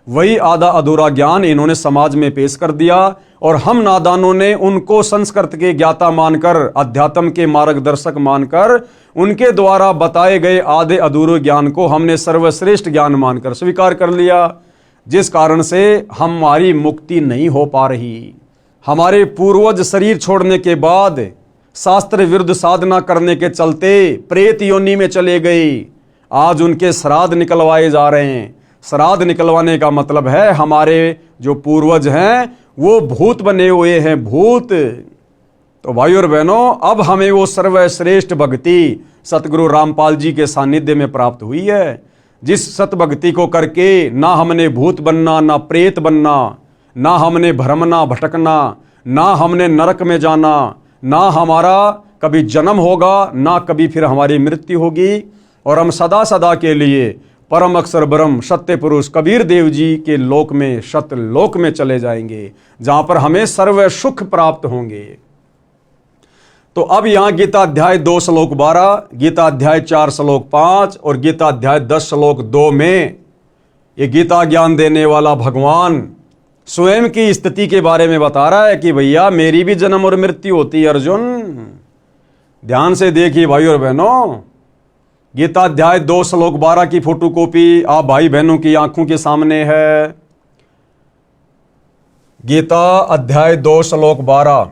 वही आधा अधूरा ज्ञान इन्होंने समाज में पेश कर दिया। और हम नादानों ने उनको संस्कृत के ज्ञाता मानकर, अध्यात्म के मार्गदर्शक मानकर, उनके द्वारा बताए गए आधे अधूरे ज्ञान को हमने सर्वश्रेष्ठ ज्ञान मानकर स्वीकार कर लिया, जिस कारण से हमारी मुक्ति नहीं हो पा रही। हमारे पूर्वज शरीर छोड़ने के बाद शास्त्र विरुद्ध साधना करने के चलते प्रेत योनि में चले गए। आज उनके श्राद्ध निकलवाए जा रहे हैं। श्राद्ध निकलवाने का मतलब है हमारे जो पूर्वज हैं वो भूत बने हुए हैं, भूत। तो भाई और बहनों, अब हमें वो सर्वश्रेष्ठ भक्ति सतगुरु रामपाल जी के सानिध्य में प्राप्त हुई है, जिस सत भक्ति को करके ना हमने भूत बनना, ना प्रेत बनना, ना हमने भ्रमना भटकना, ना हमने नरक में जाना, ना हमारा कभी जन्म होगा, ना कभी फिर हमारी मृत्यु होगी। और हम सदा सदा के लिए परम अक्षर ब्रह्म सत्य पुरुष कबीर देव जी के लोक में, सत्य लोक में चले जाएंगे, जहां पर हमें सर्व सुख प्राप्त होंगे। तो अब यहां गीता अध्याय 2 श्लोक 12, गीता अध्याय 4 श्लोक 5 और गीता अध्याय 10 श्लोक 2 में ये गीता ज्ञान देने वाला भगवान स्वयं की स्थिति के बारे में बता रहा है कि भैया मेरी भी जन्म और मृत्यु होती है अर्जुन। ध्यान से देखिए भाई और बहनों, गीता अध्याय 2 श्लोक 12 की फोटोकॉपी आप भाई बहनों की आंखों के सामने है। गीता अध्याय 2 श्लोक 12,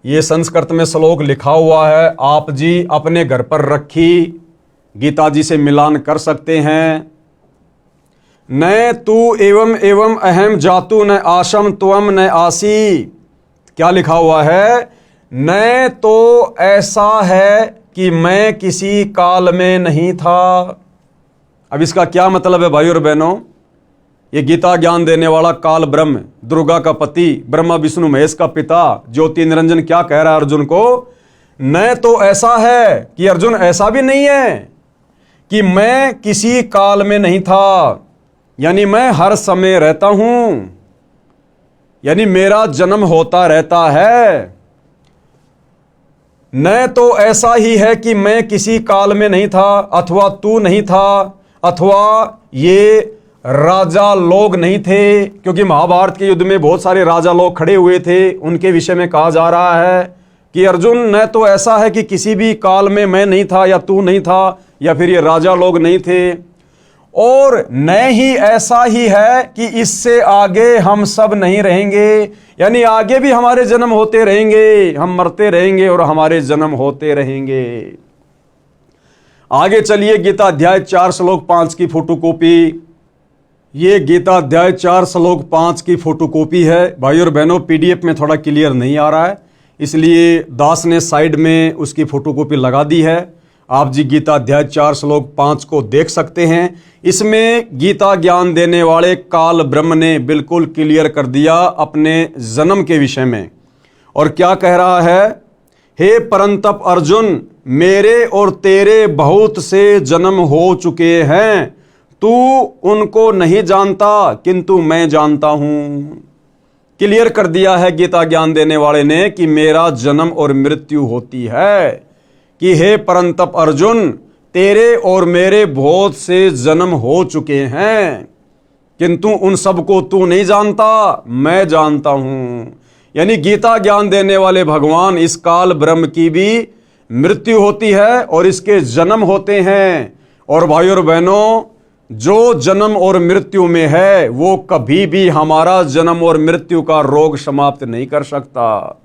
ये संस्कृत में श्लोक लिखा हुआ है, आप जी अपने घर पर रखी गीता जी से मिलान कर सकते हैं। न तू एवं एवं अहम जातु न आशम त्वम न आसी। क्या लिखा हुआ है? न तो ऐसा है कि मैं किसी काल में नहीं था। अब इसका क्या मतलब है भाई और बहनों? ये गीता ज्ञान देने वाला काल ब्रह्म, दुर्गा का पति, ब्रह्मा विष्णु महेश का पिता, ज्योति निरंजन क्या कह रहा है अर्जुन को? न तो ऐसा है कि अर्जुन ऐसा भी नहीं है कि मैं किसी काल में नहीं था, यानी मैं हर समय रहता हूं, यानी मेरा जन्म होता रहता है। न तो ऐसा ही है कि मैं किसी काल में नहीं था, अथवा तू नहीं था, अथवा ये राजा लोग नहीं थे, क्योंकि महाभारत के युद्ध में बहुत सारे राजा लोग खड़े हुए थे। उनके विषय में कहा जा रहा है कि अर्जुन न तो ऐसा है कि किसी भी काल में मैं नहीं था या तू नहीं था या फिर ये राजा लोग नहीं थे, और न ही ऐसा ही है कि इससे आगे हम सब नहीं रहेंगे, यानी आगे भी हमारे जन्म होते रहेंगे, हम मरते रहेंगे और हमारे जन्म होते रहेंगे। आगे चलिए गीता अध्याय 4 श्लोक 5 की फोटोकॉपी। ये गीता अध्याय 4 श्लोक 5 की फोटोकॉपी है भाई और बहनों। पीडीएफ में थोड़ा क्लियर नहीं आ रहा है, इसलिए दास ने साइड में उसकी फोटोकॉपी लगा दी है। आप जी गीता अध्याय 4 श्लोक 5 को देख सकते हैं। इसमें गीता ज्ञान देने वाले काल ब्रह्म ने बिल्कुल क्लियर कर दिया अपने जन्म के विषय में। और क्या कह रहा है? हे परंतप अर्जुन, मेरे और तेरे बहुत से जन्म हो चुके हैं, तू उनको नहीं जानता किंतु मैं जानता हूं। क्लियर कर दिया है गीता ज्ञान देने वाले ने कि मेरा जन्म और मृत्यु होती है, कि हे परंतप अर्जुन, तेरे और मेरे बहुत से जन्म हो चुके हैं, किंतु उन सबको तू नहीं जानता, मैं जानता हूं। यानी गीता ज्ञान देने वाले भगवान इस काल ब्रह्म की भी मृत्यु होती है और इसके जन्म होते हैं। और भाइयों और बहनों, जो जन्म और मृत्यु में है वो कभी भी हमारा जन्म और मृत्यु का रोग समाप्त नहीं कर सकता।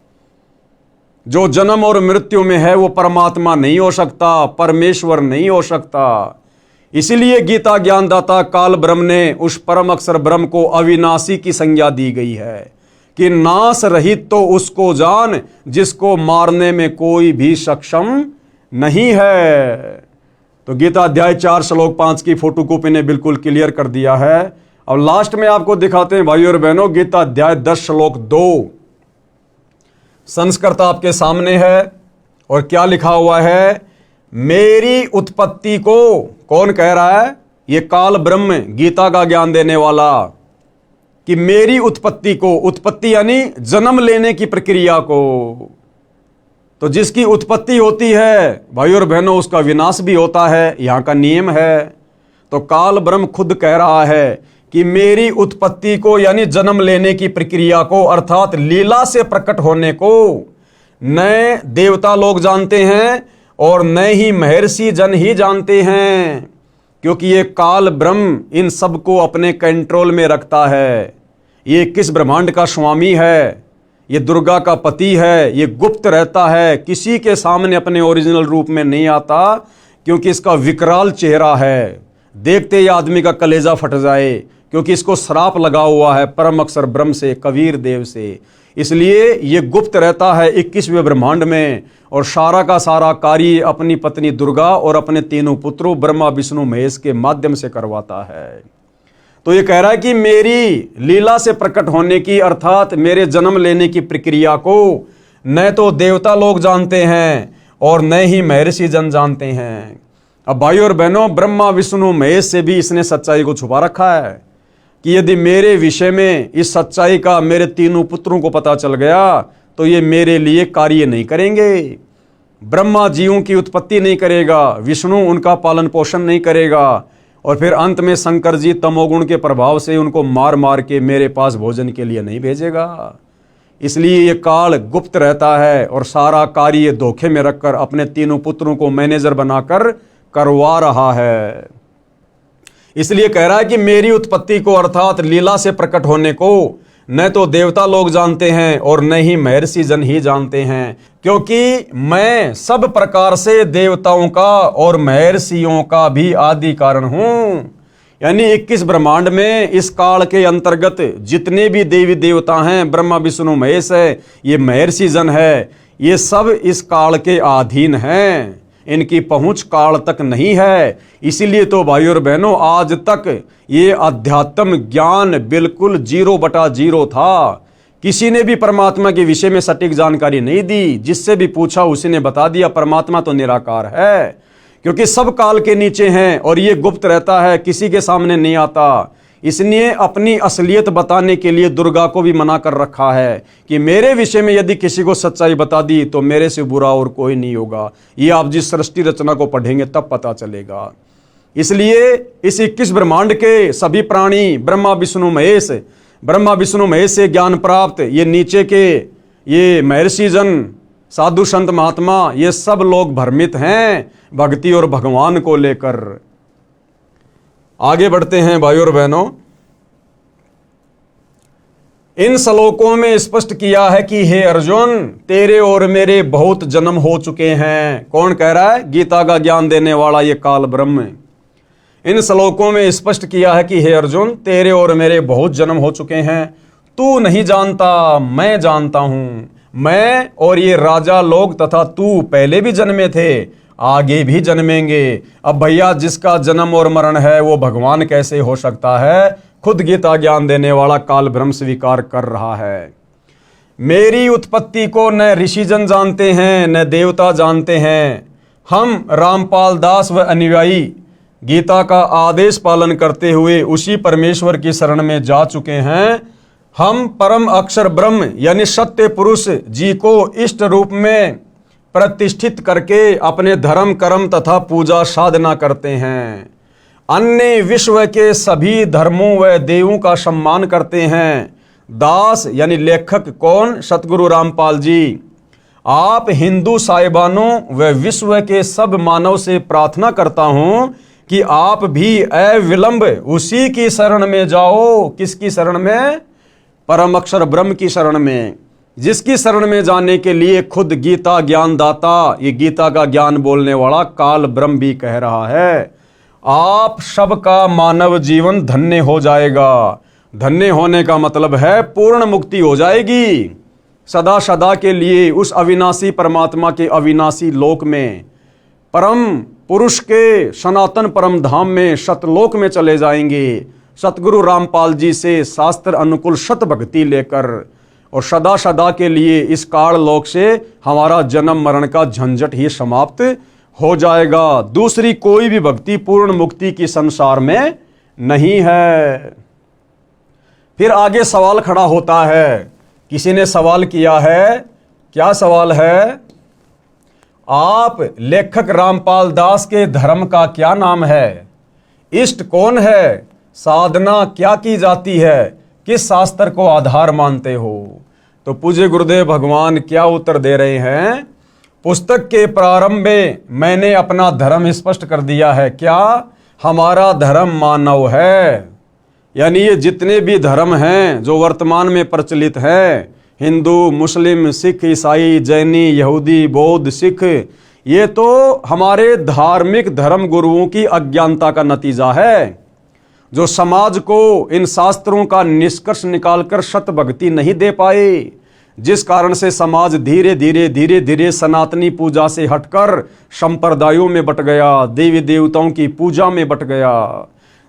जो जन्म और मृत्यु में है वो परमात्मा नहीं हो सकता, परमेश्वर नहीं हो सकता। इसीलिए गीता ज्ञानदाता काल ब्रह्म ने उस परम अक्षर ब्रह्म को अविनाशी की संज्ञा दी गई है कि नाश रहित तो उसको जान जिसको मारने में कोई भी सक्षम नहीं है। तो गीता अध्याय 4 श्लोक 5 की फोटोकॉपी ने बिल्कुल क्लियर कर दिया है। अब लास्ट में आपको दिखाते हैं भाइयों और बहनों, गीता अध्याय 10 श्लोक 2 संस्कृत आपके सामने है और क्या लिखा हुआ है, मेरी उत्पत्ति को कौन कह रहा है, ये काल ब्रह्म गीता का ज्ञान देने वाला, कि मेरी उत्पत्ति को, उत्पत्ति यानी जन्म लेने की प्रक्रिया को, तो जिसकी उत्पत्ति होती है भाइयों और बहनों उसका विनाश भी होता है, यहां का नियम है। तो काल ब्रह्म खुद कह रहा है कि मेरी उत्पत्ति को यानी जन्म लेने की प्रक्रिया को, अर्थात लीला से प्रकट होने को न देवता लोग जानते हैं और न ही महर्षि जन ही जानते हैं, क्योंकि ये काल ब्रह्म इन सबको अपने कंट्रोल में रखता है। ये किस ब्रह्मांड का स्वामी है, ये दुर्गा का पति है, ये गुप्त रहता है, किसी के सामने अपने ओरिजिनल रूप में नहीं आता, क्योंकि इसका विकराल चेहरा है, देखते ही आदमी का कलेजा फट जाए, क्योंकि इसको श्राप लगा हुआ है परम अक्षर ब्रह्म से, कबीर देव से। इसलिए ये गुप्त रहता है 21वें ब्रह्मांड में और सारा का सारा कार्य अपनी पत्नी दुर्गा और अपने तीनों पुत्रों ब्रह्मा विष्णु महेश के माध्यम से करवाता है। तो ये कह रहा है कि मेरी लीला से प्रकट होने की, अर्थात मेरे जन्म लेने की प्रक्रिया को न तो देवता लोग जानते हैं और न ही महर्षि जन जानते हैं। अब भाइयों और बहनों, ब्रह्मा विष्णु महेश से भी इसने सच्चाई को छुपा रखा है कि यदि मेरे विषय में इस सच्चाई का मेरे तीनों पुत्रों को पता चल गया तो ये मेरे लिए कार्य नहीं करेंगे। ब्रह्मा जीवों की उत्पत्ति नहीं करेगा, विष्णु उनका पालन पोषण नहीं करेगा और फिर अंत में शंकर जी तमोगुण के प्रभाव से उनको मार मार के मेरे पास भोजन के लिए नहीं भेजेगा। इसलिए ये काल गुप्त रहता है और सारा कार्य धोखे में रखकर अपने तीनों पुत्रों को मैनेजर बनाकर करवा रहा है। इसलिए कह रहा है कि मेरी उत्पत्ति को, अर्थात लीला से प्रकट होने को न तो देवता लोग जानते हैं और न ही महर्षि जन ही जानते हैं, क्योंकि मैं सब प्रकार से देवताओं का और महर्षियों का भी आदि कारण हूं। यानी 21 ब्रह्मांड में इस काल के अंतर्गत जितने भी देवी देवता हैं, ब्रह्मा विष्णु महेश है, ये महर्षि जन है, ये सब इस काल के अधीन हैं, इनकी पहुंच काल तक नहीं है। इसीलिए तो भाइयों और बहनों, आज तक ये अध्यात्म ज्ञान बिल्कुल 0/0 था। किसी ने भी परमात्मा के विषय में सटीक जानकारी नहीं दी, जिससे भी पूछा उसी ने बता दिया परमात्मा तो निराकार है, क्योंकि सब काल के नीचे हैं और ये गुप्त रहता है, किसी के सामने नहीं आता। इसलिए अपनी असलियत बताने के लिए दुर्गा को भी मना कर रखा है कि मेरे विषय में यदि किसी को सच्चाई बता दी तो मेरे से बुरा और कोई नहीं होगा। ये आप जिस सृष्टि रचना को पढ़ेंगे तब पता चलेगा। इसलिए इस 21 ब्रह्मांड के सभी प्राणी ब्रह्मा विष्णु महेश से ज्ञान प्राप्त, ये नीचे के ये महर्षि जन, साधु संत महात्मा, ये सब लोग भ्रमित हैं भक्ति और भगवान को लेकर। आगे बढ़ते हैं भाइयों और बहनों, इन श्लोकों में स्पष्ट किया है कि हे अर्जुन, तेरे और मेरे बहुत जन्म हो चुके हैं। कौन कह रहा है? गीता का ज्ञान देने वाला ये काल ब्रह्म। इन श्लोकों में स्पष्ट किया है कि हे अर्जुन, तेरे और मेरे बहुत जन्म हो चुके हैं, तू नहीं जानता, मैं जानता हूं। मैं और ये राजा लोग तथा तू पहले भी जन्मे थे, आगे भी जन्मेंगे। अब भैया जिसका जन्म और मरण है वो भगवान कैसे हो सकता है? खुद गीता ज्ञान देने वाला काल ब्रह्म स्वीकार कर रहा है। मेरी उत्पत्ति को न ऋषिजन जानते हैं न देवता जानते हैं। हम रामपाल दास व अनुयायी गीता का आदेश पालन करते हुए उसी परमेश्वर की शरण में जा चुके हैं। हम परम अक्षर ब्रह्म यानी सत्य पुरुष जी को इष्ट रूप में प्रतिष्ठित करके अपने धर्म कर्म तथा पूजा साधना करते हैं। अन्य विश्व के सभी धर्मों व देवों का सम्मान करते हैं। दास यानी लेखक कौन? सतगुरु रामपाल जी। आप हिंदू साहिबानों व विश्व के सब मानव से प्रार्थना करता हूं कि आप भी अविलंब उसी की शरण में जाओ। किसकी शरण में? परम अक्षर ब्रह्म की शरण में, जिसकी शरण में जाने के लिए खुद गीता ज्ञानदाता, ये गीता का ज्ञान बोलने वाला काल ब्रह्म भी कह रहा है। आप सबका मानव जीवन धन्य हो जाएगा। धन्य होने का मतलब है पूर्ण मुक्ति हो जाएगी सदा सदा के लिए उस अविनाशी परमात्मा के अविनाशी लोक में, परम पुरुष के सनातन परम धाम में, सतलोक में चले जाएंगे सतगुरु रामपाल जी से शास्त्र अनुकूल सत भक्ति लेकर, और सदा सदा के लिए इस काल लोक से हमारा जन्म मरण का झंझट ही समाप्त हो जाएगा। दूसरी कोई भी भक्ति पूर्ण मुक्ति की संसार में नहीं है। फिर आगे सवाल खड़ा होता है। किसी ने सवाल किया है, क्या सवाल है? आप लेखक रामपाल दास के धर्म का क्या नाम है? इष्ट कौन है? साधना क्या की जाती है? किस शास्त्र को आधार मानते हो? तो पूज्य गुरुदेव भगवान क्या उत्तर दे रहे हैं? पुस्तक के प्रारंभ में मैंने अपना धर्म स्पष्ट कर दिया है। क्या? हमारा धर्म मानव है। यानी ये जितने भी धर्म हैं जो वर्तमान में प्रचलित हैं, हिंदू, मुस्लिम, सिख, ईसाई, जैनी, यहूदी, बौद्ध, सिख, ये तो हमारे धार्मिक धर्म गुरुओं की अज्ञानता का नतीजा है, जो समाज को इन शास्त्रों का निष्कर्ष निकालकर सत भक्ति नहीं दे पाए, जिस कारण से समाज धीरे धीरे सनातनी पूजा से हटकर संप्रदायों में बट गया, देवी देवताओं की पूजा में बट गया।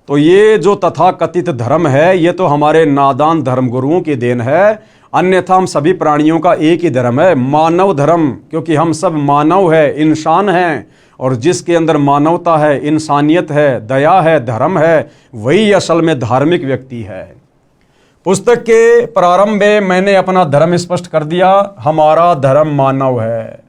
तो ये जो तथाकथित धर्म है, ये तो हमारे नादान धर्म गुरुओं की देन है। अन्यथा हम सभी प्राणियों का एक ही धर्म है, मानव धर्म, क्योंकि हम सब मानव है, इंसान हैं, और जिसके अंदर मानवता है, इंसानियत है, दया है, धर्म है, वही असल में धार्मिक व्यक्ति है। पुस्तक के प्रारंभ में मैंने अपना धर्म स्पष्ट कर दिया। हमारा धर्म मानव है।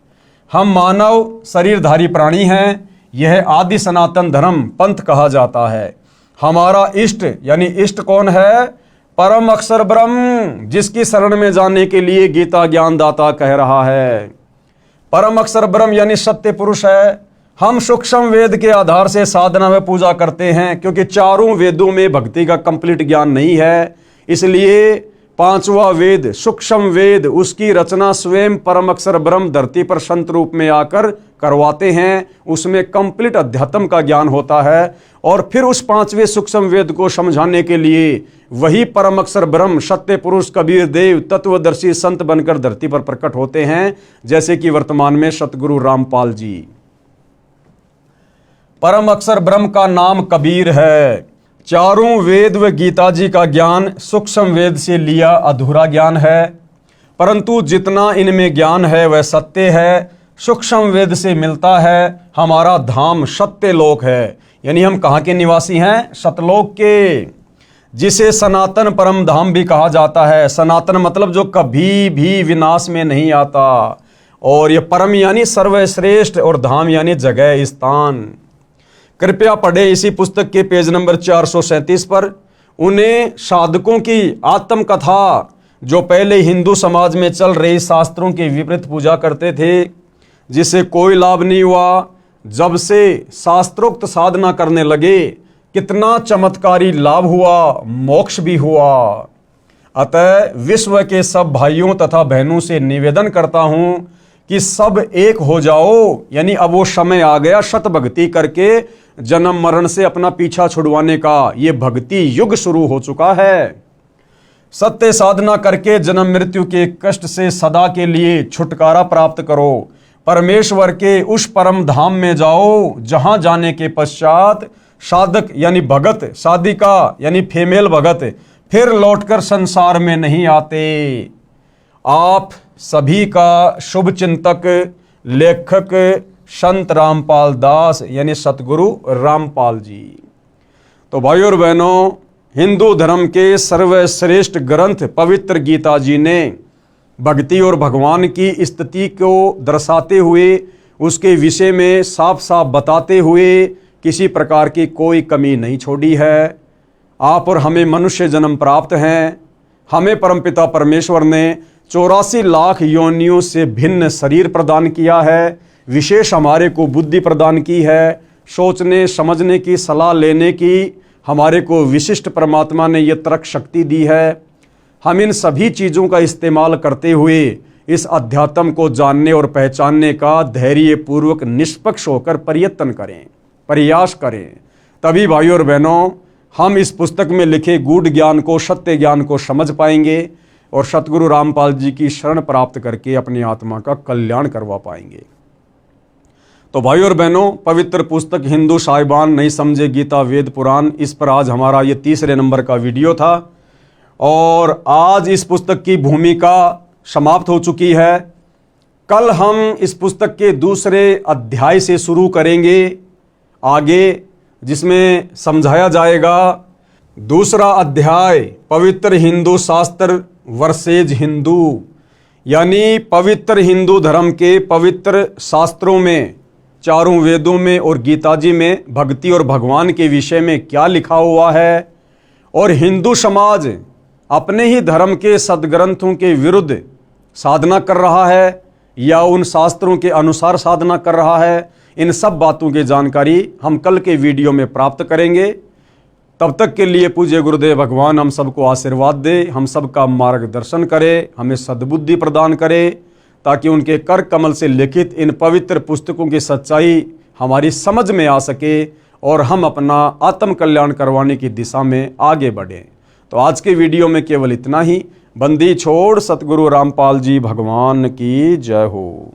हम मानव शरीरधारी प्राणी हैं। यह आदि सनातन धर्म पंथ कहा जाता है। हमारा इष्ट यानी इष्ट कौन है? परम अक्षर ब्रह्म, जिसकी शरण में जाने के लिए गीता ज्ञानदाता कह रहा है। परम अक्षर ब्रह्म यानी सत्य पुरुष है। हम सूक्ष्म वेद के आधार से साधना में पूजा करते हैं, क्योंकि चारों वेदों में भक्ति का कंप्लीट ज्ञान नहीं है। इसलिए पांचवा वेद सूक्ष्म वेद, उसकी रचना स्वयं परम अक्षर ब्रह्म धरती पर संत रूप में आकर करवाते हैं। उसमें कंप्लीट अध्यात्म का ज्ञान होता है, और फिर उस पांचवें सूक्ष्म वेद को समझाने के लिए वही परम अक्षर ब्रह्म सत्य पुरुष कबीर देव तत्वदर्शी संत बनकर धरती पर प्रकट होते हैं, जैसे कि वर्तमान में सतगुरु रामपाल जी। परम अक्षर ब्रह्म का नाम कबीर है। चारों वेद व गीता जी का ज्ञान सूक्ष्म वेद से लिया अधूरा ज्ञान है, परंतु जितना इनमें ज्ञान है वह सत्य है, सूक्ष्म वेद से मिलता है। हमारा धाम सत्य लोक है, यानी हम कहाँ के निवासी हैं? सतलोक के, जिसे सनातन परम धाम भी कहा जाता है। सनातन मतलब जो कभी भी विनाश में नहीं आता, और ये परम यानी सर्वश्रेष्ठ, और धाम यानी जगह, स्थान। कृपया पढ़े इसी पुस्तक के पेज नंबर 437 पर उन्हें साधकों की आत्मकथा, जो पहले हिंदू समाज में चल रही शास्त्रों की विपरीत पूजा करते थे, जिससे कोई लाभ नहीं हुआ। जब से शास्त्रोक्त साधना करने लगे, कितना चमत्कारी लाभ हुआ, मोक्ष भी हुआ। अतः विश्व के सब भाइयों तथा बहनों से निवेदन करता हूं कि सब एक हो जाओ। यानी अब वो समय आ गया सत भक्ति करके जन्म मरण से अपना पीछा छुड़वाने का। ये भक्ति युग शुरू हो चुका है। सत्य साधना करके जन्म मृत्यु के कष्ट से सदा के लिए छुटकारा प्राप्त करो। परमेश्वर के उस परम धाम में जाओ, जहां जाने के पश्चात साधक यानी भगत, साधिका यानी फीमेल भगत फिर लौटकर संसार में नहीं आते। आप सभी का शुभ चिंतक, लेखक संत रामपाल दास यानी सतगुरु रामपाल जी। तो भाइयों और बहनों, हिंदू धर्म के सर्वश्रेष्ठ ग्रंथ पवित्र गीता जी ने भक्ति और भगवान की स्थिति को दर्शाते हुए उसके विषय में साफ साफ बताते हुए किसी प्रकार की कोई कमी नहीं छोड़ी है। आप और हमें मनुष्य जन्म प्राप्त हैं। हमें परमपिता परमेश्वर ने 84 लाख योनियों से भिन्न शरीर प्रदान किया है। विशेष हमारे को बुद्धि प्रदान की है, सोचने समझने की सलाह लेने की हमारे को विशिष्ट परमात्मा ने यह तर्क शक्ति दी है। हम इन सभी चीज़ों का इस्तेमाल करते हुए इस अध्यात्म को जानने और पहचानने का धैर्यपूर्वक निष्पक्ष होकर प्रयत्न करें, प्रयास करें। तभी भाइयों और बहनों हम इस पुस्तक में लिखे गूढ़ ज्ञान को, सत्य ज्ञान को समझ पाएंगे और सतगुरु रामपाल जी की शरण प्राप्त करके अपनी आत्मा का कल्याण करवा पाएंगे। तो भाइयों और बहनों, पवित्र पुस्तक हिंदू साहिबान नहीं समझे गीता वेद पुराण, इस पर आज हमारा ये 3रे नंबर का वीडियो था और आज इस पुस्तक की भूमिका समाप्त हो चुकी है। कल हम इस पुस्तक के 2 अध्याय से शुरू करेंगे आगे, जिसमें समझाया जाएगा 2 अध्याय पवित्र हिंदू शास्त्र वर्सेज हिंदू, यानी पवित्र हिंदू धर्म के पवित्र शास्त्रों में, 4 वेदों में और गीता जी में भक्ति और भगवान के विषय में क्या लिखा हुआ है और हिंदू समाज अपने ही धर्म के सदग्रंथों के विरुद्ध साधना कर रहा है या उन शास्त्रों के अनुसार साधना कर रहा है। इन सब बातों की जानकारी हम कल के वीडियो में प्राप्त करेंगे। तब तक के लिए पूज्य गुरुदेव भगवान हम सबको आशीर्वाद दे, हम सबका मार्गदर्शन करे, हमें सद्बुद्धि प्रदान करे, ताकि उनके कर कमल से लिखित इन पवित्र पुस्तकों की सच्चाई हमारी समझ में आ सके और हम अपना आत्म कल्याण करवाने की दिशा में आगे बढ़ें। तो आज के वीडियो में केवल इतना ही। बंदी छोड़ सतगुरु रामपाल जी भगवान की जय हो।